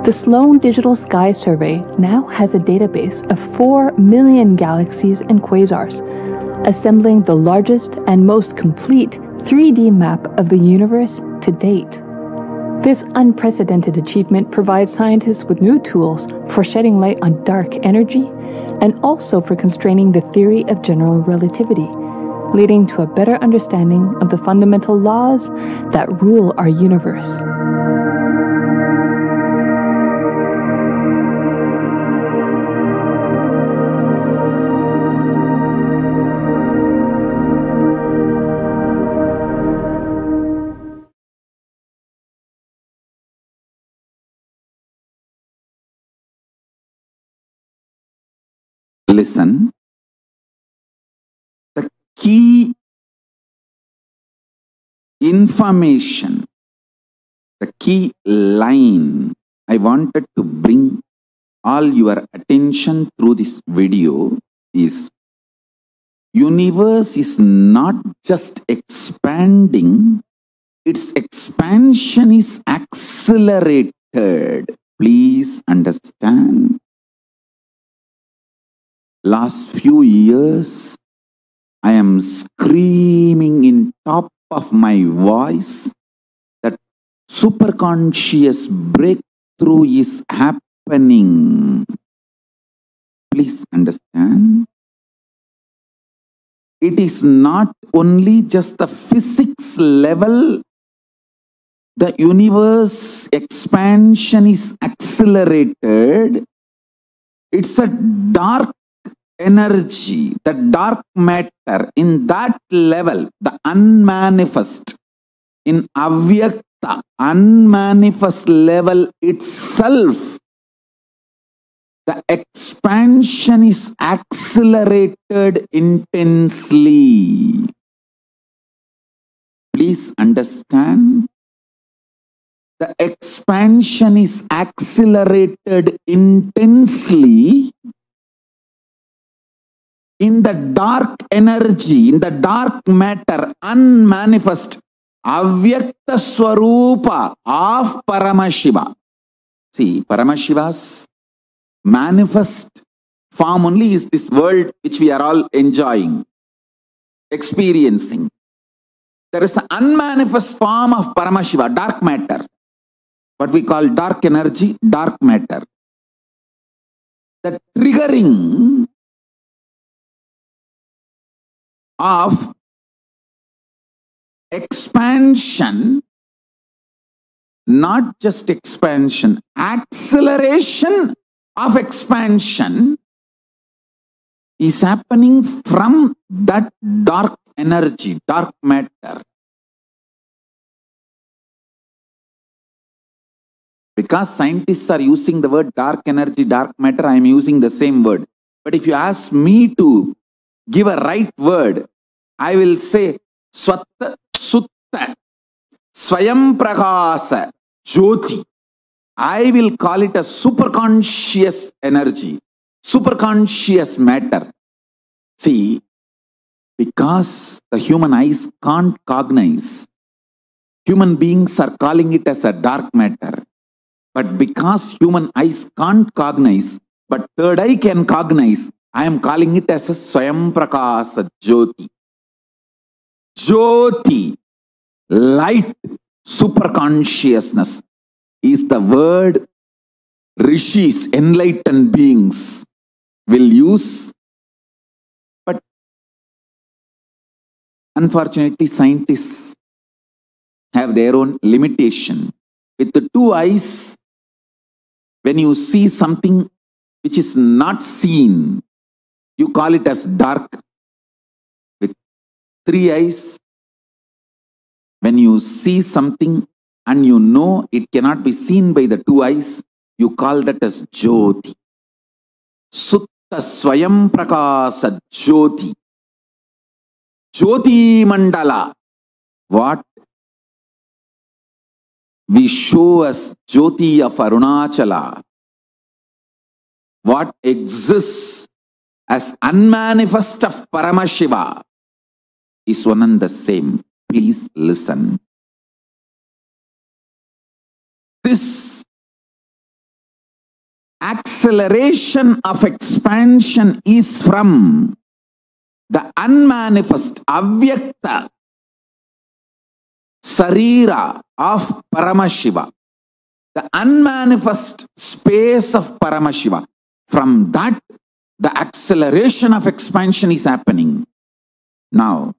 The Sloan Digital Sky Survey now has a database of 4 million galaxies and quasars, assembling the largest and most complete 3D map of the universe to date. This unprecedented achievement provides scientists with new tools for shedding light on dark energy and also for constraining the theory of general relativity, leading to a better understanding of the fundamental laws that rule our universe. Listen, the key information, the key line I wanted to bring all your attention through this video is universe is not just expanding, its expansion is accelerated. Please understand. Last few years, I am screaming in top of my voice that superconscious breakthrough is happening. Please understand. It is not only just the physics level. The universe expansion is accelerated. It's a dark energy, the dark matter, in that level, the unmanifest, in avyakta, unmanifest level itself, the expansion is accelerated intensely. Please understand. The expansion is accelerated intensely in the dark energy, in the dark matter, unmanifest, avyakta swarupa of Paramashiva. See, Paramashiva's manifest form only is this world which we are all enjoying, experiencing. There is an unmanifest form of Paramashiva, dark matter, what we call dark energy, dark matter. The triggering of expansion, not just expansion, acceleration of expansion is happening from that dark energy, dark matter. Because scientists are using the word dark energy, dark matter, I am using the same word. But if you ask me to give a right word, I will say Swatta Sutta Swayam Prakasa Jyoti. I will call it a superconscious energy, superconscious matter. See, because the human eyes can't cognize, human beings are calling it as a dark matter. But because human eyes can't cognize, but third eye can cognize, I am calling it as a Swayam Prakasa Jyoti. Jyoti, light, superconsciousness is the word rishis, enlightened beings will use. But unfortunately, scientists have their own limitation. With the two eyes, when you see something which is not seen, you call it as dark. With three eyes, when you see something and you know it cannot be seen by the two eyes, you call that as Jyoti. Sutta Swayam Prakasa Jyoti. Jyoti Mandala. What we show as Jyoti of Arunachala, what exists as unmanifest of Paramashiva, is one and the same. Please listen. This acceleration of expansion is from the unmanifest, avyakta sarira of Paramashiva, the unmanifest space of Paramashiva. From that, the acceleration of expansion is happening. Now,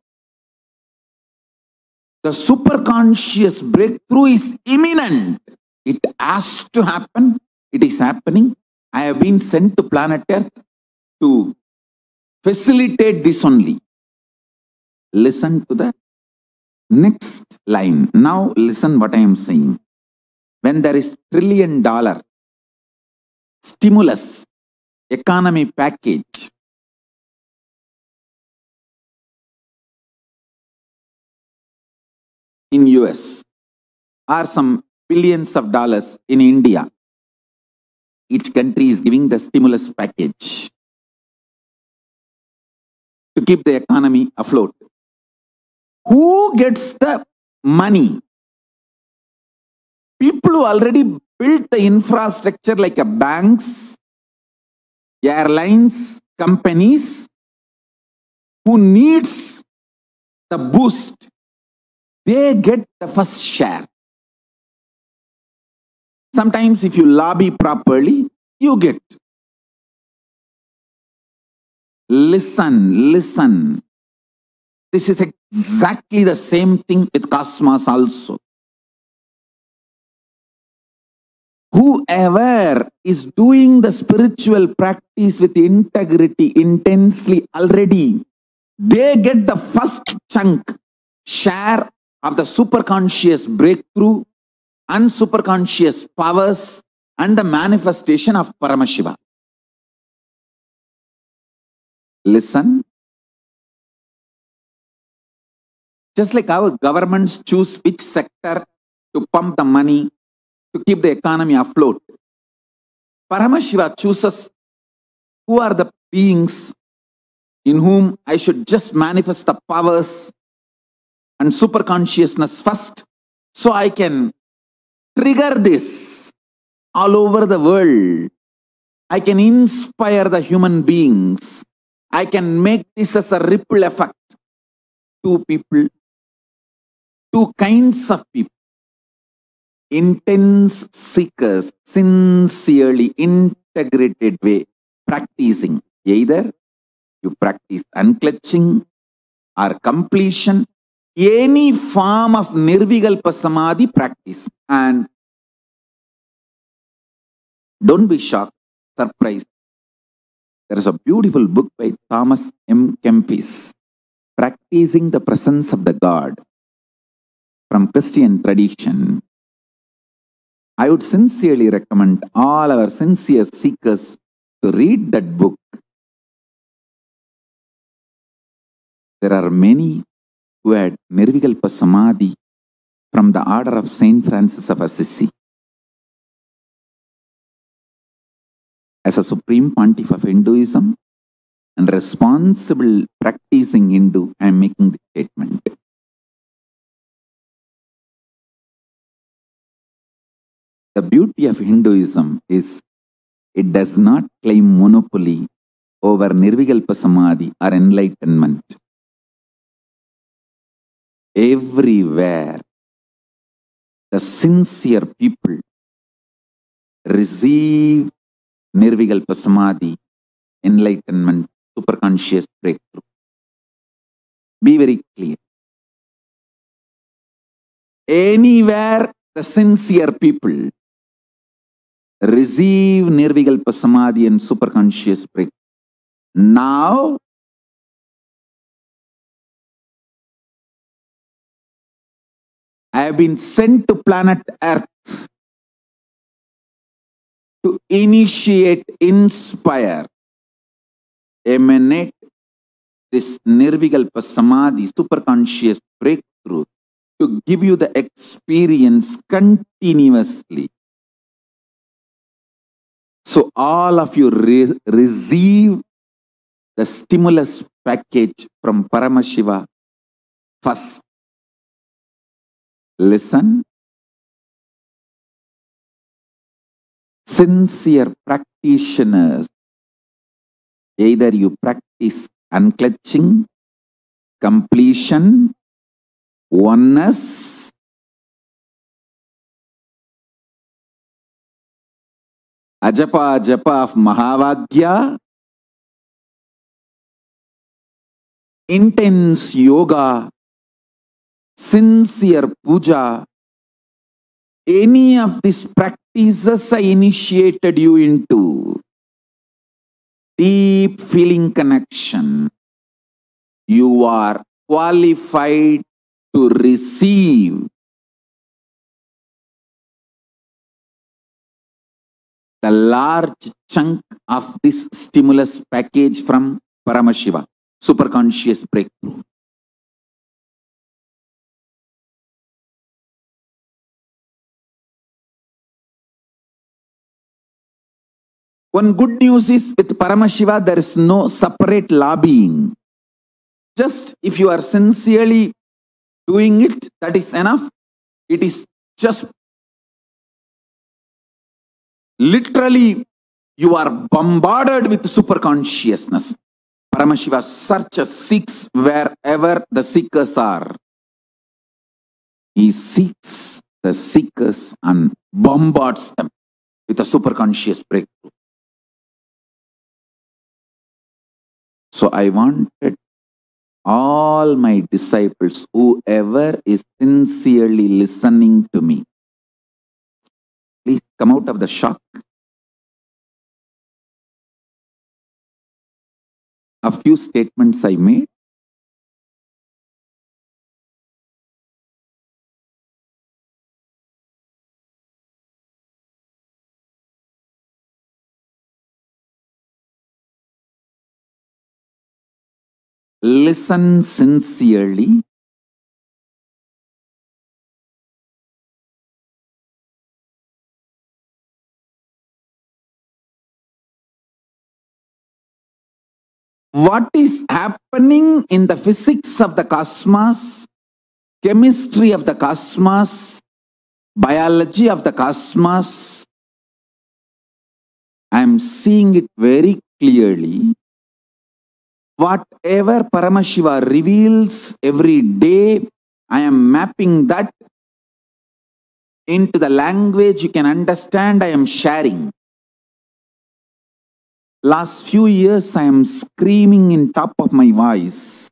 the superconscious breakthrough is imminent. It has to happen. It is happening. I have been sent to planet Earth to facilitate this only. Listen to the next line. Now listen what I am saying. When there is $1 trillion stimulus economy package, in US, or some billions of dollars in India, each country is giving the stimulus package to keep the economy afloat. Who gets the money? People who already built the infrastructure like banks, airlines, companies, who needs the boost, they get the first share. Sometimes if you lobby properly, you get. Listen, listen. This is exactly the same thing with cosmos also. Whoever is doing the spiritual practice with integrity intensely already, they get the first chunk, share of the superconscious breakthrough and superconscious powers and the manifestation of Paramashiva. Listen. Just like our governments choose which sector to pump the money to keep the economy afloat, Paramashiva chooses who are the beings in whom I should just manifest the powers and superconsciousness first, so I can trigger this all over the world. I can inspire the human beings. I can make this as a ripple effect. Two people, two kinds of people. Intense seekers, sincerely integrated way, practicing. Either you practice unclutching or completion, any form of nirvikalpa samadhi practice. And don't be shocked, surprised. There is a beautiful book by Thomas M. Kempis, Practicing the Presence of the God, from Christian tradition. I would sincerely recommend all our sincere seekers to read that book. There are many who had nirvikalpa samadhi from the order of Saint Francis of Assisi. As a supreme pontiff of Hinduism and responsible practicing Hindu, I am making the statement. The beauty of Hinduism is it does not claim monopoly over nirvikalpa samadhi or enlightenment. Everywhere, the sincere people receive nirvikalpa samadhi, enlightenment, superconscious breakthrough. Be very clear. Anywhere the sincere people receive nirvikalpa samadhi and superconscious breakthrough. Now, I have been sent to planet Earth to initiate, inspire, emanate this nirvikalpa samadhi, superconscious breakthrough, to give you the experience continuously. So all of you receive the stimulus package from Paramashiva first. Listen. sincere practitioners, either you practice unclutching, completion, oneness, ajapa japa of Mahavagya, intense yoga, sincere puja, any of these practices I initiated you into deep feeling connection, you are qualified to receive the large chunk of this stimulus package from Paramashiva, superconscious breakthrough. One good news is with Paramashiva, there is no separate lobbying. Just if you are sincerely doing it, that is enough. It is just literally you are bombarded with superconsciousness. Paramashiva searches, seeks wherever the seekers are. He seeks the seekers and bombards them with a superconscious breakthrough. So I wanted all my disciples, whoever is sincerely listening to me, please come out of the shock. A few statements I made. Listen sincerely. What is happening in the physics of the cosmos, chemistry of the cosmos, biology of the cosmos, I am seeing it very clearly. Whatever Paramashiva reveals every day, I am mapping that into the language you can understand. I am sharing. Last few years, I am screaming in top of my voice.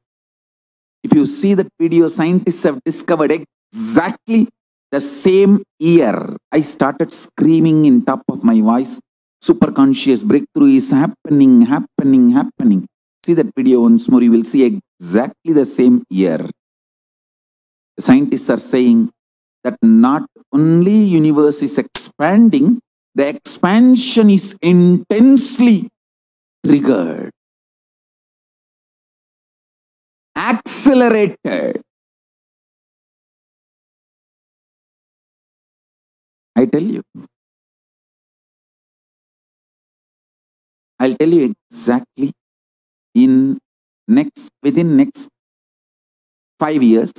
If you see that video, scientists have discovered exactly the same year. I started screaming in top of my voice. Superconscious breakthrough is happening, happening, happening. See that video once more, you will see exactly the same year. The scientists are saying that not only universe is expanding, the expansion is intensely triggered, accelerated. I tell you. I'll tell you exactly within next 5 years,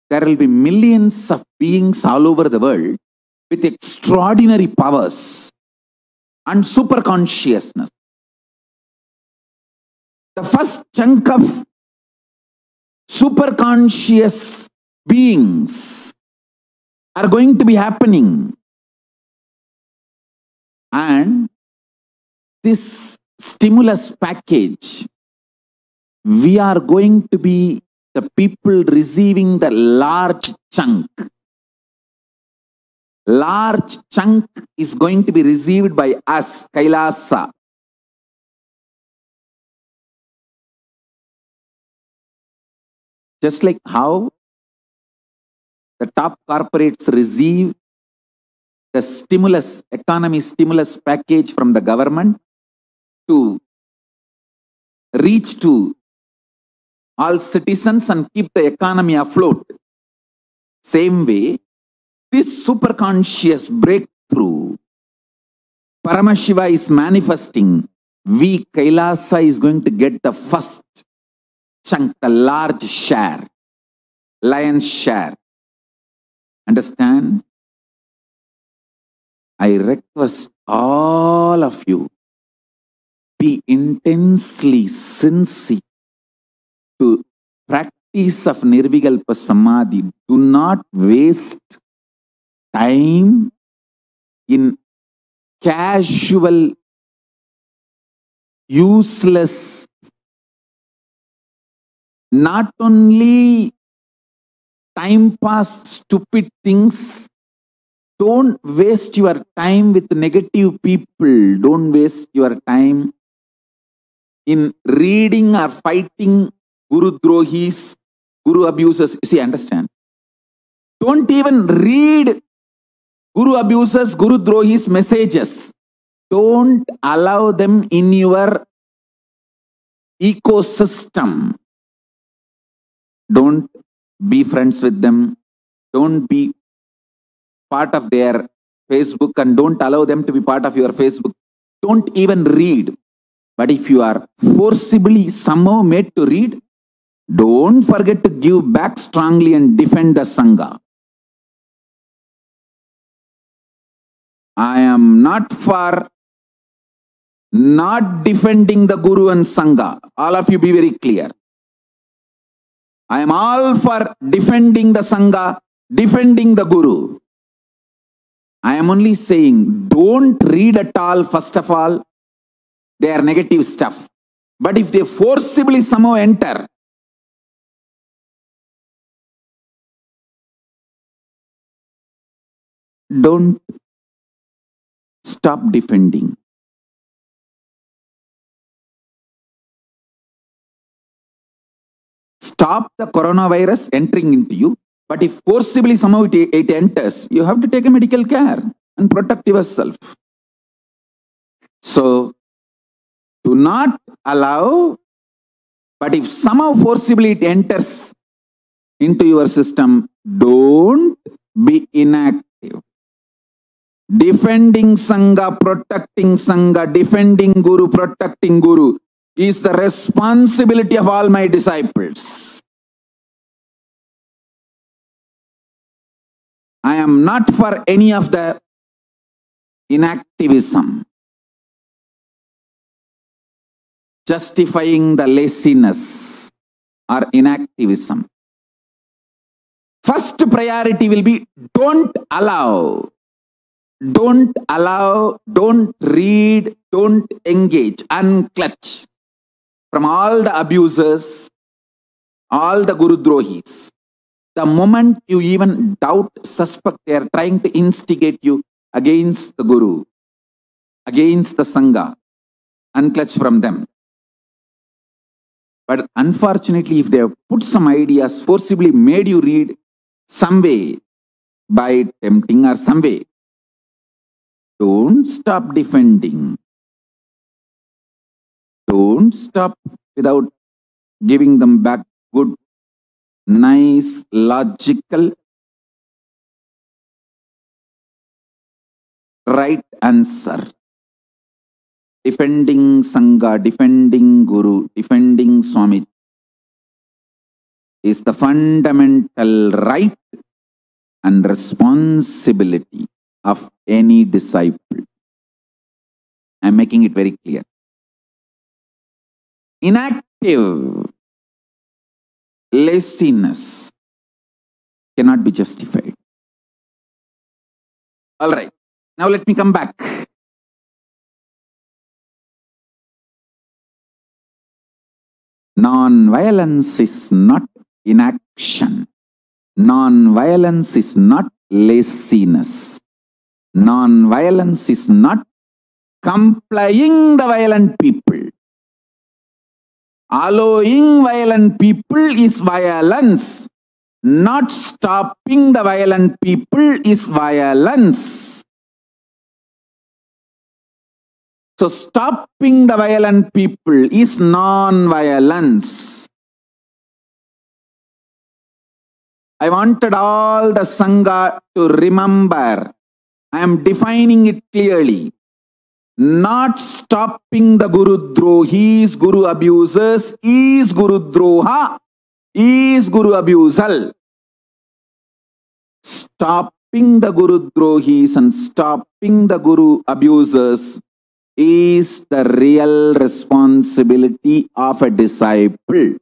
there will be millions of beings all over the world with extraordinary powers and super consciousness. The first chunk of super conscious beings are going to be happening. And this stimulus package, we are going to be the people receiving the large chunk. Large chunk is going to be received by us, Kailasa. Just like how the top corporates receive the stimulus, economy stimulus package from the government to reach to all citizens and keep the economy afloat. Same way, this superconscious breakthrough, Paramashiva is manifesting. We, Kailasa, is going to get the first chunk, the large share, lion's share. Understand? I request all of you, be intensely sincere to practice of Nirvikalpa Samadhi. Do not waste time in casual, useless, not only time pass, stupid things. Don't waste your time with negative people. Don't waste your time in reading or fighting Guru Drohis, Guru abusers. See, understand? Don't even read Guru abusers, Guru Drohis messages. Don't allow them in your ecosystem. Don't be friends with them. Don't be part of their Facebook, and don't allow them to be part of your Facebook. Don't even read. But if you are forcibly somehow made to read, don't forget to give back strongly and defend the Sangha. I am not for not defending the Guru and Sangha. All of you be very clear. I am all for defending the Sangha, defending the Guru. I am only saying, don't read at all, first of all, their negative stuff. But if they forcibly somehow enter, don't stop defending. Stop the coronavirus entering into you. But if forcibly somehow it enters, you have to take a medical care and protect yourself. So, do not allow, but if somehow forcibly it enters into your system, don't be inactive. Defending Sangha, protecting Sangha, defending Guru, protecting Guru is the responsibility of all my disciples. I am not for any of the inactivism, justifying the laziness or inactivism. First priority will be don't allow, don't read, don't engage, unclutch from all the abusers, all the Guru Drohis. The moment you even doubt, suspect, they are trying to instigate you against the Guru, against the Sangha, unclutch from them. But unfortunately, if they have put some ideas, forcibly made you read some way, by tempting or some way, don't stop defending. Don't stop without giving them back good, nice, logical, right answer. Defending Sangha, defending Guru, defending Swami is the fundamental right and responsibility of any disciple. I am making it very clear. Inactive laziness cannot be justified. All right. Now let me come back. Non-violence is not inaction. Non-violence is not laziness. Non-violence is not complying the violent people. Allowing violent people is violence. Not stopping the violent people is violence. So stopping the violent people is non-violence. I wanted all the Sangha to remember. I am defining it clearly. Not stopping the Guru Drohis, Guru abusers, is Guru Droha, is Guru abusal. Stopping the Guru Drohis and stop stopping the Guru abusers is the real responsibility of a disciple.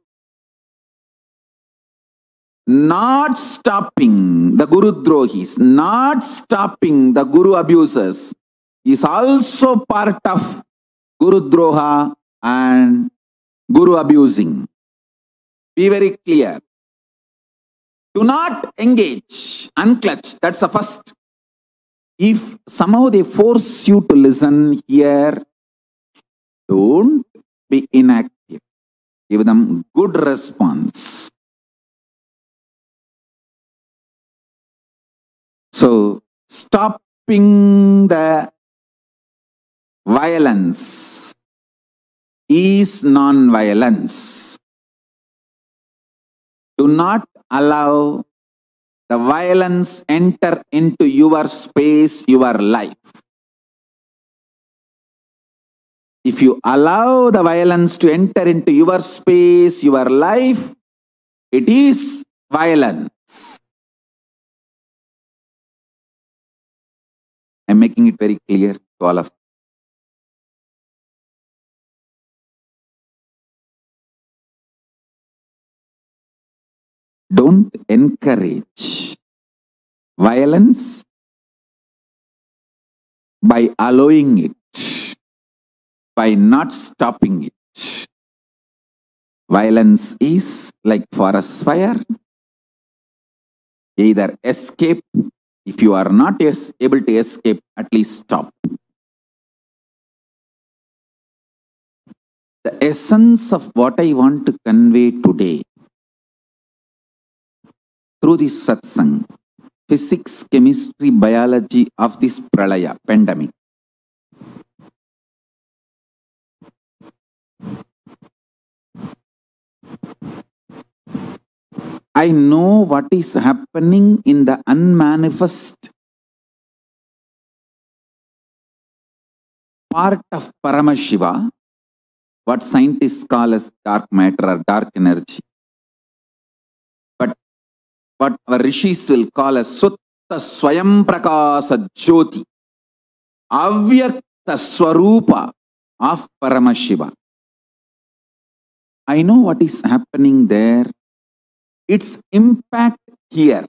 Not stopping the Guru Drohis, not stopping the Guru abusers is also part of Guru Droha and Guru abusing. Be very clear. Do not engage, unclutch. That's the first. If somehow they force you to listen here, don't be inactive. Give them good response. So, stopping the violence is non-violence. Do not allow the violence enter into your space, your life. If you allow the violence to enter into your space, your life, it is violence. I'm making it very clear to all of you. Don't encourage violence by allowing it, by not stopping it. Violence is like forest fire. Either escape. If you are not able to escape, at least stop. The essence of what I want to convey today through this satsang, physics, chemistry, biology of this Pralaya pandemic. I know what is happening in the unmanifest part of Paramashiva, what scientists call as dark matter or dark energy. But what our rishis will call as Sutta Swayam Prakasa Jyoti, Avyakta Swarupa of Paramashiva. I know what is happening there. Its impact here.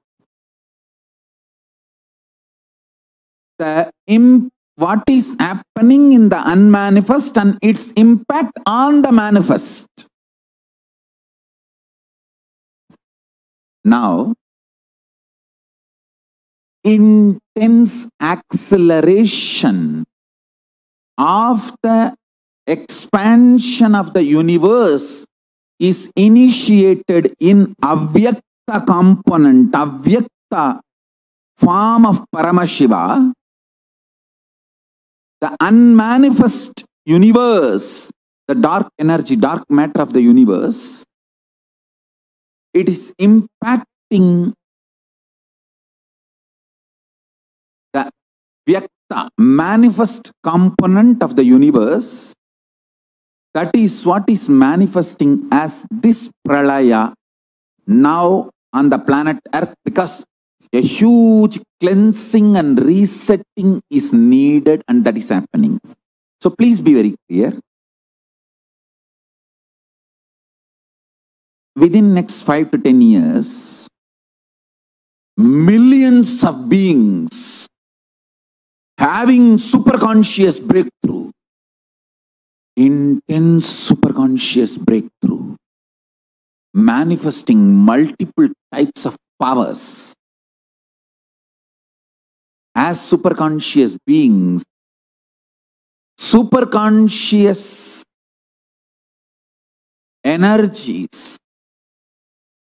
What is happening in the unmanifest and its impact on the manifest. Now, intense acceleration of the expansion of the universe is initiated in Avyakta component, Avyakta form of Paramashiva. The unmanifest universe, the dark energy, dark matter of the universe, it is impacting the Vyakta, manifest component of the universe. That is what is manifesting as this Pralaya now on the planet Earth, because a huge cleansing and resetting is needed, and that is happening. So please be very clear. Within next 5 to 10 years, millions of beings having superconscious breakthrough, intense superconscious breakthrough, manifesting multiple types of powers. As superconscious beings, superconscious energies,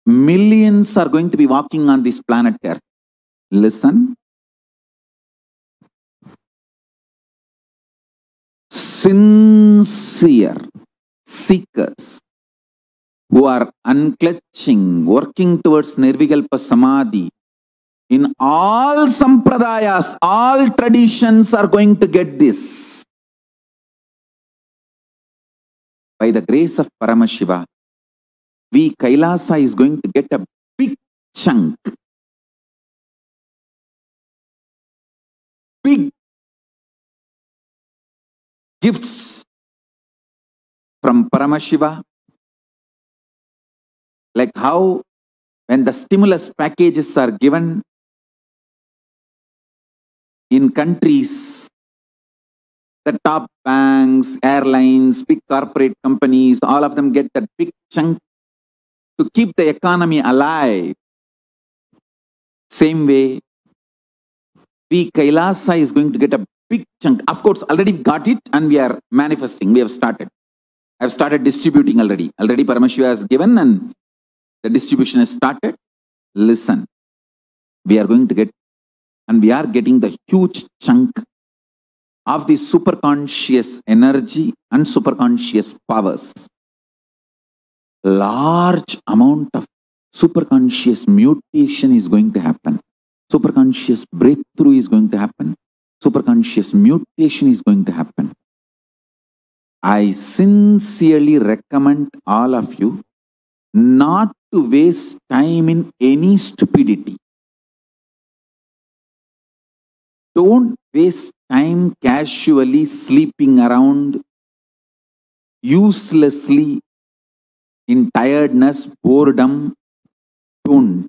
millions are going to be walking on this planet Earth. Listen. Sincere seekers who are unclutching, working towards Nirvikalpa Samadhi, in all sampradayas, all traditions are going to get this. By the grace of Paramashiva, we Kailasa is going to get a big chunk. Big gifts from Paramashiva. Like how when the stimulus packages are given in countries, the top banks, airlines, big corporate companies, all of them get that big chunk to keep the economy alive. Same way, we Kailasa is going to get a big chunk. Of course, already got it and we are manifesting. We have started. I have started distributing already. Already Paramashiva has given and the distribution has started. Listen, we are going to get, and we are getting the huge chunk of the superconscious energy and superconscious powers. Large amount of superconscious mutation is going to happen. Superconscious breakthrough is going to happen. Superconscious mutation is going to happen. I sincerely recommend all of you not to waste time in any stupidity. Don't waste time casually sleeping around, uselessly, in tiredness, boredom. Don't.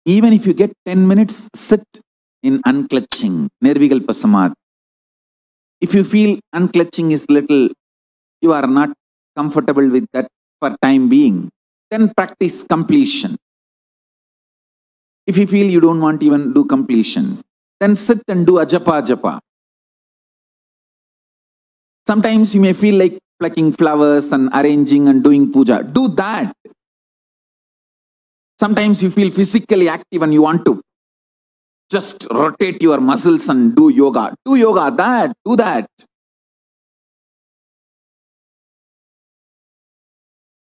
Even if you get 10 minutes, sit in unclutching, Nirvikalpa Samadhi. If you feel unclutching is little, you are not comfortable with that for time being, then practice completion. If you feel you don't want to even do completion, then sit and do ajapa japa. Sometimes you may feel like plucking flowers and arranging and doing puja. Do that. Sometimes you feel physically active and you want to just rotate your muscles and do yoga. Do yoga, do that.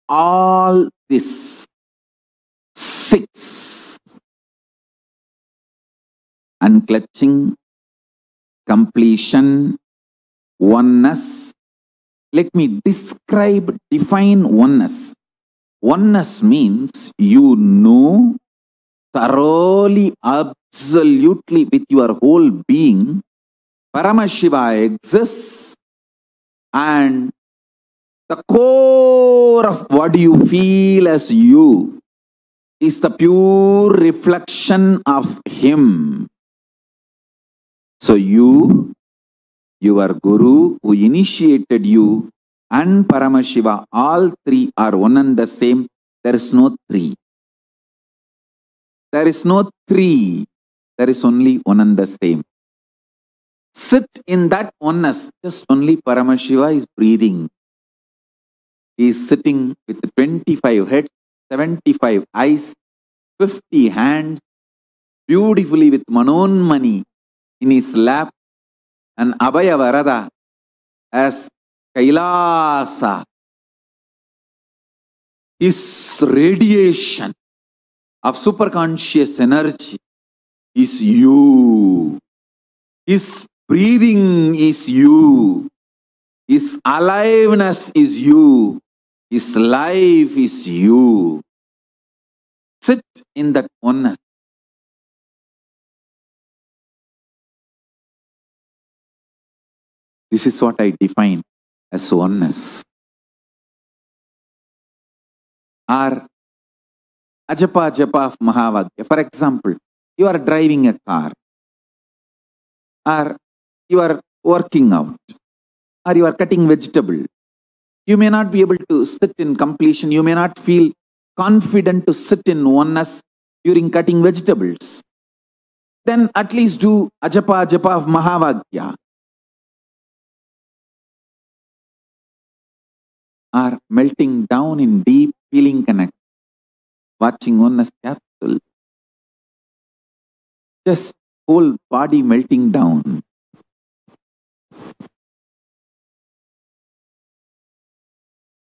All this 6, unclutching, completion, oneness. Let me define oneness. Oneness means you know thoroughly, absolutely with your whole being, Paramashiva exists, and the core of what you feel as you is the pure reflection of Him. So you, your Guru who initiated you, and Paramashiva, all three are one and the same. There is no three. There is no three. There is only one and the same. Sit in that oneness. Just only Paramashiva is breathing. He is sitting with 25 heads, 75 eyes, 50 hands, beautifully with Manonmani in his lap, and Abhaya Varada as Kailasa. His radiation of superconscious energy is you. His breathing is you. His aliveness is you. His life is you. Sit in that oneness. This is what I define as oneness. Or Ajapa Japa of Mahavagya. For example, you are driving a car, or you are working out, or you are cutting vegetable. You may not be able to sit in completion. You may not feel confident to sit in oneness during cutting vegetables. Then at least do Ajapa Japa of Mahavagya. Or melting down in deep feeling connect. Watching oneness capsule. Just whole body melting down.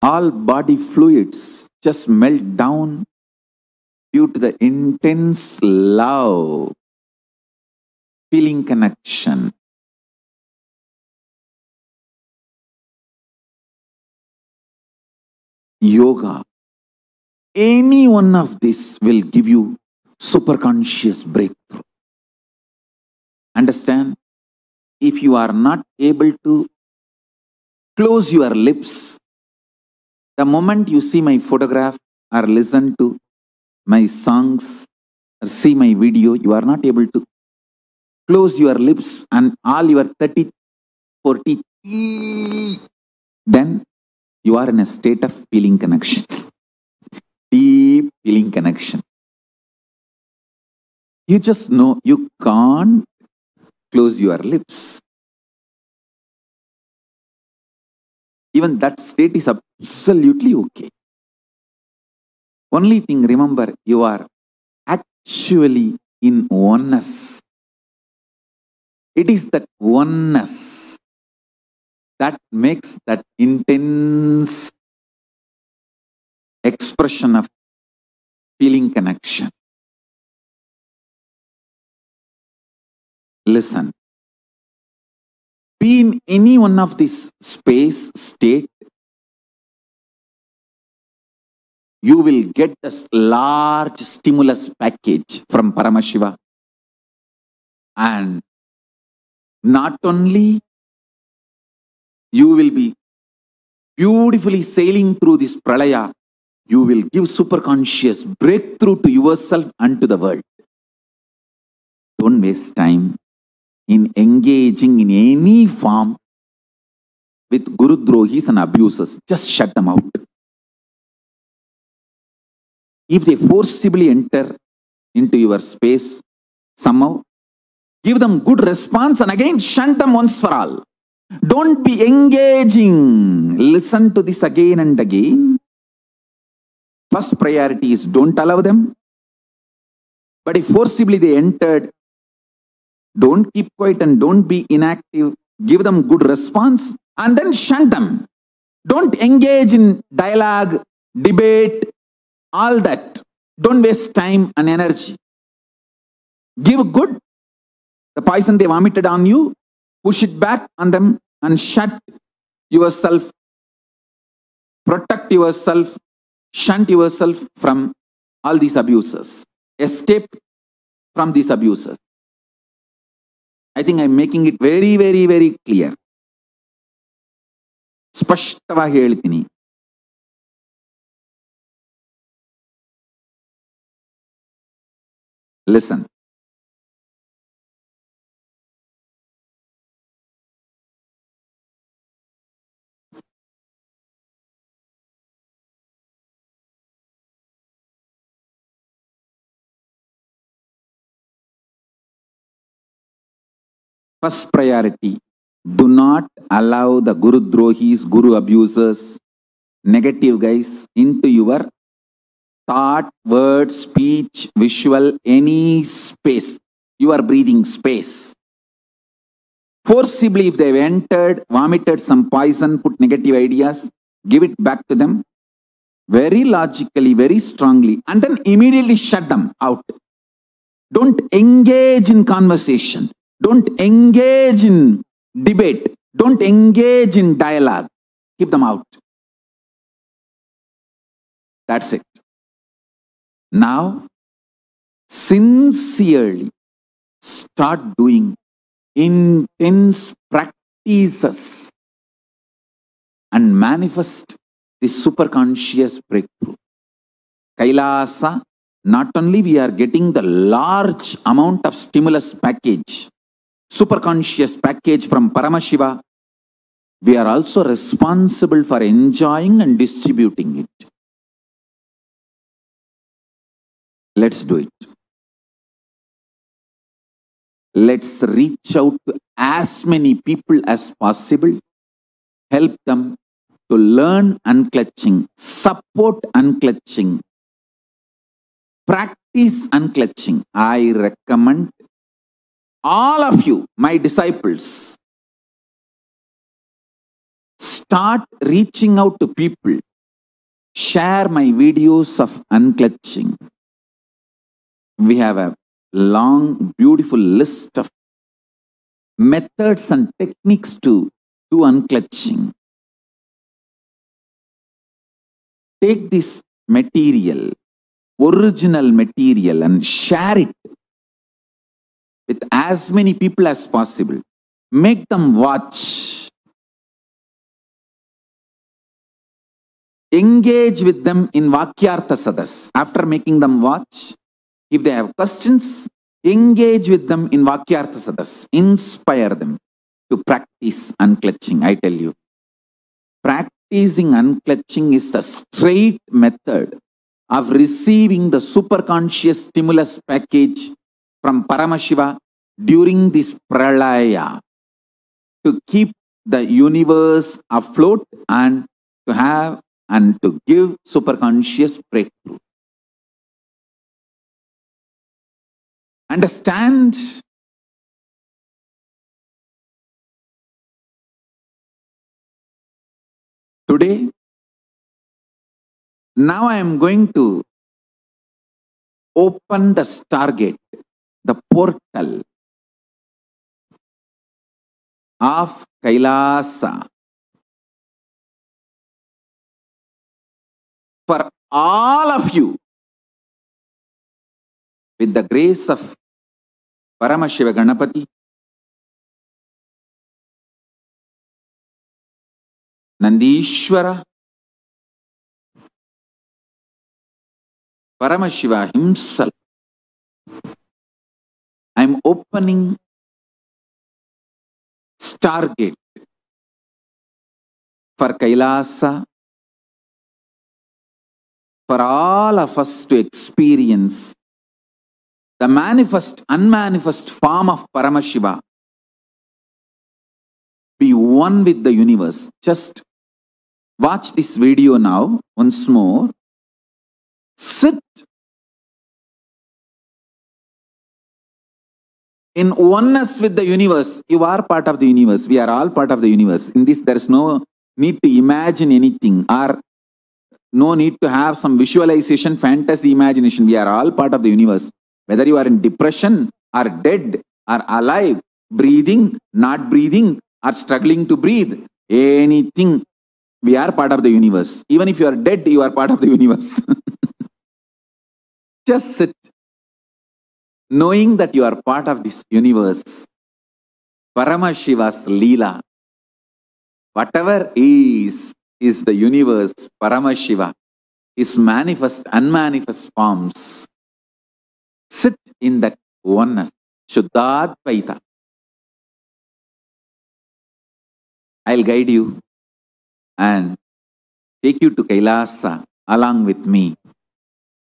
All body fluids just melt down due to the intense love, feeling connection. Yoga. Any one of this will give you superconscious breakthrough. Understand? if you are not able to close your lips, the moment you see my photograph or listen to my songs or see my video, you are not able to close your lips and all your 30, 40, then you are in a state of feeling connection, deep feeling connection. You just know you can't close your lips. Even that state is absolutely okay. Only thing, remember, you are actually in oneness. It is that oneness that makes that intense expression of feeling connection. Listen. Be in any one of this space, state, you will get this large stimulus package from Paramashiva. And not only you will be beautifully sailing through this Pralaya, you will give superconscious breakthrough to yourself and to the world. Don't waste time in engaging in any form with Guru Drohis and abusers. Just shut them out. If they forcibly enter into your space, somehow, give them good response and again shun them once for all. Don't be engaging. Listen to this again and again. First priority is don't allow them. But if forcibly they entered, don't keep quiet and don't be inactive. Give them good response and then shun them. Don't engage in dialogue, debate, all that. Don't waste time and energy. Give good. The poison they vomited on you, push it back on them and shut yourself. Protect yourself. Shunt yourself from all these abusers. Escape from these abusers. I think I'm making it very, very, very clear. ಸ್ಪಷ್ಟವಾಗಿ ಹೇಳ್ತೀನಿ. Listen. First priority, do not allow the Guru Drohis, Guru abusers, negative guys into your thought, word, speech, visual, any space. You are breathing space. Forcibly, if they've entered, vomited some poison, put negative ideas, give it back to them very logically, very strongly, and then immediately shut them out. Don't engage in conversation. Don't engage in debate. Don't engage in dialogue. Keep them out. That's it. Now, sincerely start doing intense practices and manifest the superconscious breakthrough. Kailasa, not only we are getting the large amount of stimulus package, superconscious package from Paramashiva, we are also responsible for enjoying and distributing it. Let's do it. Let's reach out to as many people as possible, help them to learn unclutching, support unclutching, practice unclutching. I recommend all of you, my disciples, start reaching out to people. Share my videos of unclutching. We have a long, beautiful list of methods and techniques to do unclutching. Take this material, original material, and share it with as many people as possible. make them watch. Engage with them in Vakyartha Sadas. After making them watch, if they have questions, engage with them in Vakyartha Sadas. Inspire them to practice unclutching. I tell you, practicing unclutching is the straight method of receiving the superconscious stimulus package from Paramashiva during this Pralaya to keep the universe afloat and to have and to give superconscious breakthrough. Understand? Today, now I am going to open the stargate, the portal of Kailasa for all of you with the grace of Paramashiva Ganapati, Nandishwara, Paramashiva himself. I am opening stargate for Kailasa, for all of us to experience the manifest, unmanifest form of Paramashiva, be one with the universe. Just watch this video now once more. Sit in oneness with the universe. You are part of the universe. We are all part of the universe. In this, there is no need to imagine anything or no need to have some visualization, fantasy, imagination. We are all part of the universe. Whether you are in depression or dead or alive, breathing, not breathing, or struggling to breathe, anything, we are part of the universe. Even if you are dead, you are part of the universe. Just sit, knowing that you are part of this universe. Paramashiva's Leela. Whatever is the universe, Paramashiva, is manifest, unmanifest forms. Sit in that oneness. Shuddhadvaita. I'll guide you and take you to Kailasa along with me.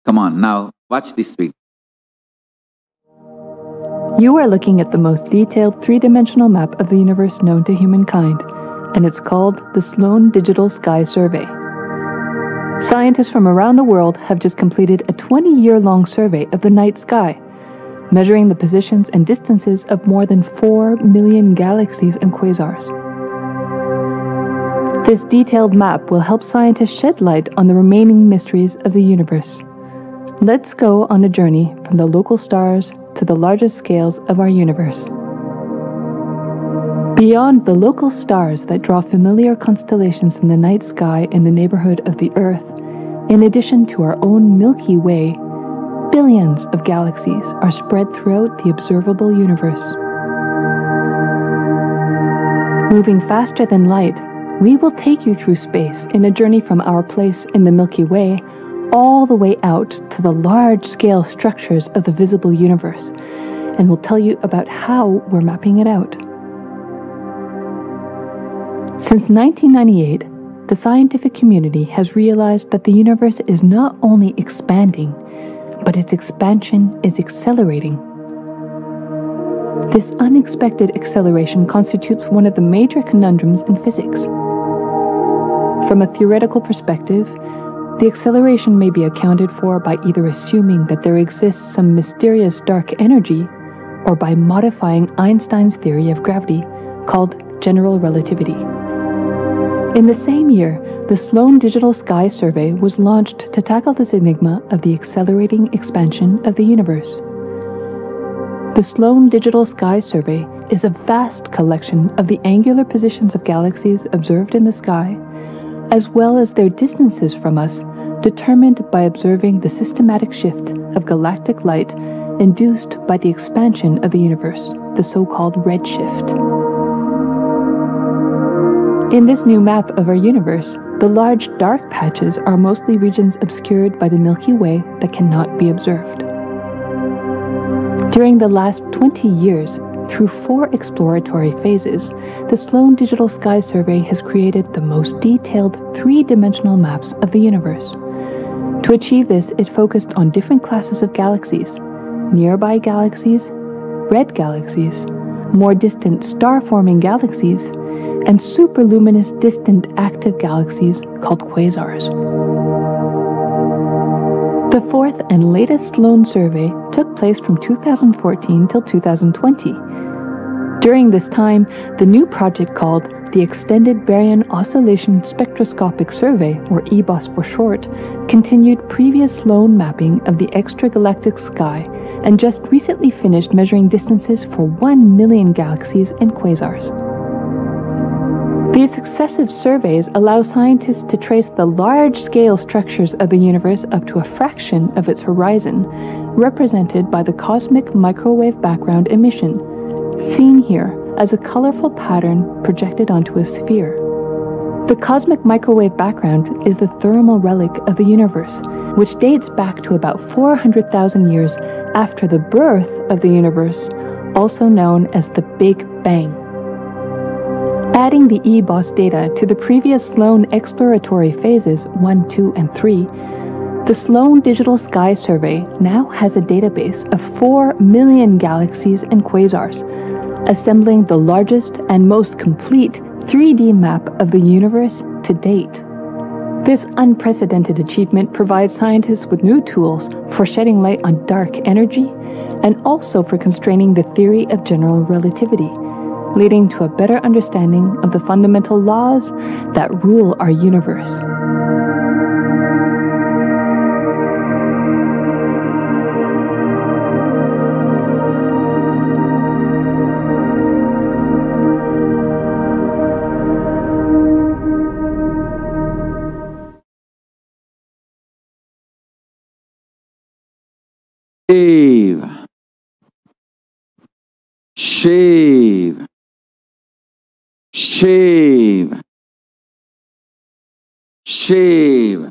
Come on, now watch this video. You are looking at the most detailed three-dimensional map of the universe known to humankind, and it's called the Sloan Digital Sky Survey. Scientists from around the world have just completed a 20-year-long survey of the night sky, measuring the positions and distances of more than 4 million galaxies and quasars. This detailed map will help scientists shed light on the remaining mysteries of the universe. Let's go on a journey from the local stars to the largest scales of our universe. Beyond the local stars that draw familiar constellations in the night sky in the neighborhood of the Earth, in addition to our own Milky Way, billions of galaxies are spread throughout the observable universe. Moving faster than light, we will take you through space in a journey from our place in the Milky Way all the way out to the large-scale structures of the visible universe, and we'll tell you about how we're mapping it out. Since 1998, the scientific community has realized that the universe is not only expanding, but its expansion is accelerating. This unexpected acceleration constitutes one of the major conundrums in physics. From a theoretical perspective, the acceleration may be accounted for by either assuming that there exists some mysterious dark energy or by modifying Einstein's theory of gravity, called general relativity. In the same year, the Sloan Digital Sky Survey was launched to tackle this enigma of the accelerating expansion of the universe. The Sloan Digital Sky Survey is a vast collection of the angular positions of galaxies observed in the sky, as well as their distances from us, determined by observing the systematic shift of galactic light induced by the expansion of the universe, the so-called redshift. In this new map of our universe, the large dark patches are mostly regions obscured by the Milky Way that cannot be observed. During the last 20 years, through 4 exploratory phases, the Sloan Digital Sky Survey has created the most detailed 3-dimensional maps of the universe. To achieve this, it focused on different classes of galaxies: nearby galaxies, red galaxies, more distant star-forming galaxies, and superluminous distant active galaxies called quasars. The 4th and latest Sloan survey took place from 2014 till 2020. During this time, the new project called the Extended Baryon Oscillation Spectroscopic Survey, or EBOS for short, continued previous Sloan mapping of the extragalactic sky and just recently finished measuring distances for 1 million galaxies and quasars. These successive surveys allow scientists to trace the large-scale structures of the universe up to a fraction of its horizon, represented by the cosmic microwave background emission, seen here as a colorful pattern projected onto a sphere. The cosmic microwave background is the thermal relic of the universe, which dates back to about 400,000 years after the birth of the universe, also known as the Big Bang. Adding the EBOS data to the previous Sloan exploratory phases 1, 2, and 3, the Sloan Digital Sky Survey now has a database of 4 million galaxies and quasars, assembling the largest and most complete 3D map of the universe to date. This unprecedented achievement provides scientists with new tools for shedding light on dark energy and also for constraining the theory of general relativity, leading to a better understanding of the fundamental laws that rule our universe. Shave, shave, shave,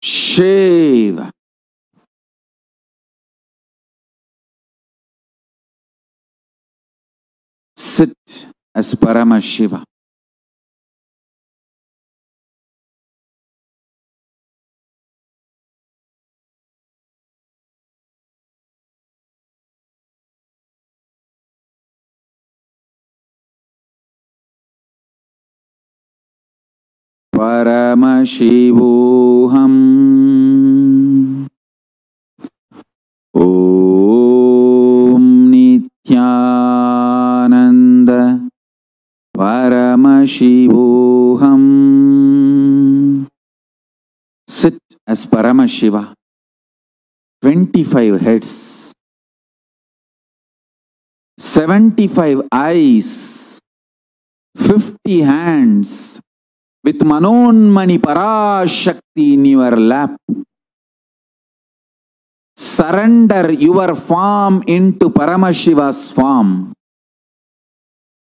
shave, sit as Paramashiva. Paramashivoham. Om Nithyananda Paramashivoham. Sit as Paramashiva. 25 heads, 75 eyes, 50 hands, with Manonmani Parashakti in your lap. Surrender your form into Paramashiva's form.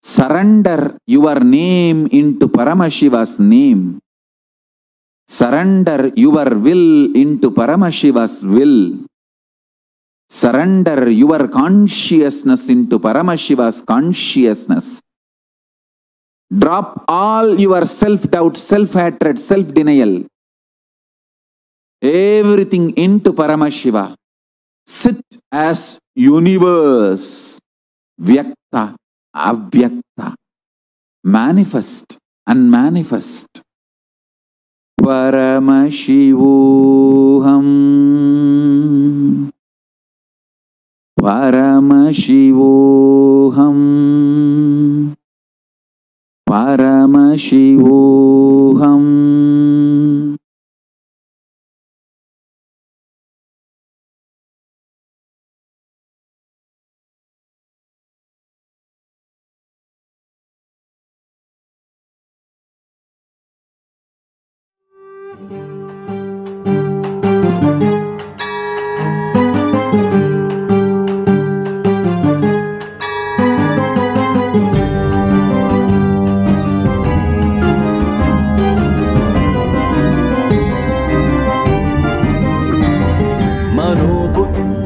Surrender your name into Paramashiva's name. Surrender your will into Paramashiva's will. Surrender your consciousness into Paramashiva's consciousness. Drop all your self-doubt, self-hatred, self-denial. Everything into Paramashiva. Sit as universe. Vyakta, avyakta. Manifest, unmanifest. Paramashivoham. Paramashivoham. Paramashivoham.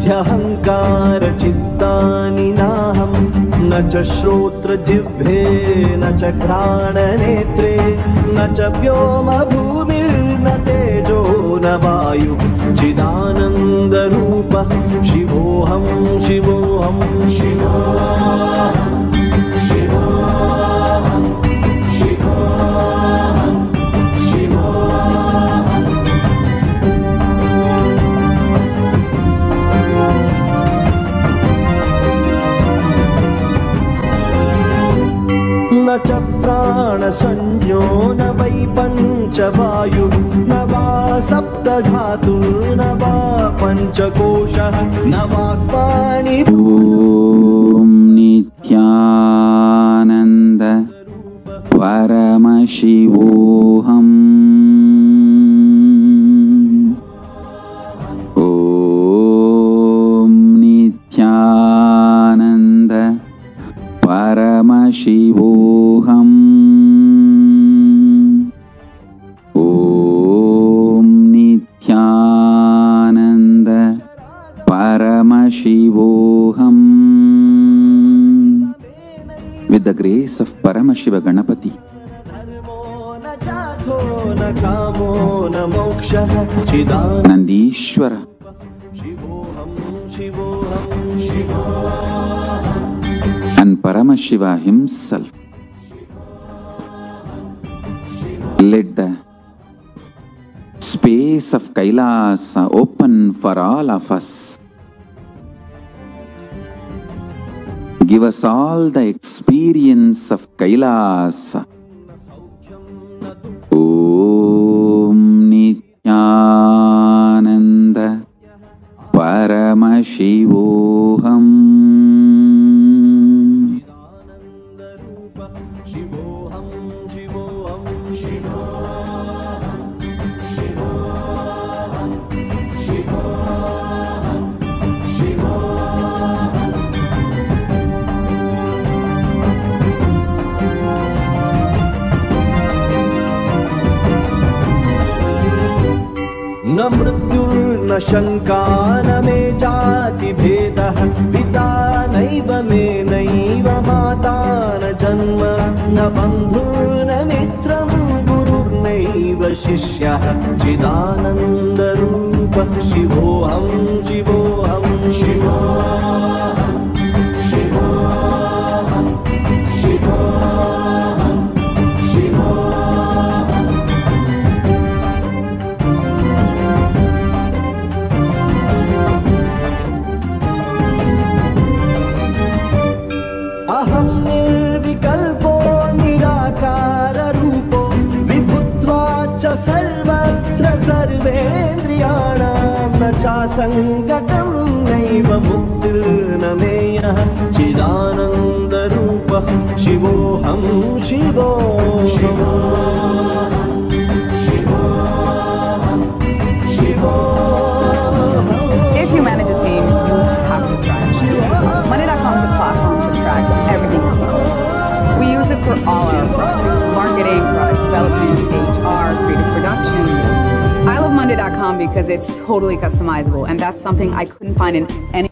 नास्त्यहङ्कारचित्तानि नाहं न च श्रोत्रजिह्वे न च घ्राणनेत्रे न च व्योमभूमिर्न तेजो न वायु चिदानन्दरूपः शिवोऽहं शिवोऽहं शिवोऽहं शिवोऽहं शिवोऽहं शिवोऽहं न च प्राणसंज्ञो न वै पञ्चवायु न वा सप्तधातुर्न वा पञ्चकोशः न वाक्पाणि ॐ नित्यानन्द परमशिवोऽहम् ॐ नित्यानन्द परमशिवोऽहम् ॐ नित्यानन्द परमशिवोऽहम्. With the grace of Paramashiva Ganapati, Nandishwara, and Paramashiva himself, let the space of Kailasa open for all of us. Give us all the experience of Kailasa. Om Nithyananda Paramashivoham. न मृत्युर्न शङ्का न मे जाति भेदः पिता नैव मे नैव माता न जन्म न बन्धुर्न मित्रं गुरुर्नैव शिष्यः चिदानन्दरूपः शिवोऽहं शिवोऽहं शिवोऽहं शिवोऽहं शिवोऽहं शिवोऽहं अहं निर्विकल्पो निराकाररूपो विभुत्वाच्च सर्वत्र सर्वेन्द्रियाणां न चासङ्गतं नैव मुक्तिर्न मेयः चिदानन्दरूपः शिवोऽहं शिवोऽहं शिवोऽहं शिवोऽहं. If you manage a team, you have to track. Monday.com is a platform to track everything else on. We use it for all our projects: marketing, product development, HR, creative productions. I love Monday.com because it's totally customizable, and that's something I couldn't find in any.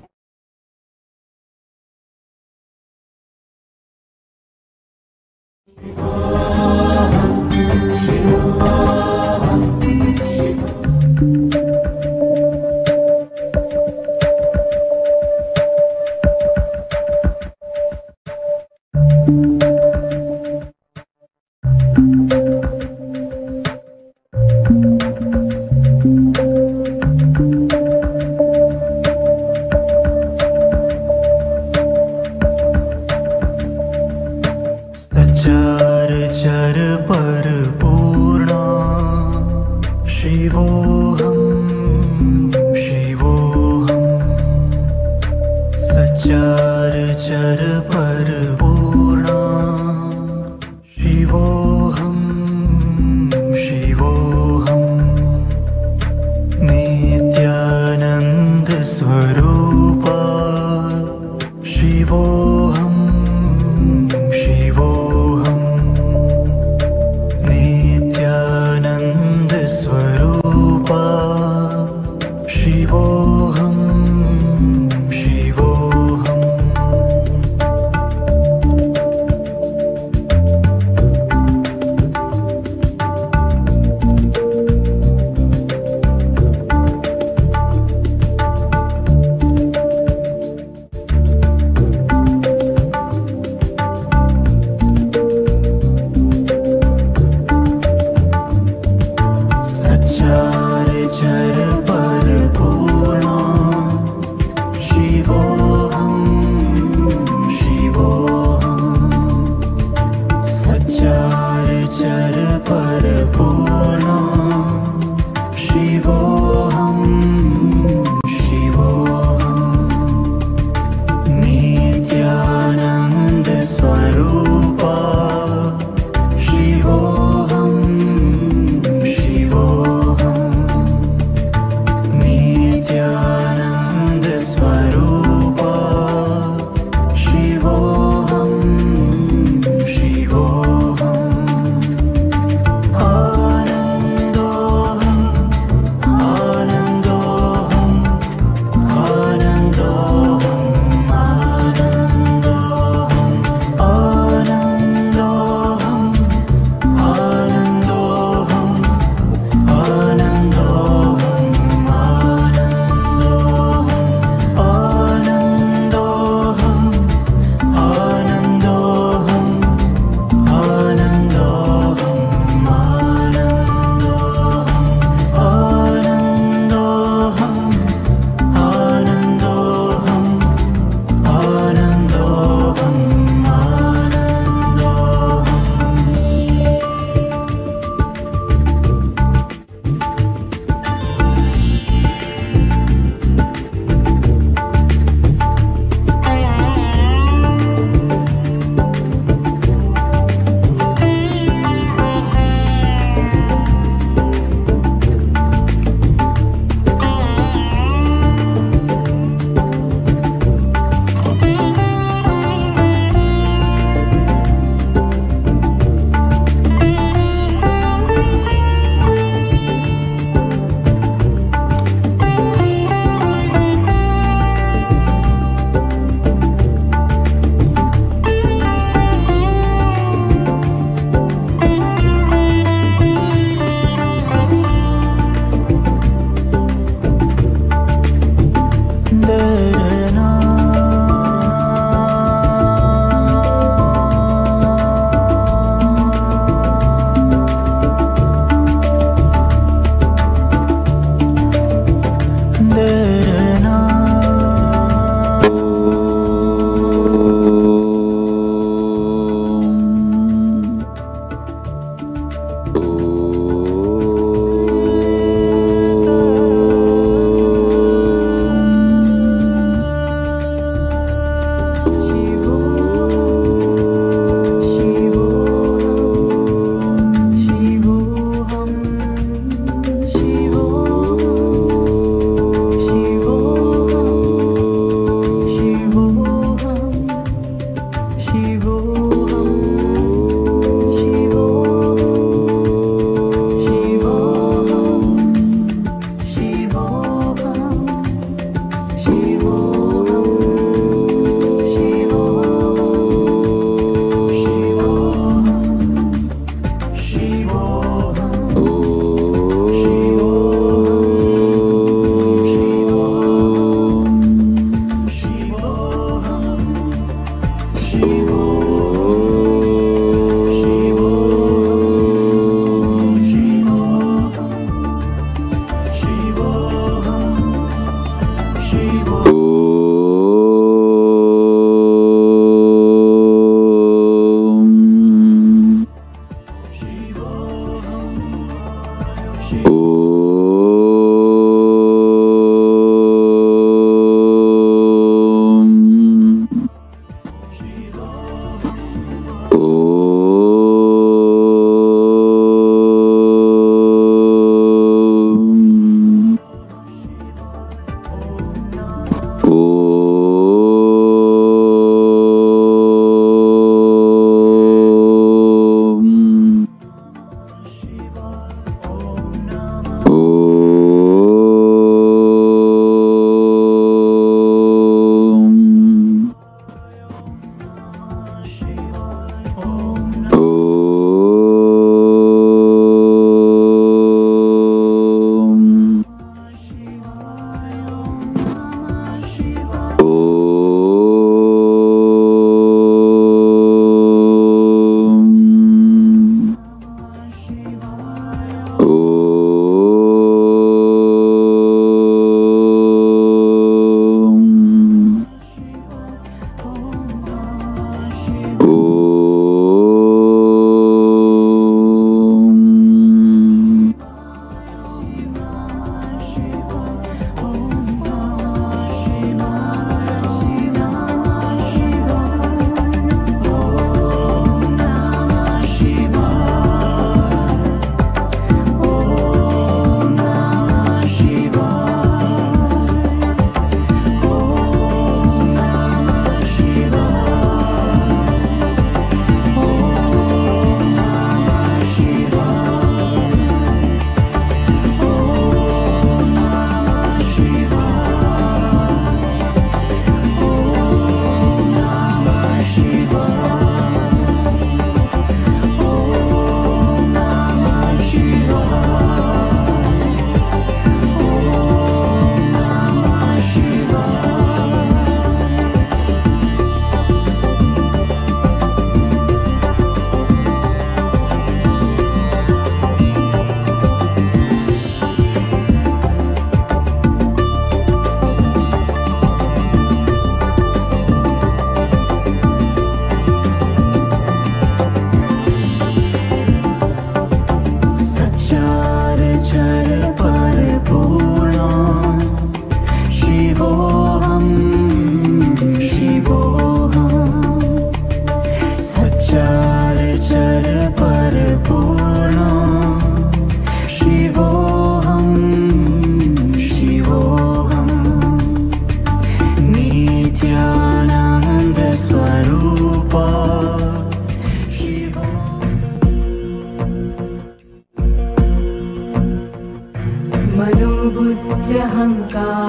Shivoham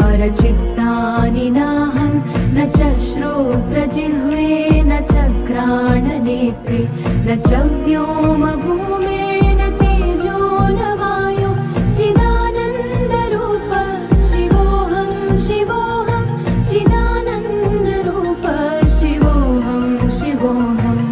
मनोबुद्ध्यहङ्कारचित्तानि नाहं न च श्रोत्रजिह्वे न च घ्राणनेत्रे न च व्योमभूमे न तेजो न वायो चिदानन्दरूप शिवोऽहं शिवोऽहं चिदानन्दरूप शिवोऽहं शिवोऽहम्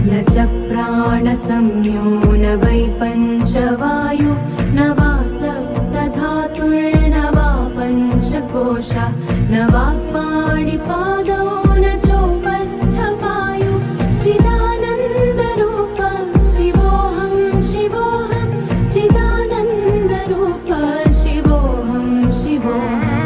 न च प्राणसंज्ञो न वै पञ्चवायु न वा सप्तधातुर्न वा पञ्चकोश न वा पाणिपादौ न चोपस्थपायु चिदानन्दरूप शिवोऽहं शिवोऽहं चिदानन्दरूप शिवोऽहं शिवोऽहम्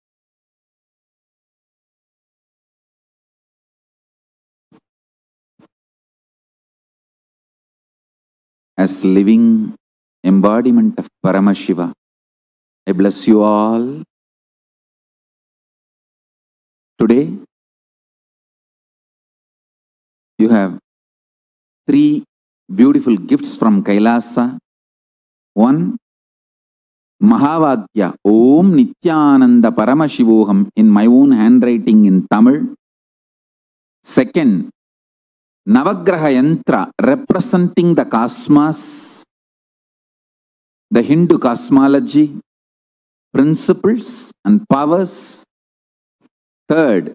as living embodiment of Paramashiva. I bless you all. Today, you have 3 beautiful gifts from Kailasa. One, Mahavagya, Om Nithyananda Paramashivoham, in my own handwriting in Tamil. Second, Navagraha Yantra, representing the cosmos, the Hindu cosmology, principles and powers. Third,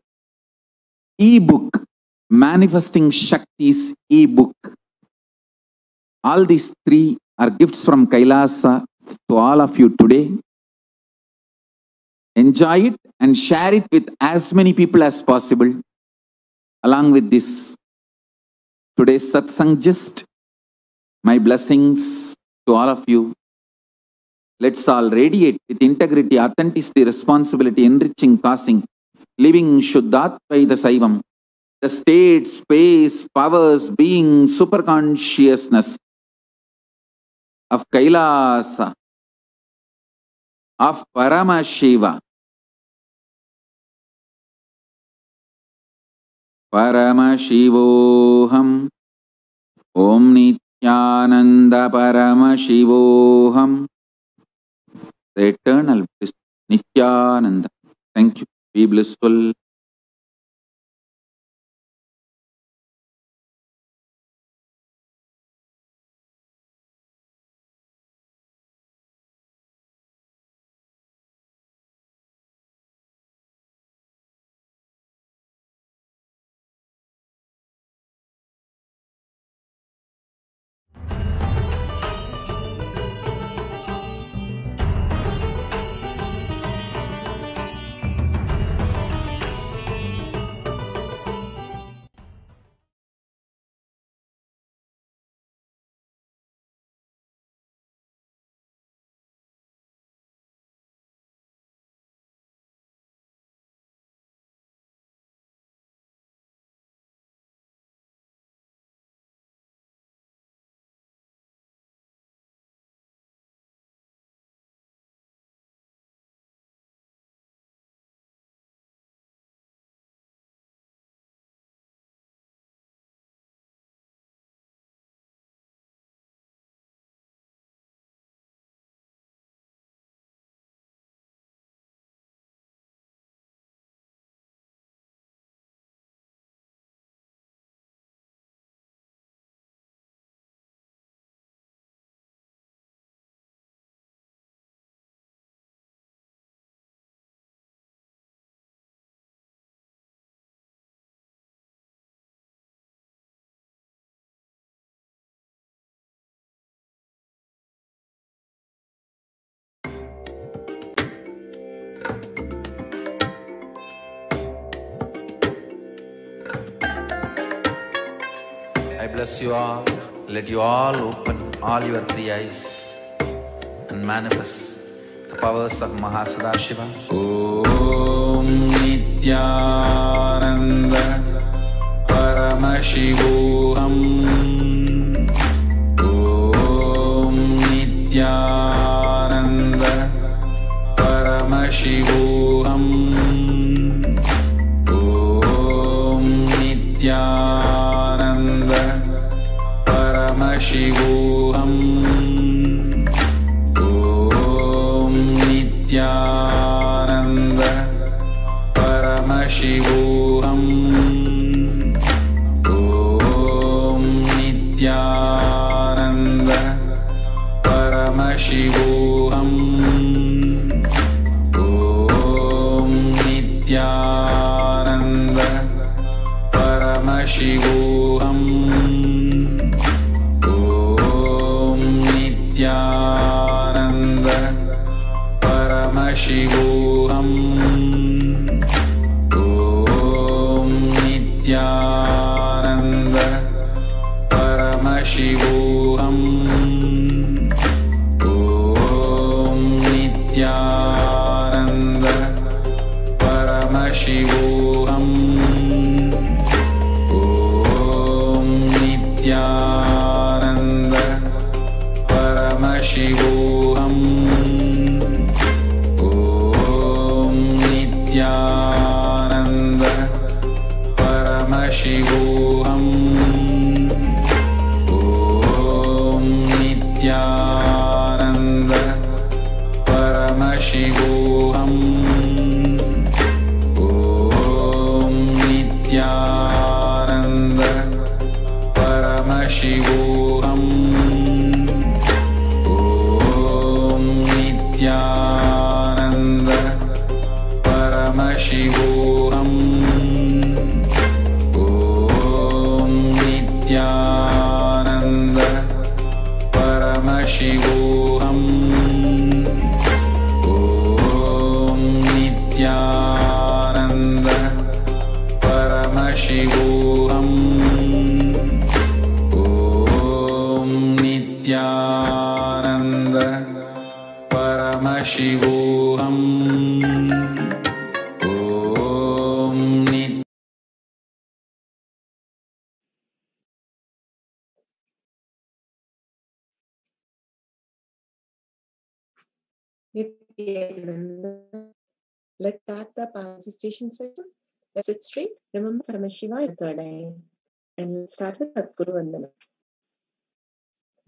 e-book, Manifesting Shakti's e-book. All these 3 are gifts from Kailasa to all of you today. Enjoy it and share it with as many people as possible. Along with this, today's satsang gist, my blessings to all of you. Let's all radiate with integrity, authenticity, responsibility, enriching, causing, living Shuddhatvaida Saivam. The state, space, powers, being, superconsciousness of Kailasa, of Paramashiva. Paramashivoham, Om Nithyananda Paramashivoham, the eternal bliss, Nithyananda. Thank you. Be blissful. I bless you all. Let you all open all your 3 eyes and manifest the powers of Mahasadashiva. Om Nithyananda Paramashivoham. Om Nithyananda Paramashivoham. Om Nithyananda Paramashivoham. Om Nithyananda Paramashivoham. Om Nithyananda Paramashivoham. Om Nithyananda Paramashivoham. Om Nithyananda Paramashivoham. Om Nithyananda Paramashivoham. Om Nithyananda Paramashivoham. Om Nithyananda Nithyananda Paramashivoham. Om Nithyananda Paramashivoham. Om Nithyananda. Nithyananda. Let's start the manifestation session. Let's sit straight. Remember Paramashiva in the third eye. And let's start with Sadguru Vandana.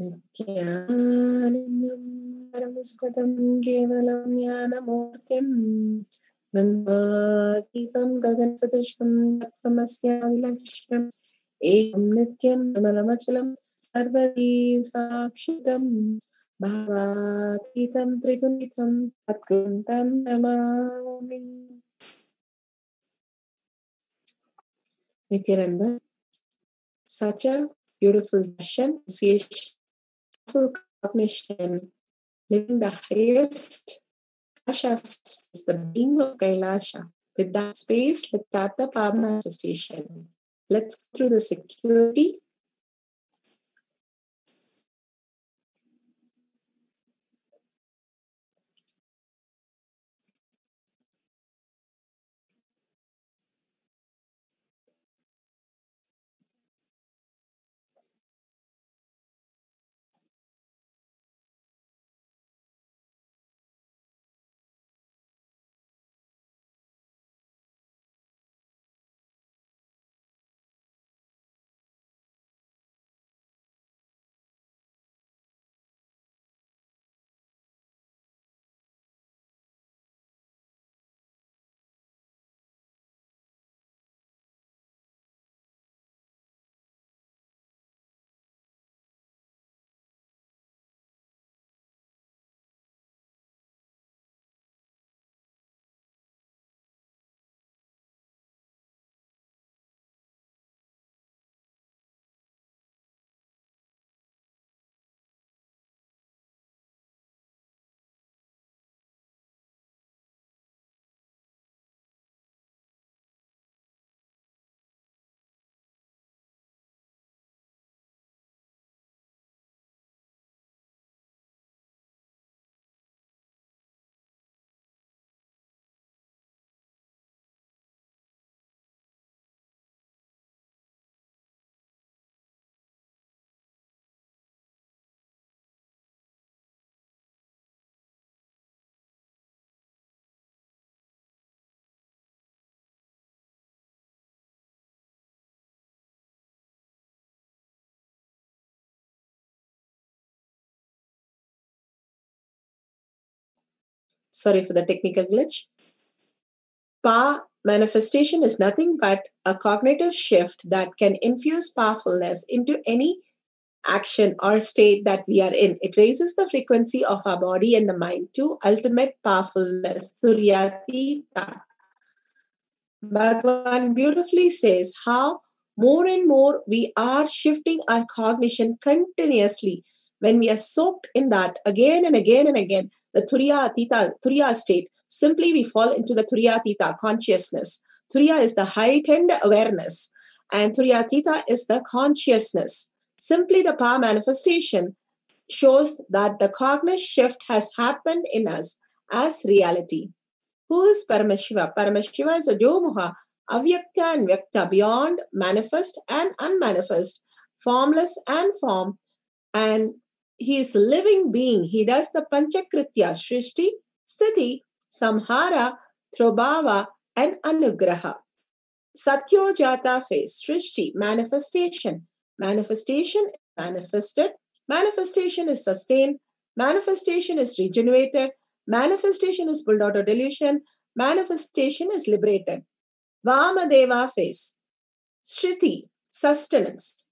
Nithyanandam Paramashivoham Kevalam Jnanamurtim Nandatitam Gagansadisham Tattvamasyavilaksham Ekam Nityam Namalamachalam Sarvadi Sakshitam Bhavatitam Trigunitam Tatkuntam Namami. Nithyananda, such a beautiful darshan, full cognition, living the highest Kailasha is the being of Kailasha. With that space, let's start the power manifestation. Let's go through the security. Sorry for the technical glitch. Pa manifestation is nothing but a cognitive shift that can infuse powerfulness into any action or state that we are in. It raises the frequency of our body and the mind to ultimate powerfulness, Suryatita. Bhagavan beautifully says how more and more we are shifting our cognition continuously when we are soaked in that again and again and again, the Turiya state. Simply we fall into the Turiyatita consciousness. Turiya is the heightened awareness and Turiyatita is the consciousness. Simply the power manifestation shows that the cognitive shift has happened in us as reality. Who is Paramashiva? Paramashiva is a Jomuha, Avyakta and Vyakta, beyond manifest and unmanifest, formless and form, and he is a living being. He does the Panchakritya, Shrishti, Sthiti, Samhara, Throbhava, and Anugraha. Satyojata phase, Shrishti, manifestation. Manifestation is manifested. Manifestation is sustained. Manifestation is regenerated. Manifestation is pulled out of delusion. Manifestation is liberated. Vamadeva phase, Shriti, sustenance.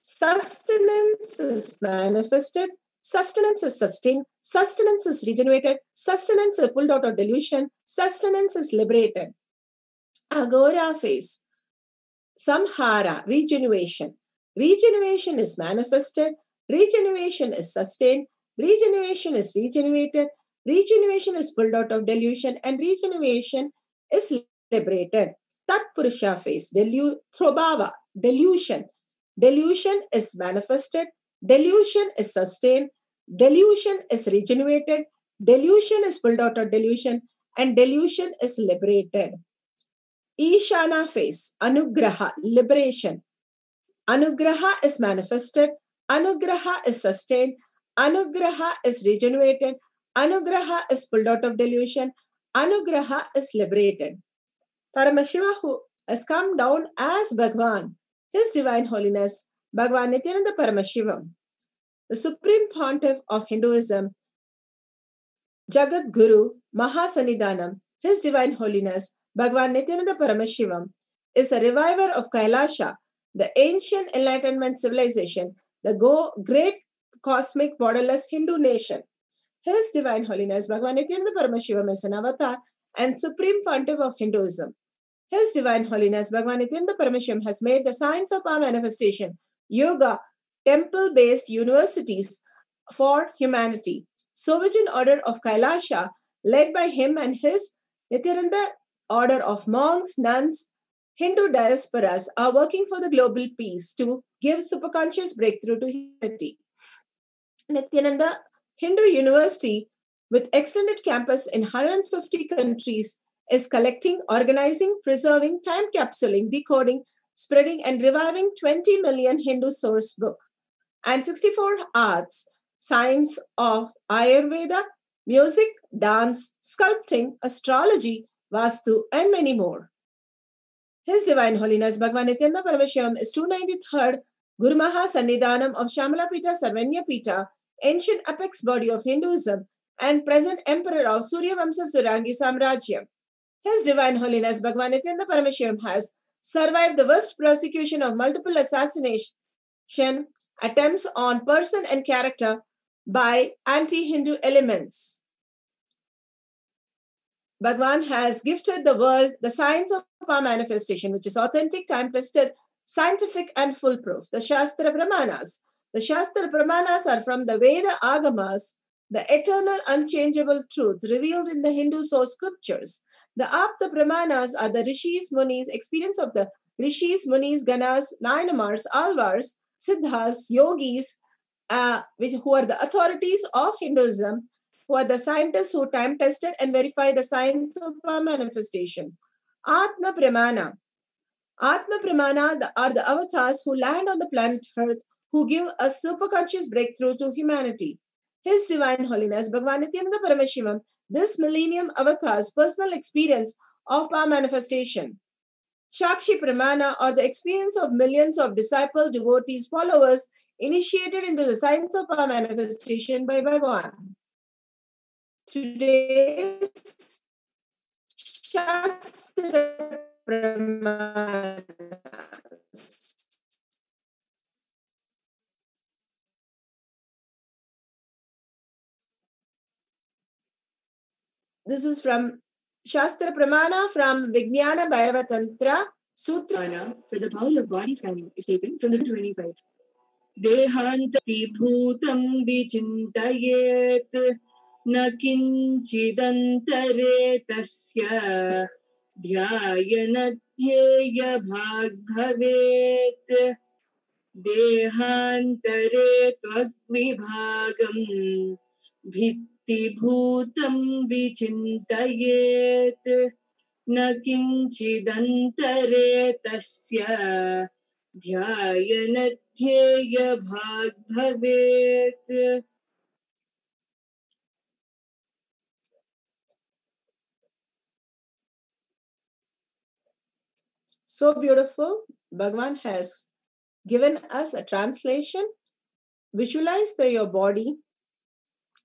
Sustenance is manifested. Sustenance is sustained. Sustenance is regenerated. Sustenance is pulled out of delusion. Sustenance is liberated. Agora phase, Samhara, regeneration. Regeneration is manifested. Regeneration is sustained. Regeneration is regenerated. Regeneration is pulled out of delusion. And regeneration is liberated. Tat Purusha face, Throbhava, delusion. Delusion is manifested, delusion is sustained, delusion is regenerated, delusion is pulled out of delusion, and delusion is liberated. Ishana face, Anugraha, liberation. Anugraha is manifested, Anugraha is sustained, Anugraha is regenerated, Anugraha is pulled out of delusion, Anugraha is liberated. Paramashiva, who has come down as Bhagwan, His Divine Holiness, Bhagwan Nithyananda Paramashivam, the Supreme Pontiff of Hinduism, Jagat Guru, Mahasanidhanam, His Divine Holiness, Bhagwan Nithyananda Paramashivam, is a reviver of Kailasha, the ancient enlightenment civilization, the great cosmic borderless Hindu nation. His Divine Holiness, Bhagwan Nithyananda Paramashivam, is an avatar and Supreme Pontiff of Hinduism. His Divine Holiness, Bhagwan Nithyananda Paramashivam, has made the science of power manifestation, yoga, temple-based universities for humanity. Sovereign order of Kailasha, led by him and his Nithyananda order of monks, nuns, Hindu diasporas, are working for the global peace to give superconscious breakthrough to humanity. Nithyananda Hindu University, with extended campus in 150 countries, is collecting, organizing, preserving, time capsuling, decoding, spreading, and reviving 20 million Hindu source book and 64 arts, science of Ayurveda, music, dance, sculpting, astrology, Vastu, and many more. His Divine Holiness Bhagwan Nithyananda Paramashivam is 293rd Guru Maha Sannidhanam of Shamala Pita Sarvanya Pita, ancient apex body of Hinduism, and present emperor of Surya Vamsa Surangi Samrajyam. His Divine Holiness Bhagwan Nithyananda Paramashivam has survived the worst persecution of multiple assassination attempts on person and character by anti-Hindu elements. Bhagwan has gifted the world the science of our manifestation, which is authentic, time-tested, scientific, and foolproof. The Shastra Pramanas. The Shastra Pramanas are from the Veda Agamas, the eternal, unchangeable truth revealed in the Hindu source scriptures. The Apta Pramanas are the Rishis, Munis, experience of the Rishis, Munis, Ganas, Nainamars, Alvars, Siddhas, Yogis, who are the authorities of Hinduism, who are the scientists who time-tested and verify the science of our manifestation. Atma Pramana. Atma Pramana are the avatars who land on the planet Earth, who give a superconscious breakthrough to humanity. His Divine Holiness Bhagwan Nithyananda Paramashivam, this millennium avatar's personal experience of power manifestation. Shakshi Pramana, or the experience of millions of disciples, devotees, followers, initiated into the science of power manifestation by Bhagwan. Today's Shastra Pramanas. This is from Shastra Pramana from Vijnana Bhairava Tantra Sutra. For the power of body family is taken from the 25. Dehanti bhutam vichintayet na kinchidantare tasya dhyayanadhyeya bhag bhavet dehantare tvagvibhagam bhitti bhutam vichintayet na kinchidantare tasya dhyayanadhyeya bhag bhavet. So beautiful. Bhagwan has given us a translation. Visualize your body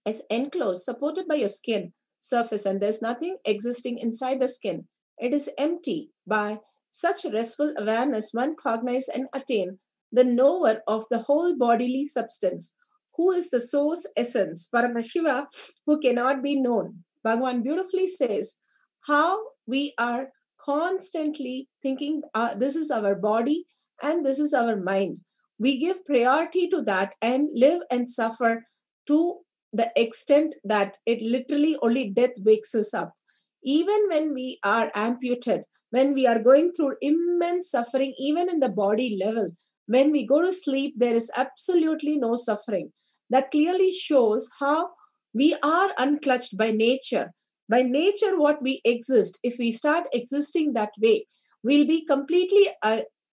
as enclosed, supported by your skin surface, and there's nothing existing inside the skin. It is empty. By such restful awareness, one cognize and attain the knower of the whole bodily substance, who is the source essence, Paramashiva, who cannot be known. Bhagwan beautifully says how we are constantly thinking this is our body and this is our mind. We give priority to that and live and suffer to the extent that it literally only death wakes us up. Even when we are amputated, when we are going through immense suffering, even in the body level, when we go to sleep, there is absolutely no suffering. That clearly shows how we are unclutched by nature. By nature, what we exist, if we start existing that way, we'll be completely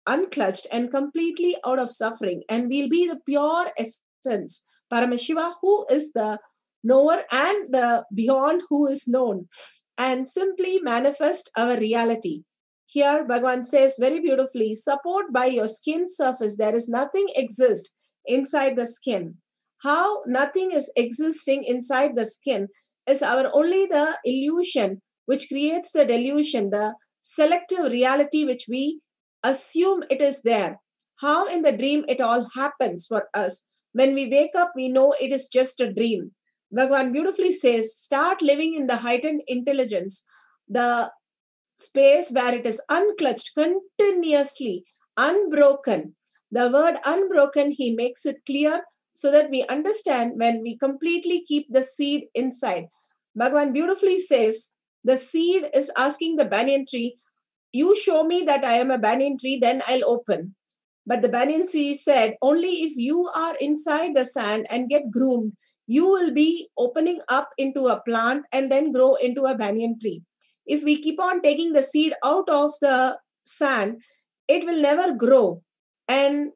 unclutched and completely out of suffering, and we'll be the pure essence, Paramashiva, who is the knower and the beyond who is known, and simply manifest our reality. Here, Bhagavan says very beautifully, support by your skin surface. There is nothing exist inside the skin. How nothing is existing inside the skin is our only the illusion which creates the delusion, the selective reality which we assume it is there. How in the dream it all happens for us. When we wake up, we know it is just a dream. Bhagavan beautifully says, start living in the heightened intelligence, the space where it is unclutched, continuously, unbroken. The word unbroken, he makes it clear so that we understand when we completely keep the seed inside. Bhagavan beautifully says, the seed is asking the banyan tree, you show me that I am a banyan tree, then I'll open. But the banyan tree said, only if you are inside the sand and get groomed, you will be opening up into a plant and then grow into a banyan tree. If we keep on taking the seed out of the sand, it will never grow and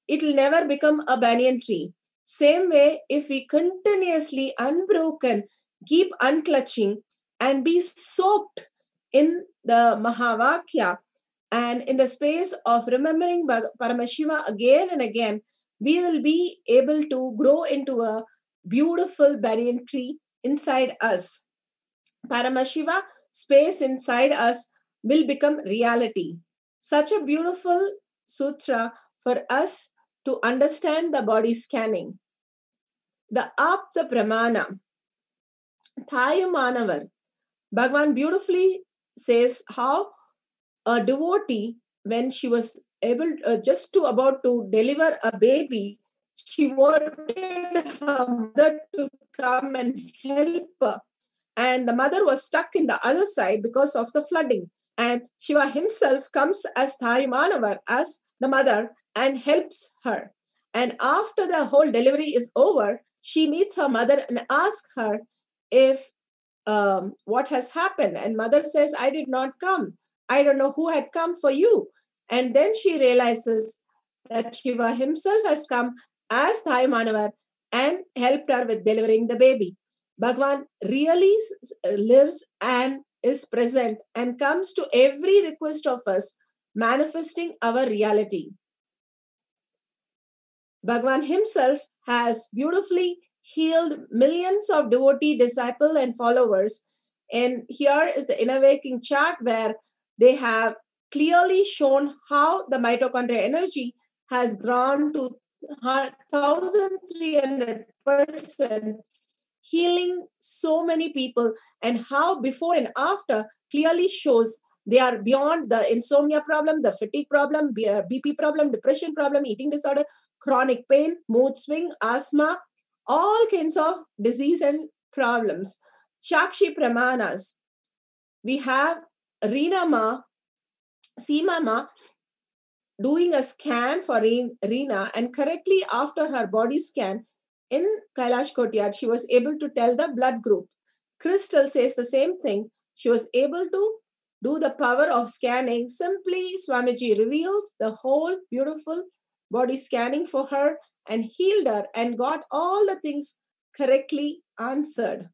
it will never become a banyan tree. Same way, if we continuously unbroken, keep unclutching and be soaked in the Mahavakya and in the space of remembering Paramashiva again and again, we will be able to grow into a beautiful banyan tree inside us. Paramashiva space inside us will become reality. Such a beautiful sutra for us to understand the body scanning. The Apta Pramana, Thayamanavar. Bhagavan beautifully says how a devotee, when she was able just to about to deliver a baby, she wanted her mother to come and help her. And the mother was stuck in the other side because of the flooding. And Shiva himself comes as Thayamanavar, as the mother, and helps her. And after the whole delivery is over, she meets her mother and asks her if what has happened. And mother says, I did not come. I don't know who had come for you. And then she realizes that Shiva himself has come as Thayamanavar and helped her with delivering the baby. Bhagavan really lives and is present and comes to every request of us, manifesting our reality. Bhagavan himself has beautifully healed millions of devotee, disciples, and followers. And here is the inner waking chart where they have clearly shown how the mitochondrial energy has grown to 1,300%, healing so many people, and how before and after clearly shows they are beyond the insomnia problem, the fatigue problem, BP problem, depression problem, eating disorder, chronic pain, mood swing, asthma, all kinds of disease and problems. Shakshi Pramanas. We have Reena Ma, Seema Ma, doing a scan for Reena, and correctly after her body scan in Kailash Courtyard, she was able to tell the blood group. Crystal says the same thing. She was able to do the power of scanning. Simply, Swamiji revealed the whole beautiful body scanning for her and healed her and got all the things correctly answered.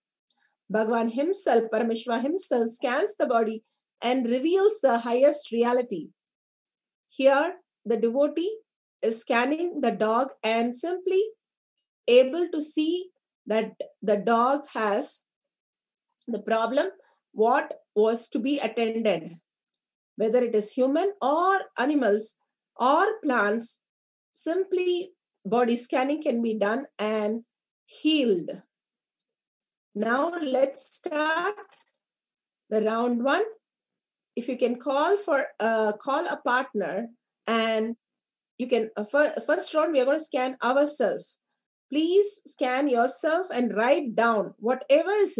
Bhagavan himself, Paramashiva himself, scans the body and reveals the highest reality. Here, the devotee is scanning the dog and simply able to see that the dog has the problem, what was to be attended. Whether it is human or animals or plants, simply body scanning can be done and healed. Now let's start the round one. If you can call a partner, and you can first round we are going to scan ourselves. Please scan yourself and write down whatever is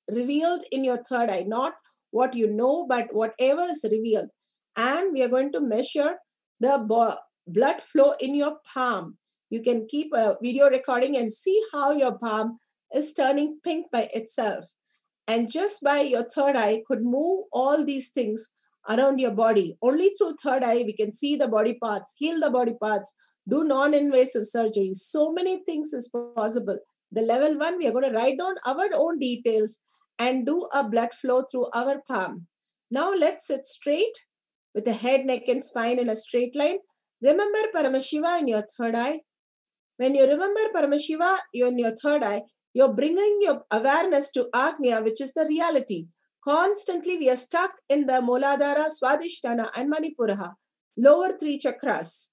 revealed in your third eye, not what you know, but whatever is revealed. And we are going to measure the blood flow in your palm. You can keep a video recording and see how your palm is turning pink by itself. And just by your third eye could move all these things around your body. Only through third eye we can see the body parts, heal the body parts, do non-invasive surgery. So many things is possible. The level 1, we are going to write down our own details and do a blood flow through our palm. Now let's sit straight with the head, neck and spine in a straight line. Remember Paramashiva in your third eye. When you remember Paramashiva in your third eye, you're bringing your awareness to Agnya, which is the reality. Constantly we are stuck in the Mooladhara, Swadhisthana and Manipura, lower 3 chakras.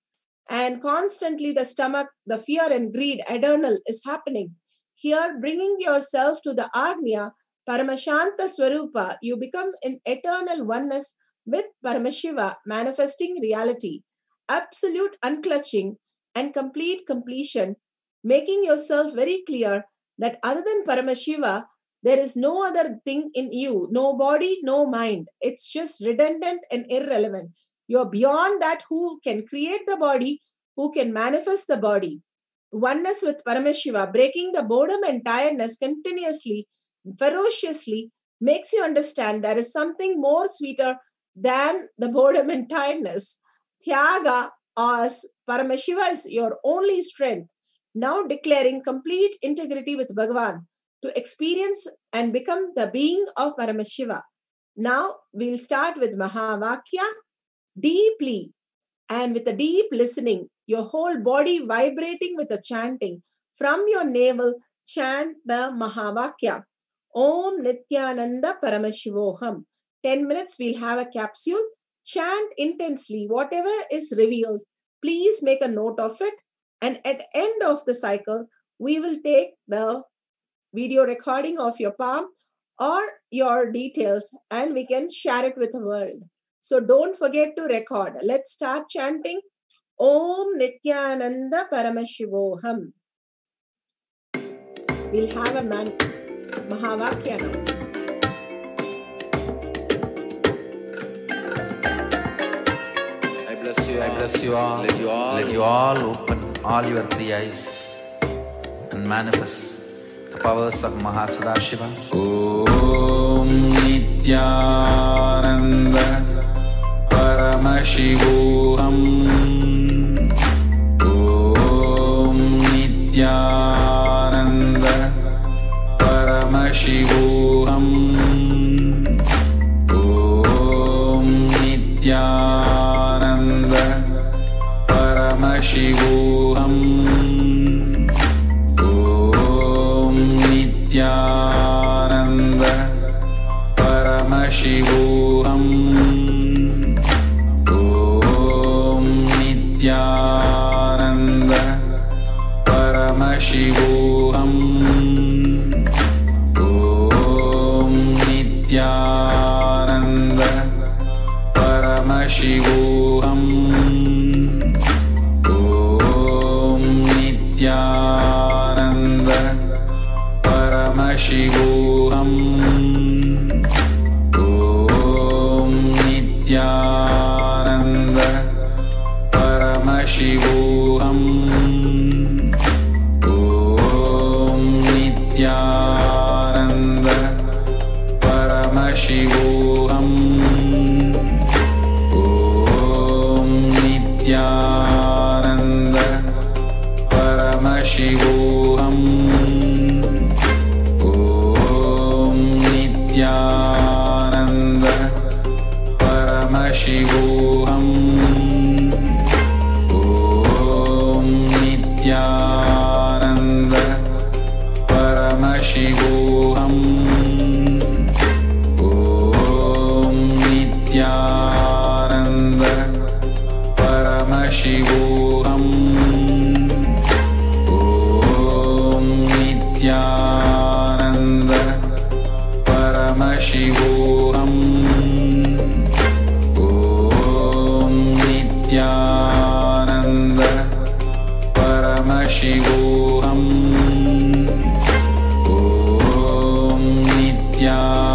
And constantly the stomach, the fear and greed, adrenal is happening. Here, bringing yourself to the Agnya, Paramashanta Swarupa, you become in eternal oneness with Paramashiva, manifesting reality, absolute unclutching and complete completion, making yourself very clear that other than Paramashiva, there is no other thing in you, no body, no mind. It's just redundant and irrelevant. You're beyond that who can create the body, who can manifest the body. Oneness with Paramashiva, breaking the boredom and tiredness continuously, ferociously, makes you understand there is something more sweeter than the boredom and tiredness. Tyaga, as Paramashiva is your only strength. Now declaring complete integrity with Bhagavan to experience and become the being of Paramashiva. Now we'll start with Mahavakya deeply, and with a deep listening, your whole body vibrating with a chanting. From your navel, chant the Mahavakya. Om Nithyananda Paramashivoham. 10 minutes, we'll have a capsule. Chant intensely. Whatever is revealed, please make a note of it. And at the end of the cycle, we will take the video recording of your palm or your details and we can share it with the world. So don't forget to record. Let's start chanting Om Nithyananda Paramashivoham. We'll have a Mahavakya now. I bless you all. Let you all open all your 3 eyes and manifest the powers of Mahasadashiva. Om Nithyananda Paramashivoham. Om Nithyananda Paramashivoham. Om Nithyananda Paramashivoham. Om Nithyananda Paramashivoham. Om Nithyananda Paramashivoham. Om Nithyananda Paramashivoham. Om Nithyananda Paramashivoham. Om Nithyananda Paramashivoham. Om Nithyananda Paramashivoham. Om Nithyananda Paramashivoham. Om Nithyananda Paramashivoham. Om Nithyananda Paramashivoham. Om Nithyananda Paramashivoham. Om Nithyananda Paramashivoham. Om Nithyananda Paramashivoham. Om Nithyananda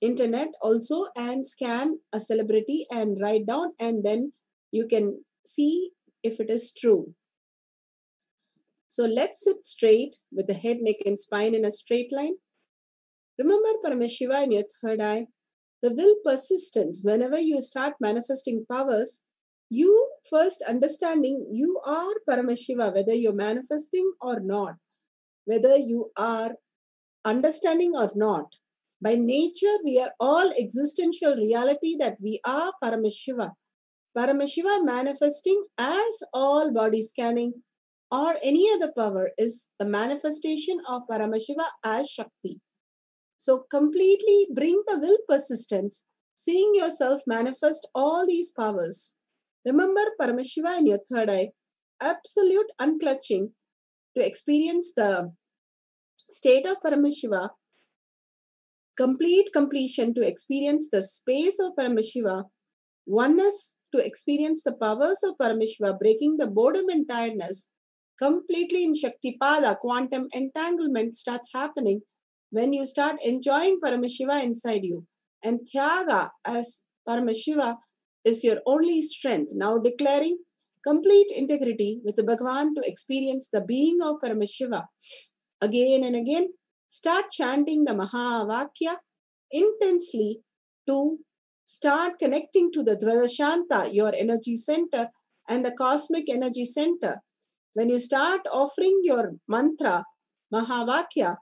internet also and scan a celebrity and write down, and then you can see if it is true. So let's sit straight with the head, neck and spine in a straight line. Remember Paramashiva in your third eye. The will persistence. Whenever you start manifesting powers, you first understanding you are Paramashiva, whether you're manifesting or not, whether you are understanding or not. By nature, we are all existential reality that we are Paramashiva. Paramashiva manifesting as all body scanning or any other power is the manifestation of Paramashiva as Shakti. So completely bring the will persistence, seeing yourself manifest all these powers. Remember Paramashiva in your third eye, absolute unclutching to experience the state of Paramashiva, complete completion to experience the space of Paramashiva, oneness to experience the powers of Paramashiva, breaking the boredom and tiredness, completely in Shaktipada, quantum entanglement starts happening when you start enjoying Paramashiva inside you. And Tyaga as Paramashiva is your only strength. Now declaring complete integrity with the Bhagavan to experience the being of Paramashiva. Again and again, start chanting the Mahavakya intensely to start connecting to the Dvadashanta, your energy center, and the cosmic energy center. When you start offering your mantra, Mahavakya,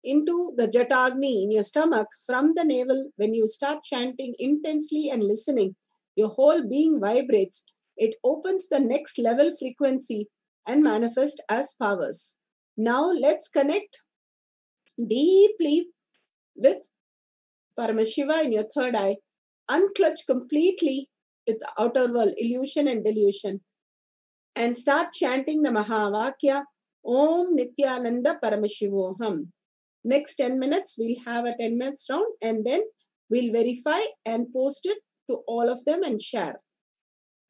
into the Jatagni in your stomach from the navel, when you start chanting intensely and listening, your whole being vibrates. It opens the next level frequency and manifest as powers. Now let's connect deeply with Paramashiva in your third eye. Unclutch completely with the outer world, illusion and delusion. And start chanting the Mahavakya, Om Nithyananda Paramashivoham. Next 10 minutes, we'll have a 10 minutes round and then we'll verify and post it to all of them and share.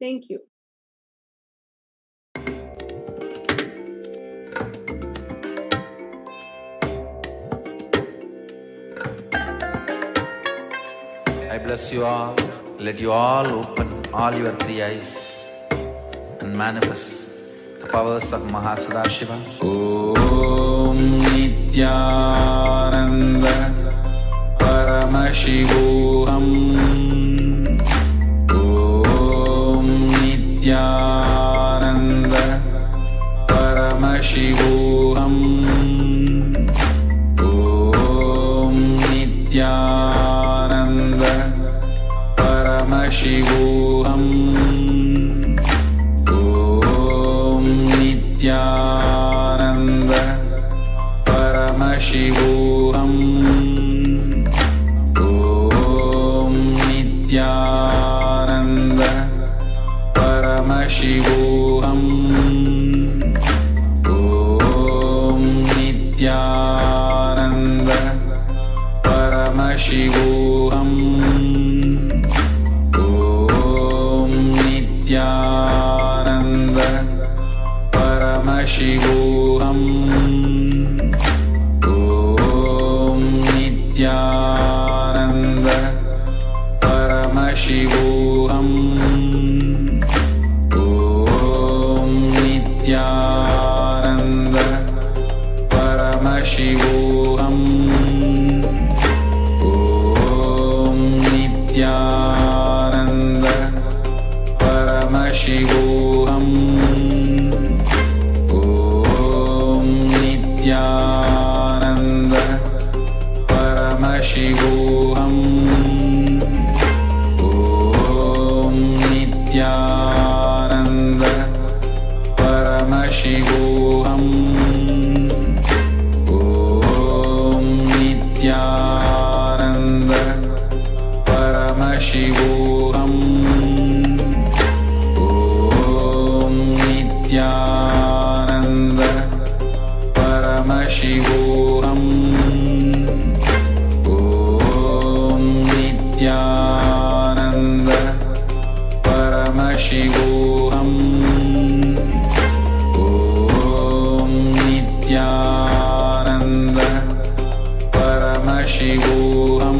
Thank you. I bless you all. Let you all open all your three eyes and manifest the powers of Mahasadashiva. Om Nithyananda Paramashivoham. Om Nithyananda Paramashivoham. Om Nithyananda Paramashivoham. Om Nithyananda Paramashivoham. Om Nithyananda Paramashivoham. Om Nithyananda Paramashivoham. Om Nithyananda Paramashivoham. Om Nithyananda Paramashivoham. Om Nithyananda Paramashivoham. Om Nithyananda Paramashivoham. Om Nithyananda Paramashivoham. Om Nithyananda Paramashivoham. Om Nithyananda Paramashivoham. Om Nithyananda Paramashivoham. Om Nithyananda Paramashivoham. Om Nithyananda Paramashivoham.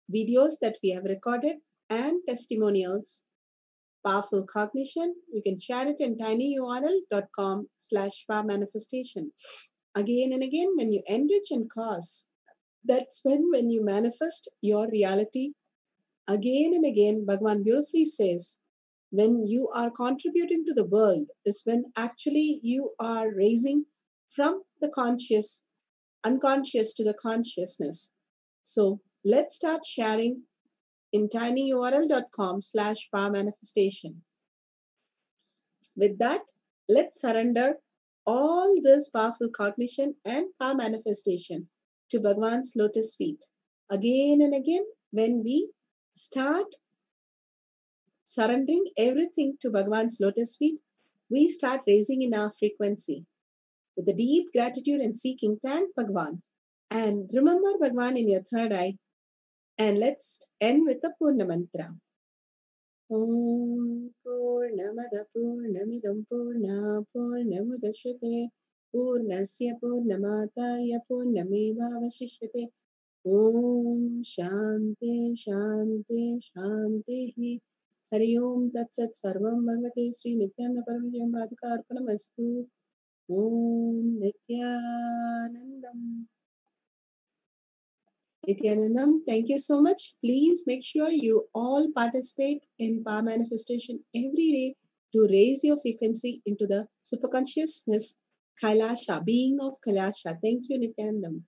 videos that we have recorded and testimonials. Powerful cognition, you can share it in tinyurl.com/power manifestation. Again and again, when you enrich and cause, that's when you manifest your reality. Again and again, Bhagavan beautifully says, when you are contributing to the world is when actually you are raising from the unconscious to the consciousness. So let's start sharing in tinyurl.com/power manifestation. With that, let's surrender all this powerful cognition and power manifestation to Bhagwan's lotus feet. Again and again, when we start surrendering everything to Bhagwan's lotus feet, we start raising in our frequency. With a deep gratitude and seeking, thank Bhagwan. And remember Bhagwan in your third eye. And let's end with the Purna Mantra. Om Purnamada Purnamidam Purna Purnamudashyate Purnasya Purnamataya Purnameva Vashishyate Om Shanti Shanti Shanti Hari Om Tat Sat Sarvam Bhagavate Sri Nithyananda Paramashivam Radhika Om Nithyanandam. Nithyanandam, thank you so much. Please make sure you all participate in power manifestation every day to raise your frequency into the superconsciousness, Kailasha, being of Kailasha. Thank you, Nithyanandam.